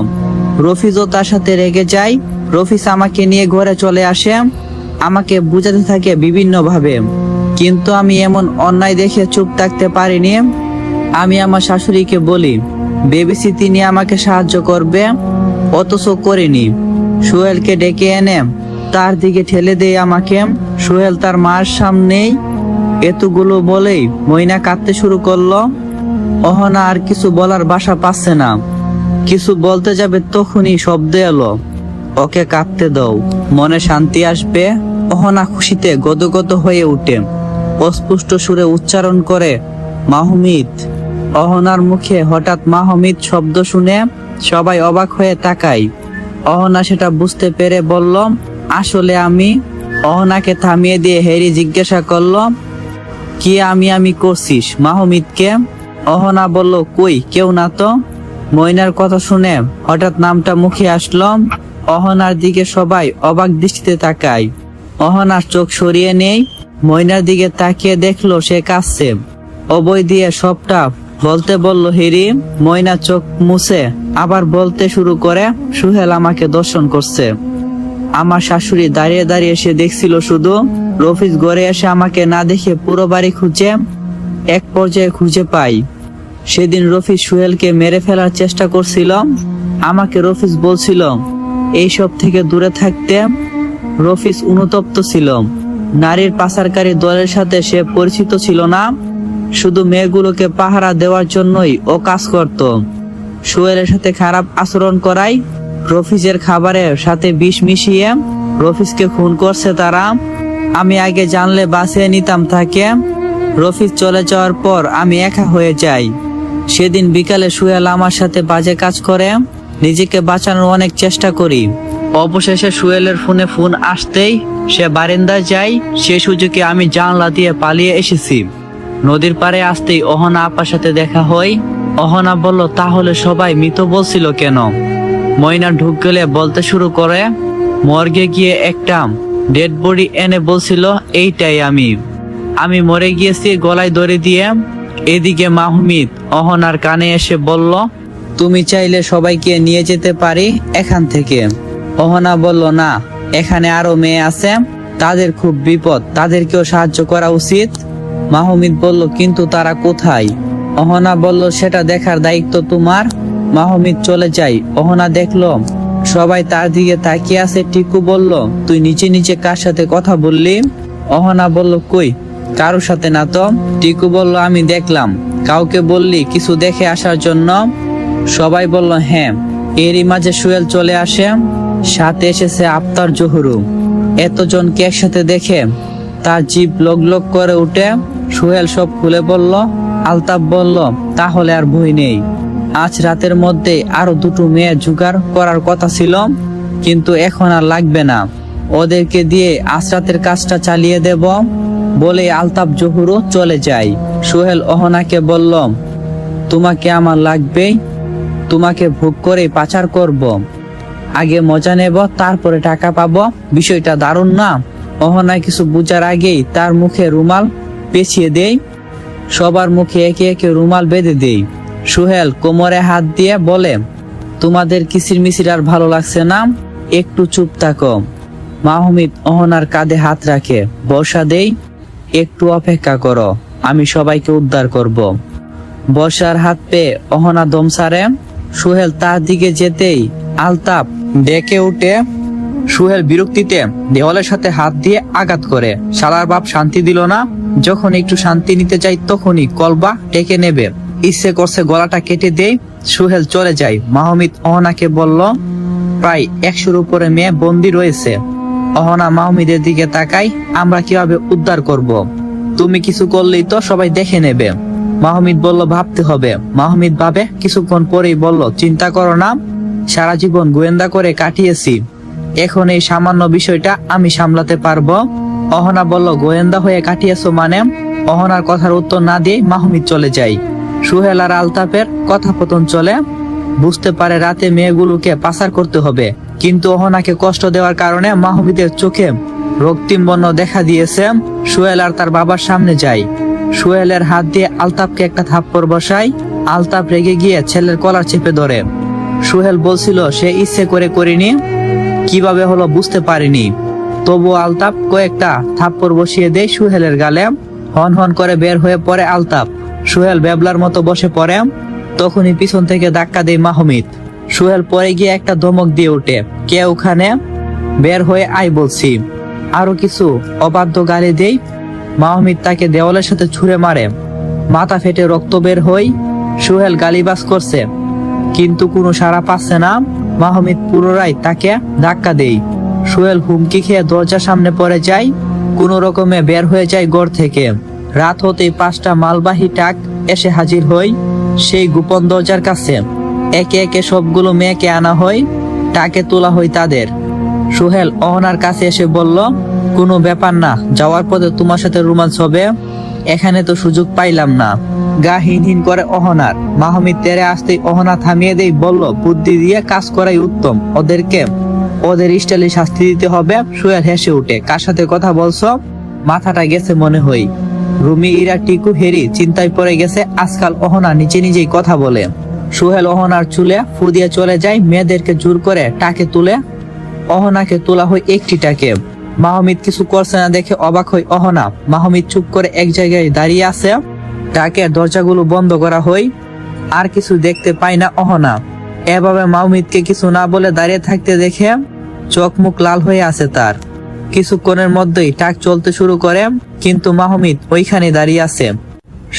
রফিজও তার সাথে রেগে যায়। রফিস আমাকে নিয়ে ঘরে চলে আসে, আমাকে বুঝাতে থাকে বিভিন্ন ভাবে, কিন্তু আমি এমন অন্যায় দেখে চুপ থাকতে পারিনি। আমি আমার শাশুড়িকে বলি ভেবেছি তিনি আমাকে সাহায্য করবে, অথচ করেনি। সোহেলকে ডেকে এনে তার দিকে ঠেলে দেয় আমাকে। সোহেল তার মার সামনেই। এতগুলো বলেই ময়না কাঁদতে শুরু করলো। অহনা আর কিছু বলার ভাষা পাচ্ছে না, কিছু বলতে যাবে তখনই শব্দ এলো, ওকে কাঁদতে দাও, মনে শান্তি আসবে। অহনা খুশিতে গদগদ হয়ে উঠে অস্পষ্ট সুরে উচ্চারণ করে, মাহমিদ। অহনার মুখে হঠাৎ মাহমিদ শব্দ শুনে সবাই অবাক হয়ে তাকায়। অহনা সেটা বুঝতে পেরে বলল, আসলে আমি। অহনাকে থামিয়ে দিয়ে হেরি জিজ্ঞাসা করলো, কি আমি করছিস মাহমিদকে? অহনা বলল, কই কেউ না তো। ময়নার কথা শুনে হঠাৎ নামটা মুখে আসলো। অহনার দিকে সবাই অবাক দৃষ্টিতে তাকায়। অহনার চোখ সরিয়ে নেই, ময়নার দিকে তাকিয়ে দেখলো সে কাঁদছে। অবয় দিয়ে সবটা বলতে বলল হিরি। ময়না চোখ মুছে আবার বলতে শুরু করে, সুহেল আমাকে দর্শন করছে। আমার শাশুড়ি দাঁড়িয়ে দাঁড়িয়ে এসে দেখছিল শুধু। রফিজ ঘরে এসে আমাকে না দেখে পুরো বাড়ি খুঁজে এক পর্যায়ে খুঁজে পাই। সেদিন রফিজ সুহেলকে মেরে ফেলার চেষ্টা করছিল। আমাকে রফিজ বলছিল এইসব থেকে দূরে থাকতে। রফিজ অনুতপ্ত ছিল। নারীর পাচারকারী দলের সাথে সে পরিচিত ছিল না, শুধু মেয়েগুলোকে পাহারা দেওয়ার জন্যই ও কাজ করত। সুহেলের সাথে খারাপ আচরণ করাই, রফিজের খাবারের সাথে বিষ মিশিয়ে রফিজকে খুন করছে তারা। আমি আগে জানলে বাঁচিয়ে নিতাম তাকে। রফিজ চলে যাওয়ার পর আমি একা হয়ে যাই। সেদিন বিকালে সুহেল আমার সাথে বাজে কাজ করে। নিজেকে বাঁচানোর অনেক চেষ্টা করি। অবশেষে সুহেলের ফোনে ফোন আসতেই সে বারান্দায় যায়। সে সুযোগে আমি জানলা দিয়ে পালিয়ে এসেছি। নদীর পাড়ে আসতেই অহনা আপার সাথে দেখা হয়। অহনা বলল, তাহলে সবাই মৃত বলছিল কেন? ময়না ঢুক গেলে বলতে শুরু করে, মর্গে গিয়ে একটা ডেড বডি এনে বলছিল এইটাই আমি মরে গিয়েছি গলায় দড়ি দিয়ে। এদিকে মাহমিদ অহনার কানে এসে বলল, তুমি চাইলে সবাইকে নিয়ে যেতে পারি এখান থেকে। অহনা বলল, না, এখানে আরো মেয়ে আছে, তাদের খুব বিপদ, তাদেরকেও সাহায্য করা উচিত। মাহমিদ বলল, কিন্তু তারা কোথায়? অহনা বলল, সেটা দেখার দায়িত্ব তোমার। মাহমিদ চলে যায়। অহনা দেখলো সবাই তার দিকে তাকিয়ে আছে। টিকু বলল, তুই নিচে নিচে কার সাথে কথা বললি? অহনা বলল, কই, কারোর সাথে না তো। টিকু বলল, আমি দেখলাম। কাউকে বললি কিছু দেখে আসার জন্য? সবাই বলল, হ্যাঁ। এরই মাঝে সুহেল চলে আসে, সাথে এসেছে আফতার, জহুরু। এতজনকে একসাথে দেখে তার জিভ লগ লগ করে উঠে। সুহেল সব খুলে বলল। আলতাফ বলল, তাহলে আর ভয় নেই। আজ রাতের মধ্যে আরো দুটো মেয়ে জোগাড় করার কথা ছিল, কিন্তু এখন আর লাগবে না। ওদেরকে দিয়ে আজ রাতের কাজটা চালিয়ে দেব বলে আলতাফ জহুরু চলে যায়। সুহেল অহনাকে বলল, তোমাকে আমার লাগবে, তোমাকে ভোগ করে পাচার করব। আগে মজা নেব, তারপরে টাকা পাবো। বিষয়টা দারুণ না? অহনা কিছু বুঝার আগেই তার মুখে রুমাল পেঁচিয়ে দেই। সবার মুখে একে একে রুমাল বেঁধে দেই। সুহেল কোমরে হাত দিয়ে বলে, তোমাদের কিসির মিসির আর ভালো লাগছে না? একটু চুপ থাকো। মাহমিদ অহনার কাঁধে হাত রাখে। বর্ষা দেই, একটু অপেক্ষা করো, আমি সবাইকে উদ্ধার করব। বর্ষার হাত পেয়ে অহনা দম সারে। সুহেল তার দিকে যেতেই আলতাফ ডেকে উঠে। সুহেল বিরক্তিতে দেওয়ালের সাথে হাত দিয়ে আঘাত করে। শালার বাপ শান্তি দিল না। যখন একটু শান্তি নিতে চাই তখনই কলবা ডেকে নেবে। ইচ্ছে করছে গলাটা কেটে দেই। সুহেল চলে যায়। মাহমিদ অহনাকে বলল, প্রায় 100-র উপরে মেয়ে বন্দি রয়েছে। অহনা মাহমিদের দিকে তাকাই, আমরা কিভাবে উদ্ধার করব? তুমি কিছু করলেই তো সবাই দেখে নেবে। মাহমিদ বলল, ভাবতে হবে। মাহমিদ ভাবে কিছুক্ষণ পরেই বলল, চিন্তা করো না, সারা জীবন গোয়েন্দা করে কাটিয়েছি, এখন এই সামান্য বিষয়টা আমি সামলাতে পারবো। অহনা বলল, গোয়েন্দা হয়ে কাটিয়েছো মানে? অহনার কথার উত্তর না দিয়ে মাহমিদ চলে যায়। সুহেল আর আলতাফের কথাপতন চলে। বুঝতে পারে রাতে মেয়েগুলোকে পাচার করতে হবে, কিন্তু অহনাকে কষ্ট দেওয়ার কারণে মাহমিদের চোখে রক্তিম বর্ণ দেখা দিয়েছে। সুহেল আর তার বাবার সামনে যায়। সুহেলের হাত দিয়ে আলতাফকে একটা থাপ্পড় বসায়। আলতাফ রেগে গিয়ে ছেলের কলার চেপে ধরে। সুহেল বলছিল সে ইচ্ছে করে করিনি, কিভাবে হলো বুঝতে পারিনি। তবু আলতাফ কয়েকটা থাপ্পড় বসিয়ে দেয় সুহেলের গালে। হন হন করে বের হয়ে পড়ে আলতাফ। সুহেল বেবলার মতো বসে পড়ে। তখনই পিছন থেকে ধাক্কা দেয় মাহমিদ। সুহেল পরে গিয়ে একটা ধমক দিয়ে ওঠে, কে ওখানে? বের হয়ে আয় বলছি। আরো কিছু অবাধ্য গালি দেই। মাহমিদ তাকে দেওয়ালের সাথে ছুঁড়ে মারে। মাথা ফেটে রক্ত বের হই। সুহেল গালিবাজ করছে, কিন্তু কোনো সাড়া পাচ্ছে না। মাহমিদ পুনরায় তাকে ধাক্কা দেই। সুহেল হুমকি খেয়ে দরজার সামনে পড়ে যায়। কোনো রকমে বের হয়ে যায় ঘর থেকে। রাত হতেই 5টা মালবাহী ট্রাক এসে হাজির হয় সেই গোপন দরজার কাছে। একে একে সবগুলো মেয়েকে আনা হয়, ট্রাকে তোলা হয় তাদের। সুহেল অহনার কাছে এসে বলল, কোনো ব্যাপার না, যাওয়ার পথে তোমার সাথে রোমান্স হবে। এখানে তো সুযোগ পাইলাম না। গা হিন করে অহনার। মাহমিদ তেরে আসতেই অহনা থামিয়ে দেই, বলল, বুদ্ধি দিয়ে কাজ করাই উত্তম, ওদেরকে ওদের স্টাইলে শাস্তি দিতে হবে। সুহেল হেসে উঠে, কার সাথে কথা বলছো? মাথাটা গেছে মনে হয়। রুমি, ইরা, টিকু, হেরি চিন্তায় পড়ে গেছে। আজকাল অহনা নিচে নিজেই কথা বলে। সোহেল অহনার চুলে ফু দিয়ে চলে যায়। মেয়েদেরকে জোর করে টাকে তুলে অহনাকে তোলা হয় একটি টাকে। মাহমিদ কিছু করছে না দেখে অবাক হয় অহনা। মাহমিদ চুপ করে এক জায়গায় দাঁড়িয়ে আছে। টাকের দরজাগুলো বন্ধ করা হয়, আর কিছু দেখতে পায় না অহনা। এভাবে মাহমিদকে কিছু না বলে দাঁড়িয়ে থাকতে দেখে চোখ মুখ লাল হয়ে আছে তার। কিছুক্ষণের মধ্যেই টাক চলতে শুরু করে, কিন্তু মাহমিদ ওইখানে দাঁড়িয়ে আছে।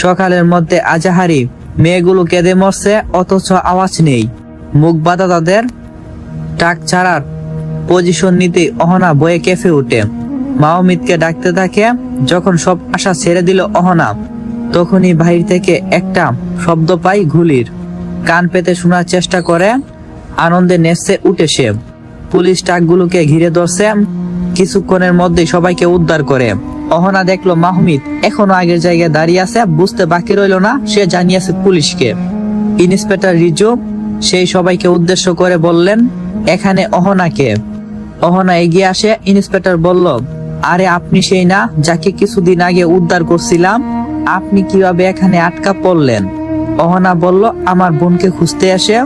সকালের মধ্যে আজাহারি মেয়েগুলো কেঁদে মরছে, অথচ আওয়াজ নেই, মুখ বাঁধা তাদের। টাক ছাড়ার পজিশন নিতে অহনা বয়ে কেঁপে ওঠে। মাহমিদকে ডাকতে থাকে। যখন সব আশা ছেড়ে দিল অহনা, তখনই বাহির থেকে একটা শব্দ পাই গুলির। কান পেতে শোনার চেষ্টা করে, আনন্দে নেচে উঠে সে। পুলিশ টাকগুলোকে ঘিরে ধরছে। কিছুক্ষণের মধ্যেই সবাইকে উদ্ধার করে। অহনা দেখলো মাহমিদ এখনো আগের জায়গায় দাঁড়িয়ে আছে। বুঝতে বাকি রইল না, সে জানিয়েছে পুলিশকে। ইন্সপেক্টর রিজু সেই সবাইকে উদ্দেশ্য করে বললেন, এখানে অহনাকে। অহনা এগিয়ে আসে। ইন্সপেক্টর বলল, আরে আপনি সেই না যাকে কিছুদিন আগে উদ্ধার করছিলাম? আপনি কিভাবে এখানে আটকা পড়লেন? অহনা বলল, আমার বোনকে খুঁজতে আসে।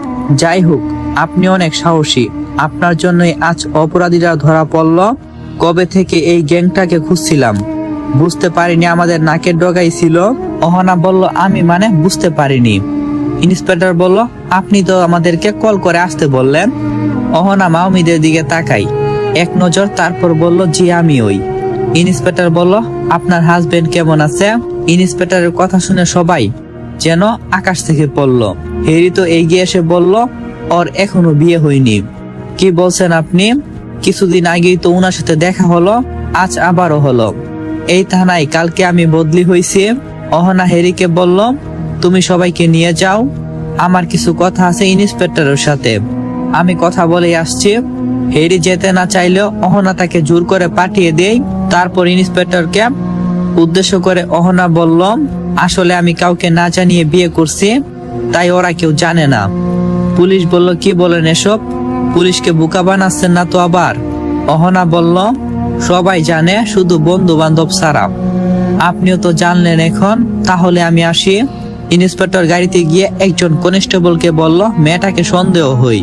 যাই হোক, আপনি অনেক সাহসী। আপনার জন্যই আজ অপরাধীরা ধরা পড়ল। কবে থেকে এই গ্যাংটাকে খুঁজছিলাম, বুঝতে পারিনি আমাদের নাকের ডগাই ছিল। অহনা বলল, আমি মানে বুঝতে পারিনি। ইন্সপেক্টর বলল, আপনি তো আমাদেরকে কল করে আসতে বললেন। অহনা মাহমিদের দিকে তাকাই এক নজর, তারপর বলল, জি আমি ওই। ইন্সপেক্টর বলল, আপনার হাজবেন্ড কেমন আছে? ইন্সপেক্টরের কথা শুনে সবাই যেন আকাশ থেকে পড়ল। হেরি তো এগিয়ে এসে বলল, ওর এখনো বিয়ে হয়নি। কি বলছেন আপনি? কিছুদিন আগেই তো উনার সাথে দেখা হলো, আজ আবারও হলো। এই থানায় কালকে আমি বদলি হয়েছি। অহনা হেরিকে বলল, তুমি সবাইকে নিয়ে যাও, আমার কিছু কথা আছে ইন্সপেক্টরের সাথে, আমি কথা বলে আসছি। হেরি যেতে না চাইলেও অহনা তাকে জোর করে পাঠিয়ে দেয়। তারপর ইন্সপেক্টরকে উদ্দেশ্য করে অহনা বলল, আসলে আমি কাউকে না জানিয়ে বিয়ে করছি, তাই ওরা কেউ জানে না। পুলিশ বলল, কি বলেন এসব? পুলিশকে বোকা বানাচ্ছেন না তো আবার? অহনা বলল, সবাই জানে, শুধু বন্ধু বান্ধব ছাড়া। আপনিও তো জানলেন এখন, তাহলে আমি আসি। ইন্সপেক্টর গাড়িতে গিয়ে একজন কনস্টেবলকে বলল, মেয়েটাকে সন্দেহ হই,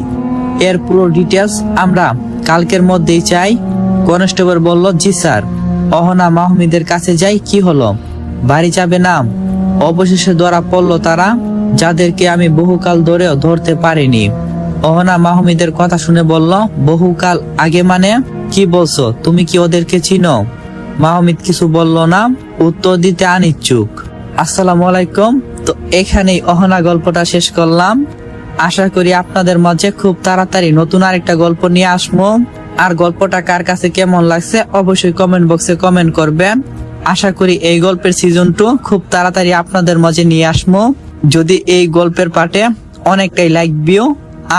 এর পুরো ডিটেলস আমরা কালকের মধ্যেই চাই। কনস্টেবল বলল, জি স্যার। অহনা মাহমিদের কাছে যাই, কি হলো, বাড়ি যাবে না? অবশেষে ধরা পড়লো তারা, যাদেরকে আমি বহুকাল ধরেও ধরতে পারিনি। অহনা মাহমিদের কথা শুনে বলল, বহুকাল আগে মানে? কি বলছো, তুমি কি ওদেরকে চিনো? মাহমিদ কিছু বলল না, উত্তর দিতে অনিচ্ছুক। আসসালামু আলাইকুম। তো এখানেই অহনা গল্পটা শেষ করলাম। আশা করি আপনাদের মাঝে খুব তাড়াতাড়ি নতুন আরেকটা গল্প নিয়ে আসবো। আর গল্পটা কার কাছে কেমন লাগছে অবশ্যই কমেন্ট বক্সে কমেন্ট করবেন। আশা করি এই গল্পের সিজন 2 খুব তাড়াতাড়ি আপনাদের মাঝে নিয়ে আসবো, যদি এই গল্পের পার্টে অনেকটাই লাইক ভিউ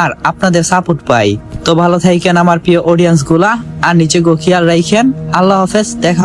আর আপনাদের সাপোর্ট পাই। তো ভালো থাকেন আমার প্রিয় অডিয়েন্স গুলা, আর নিচে গো খেয়াল রাখেন। আল্লাহ হাফেজ, দেখা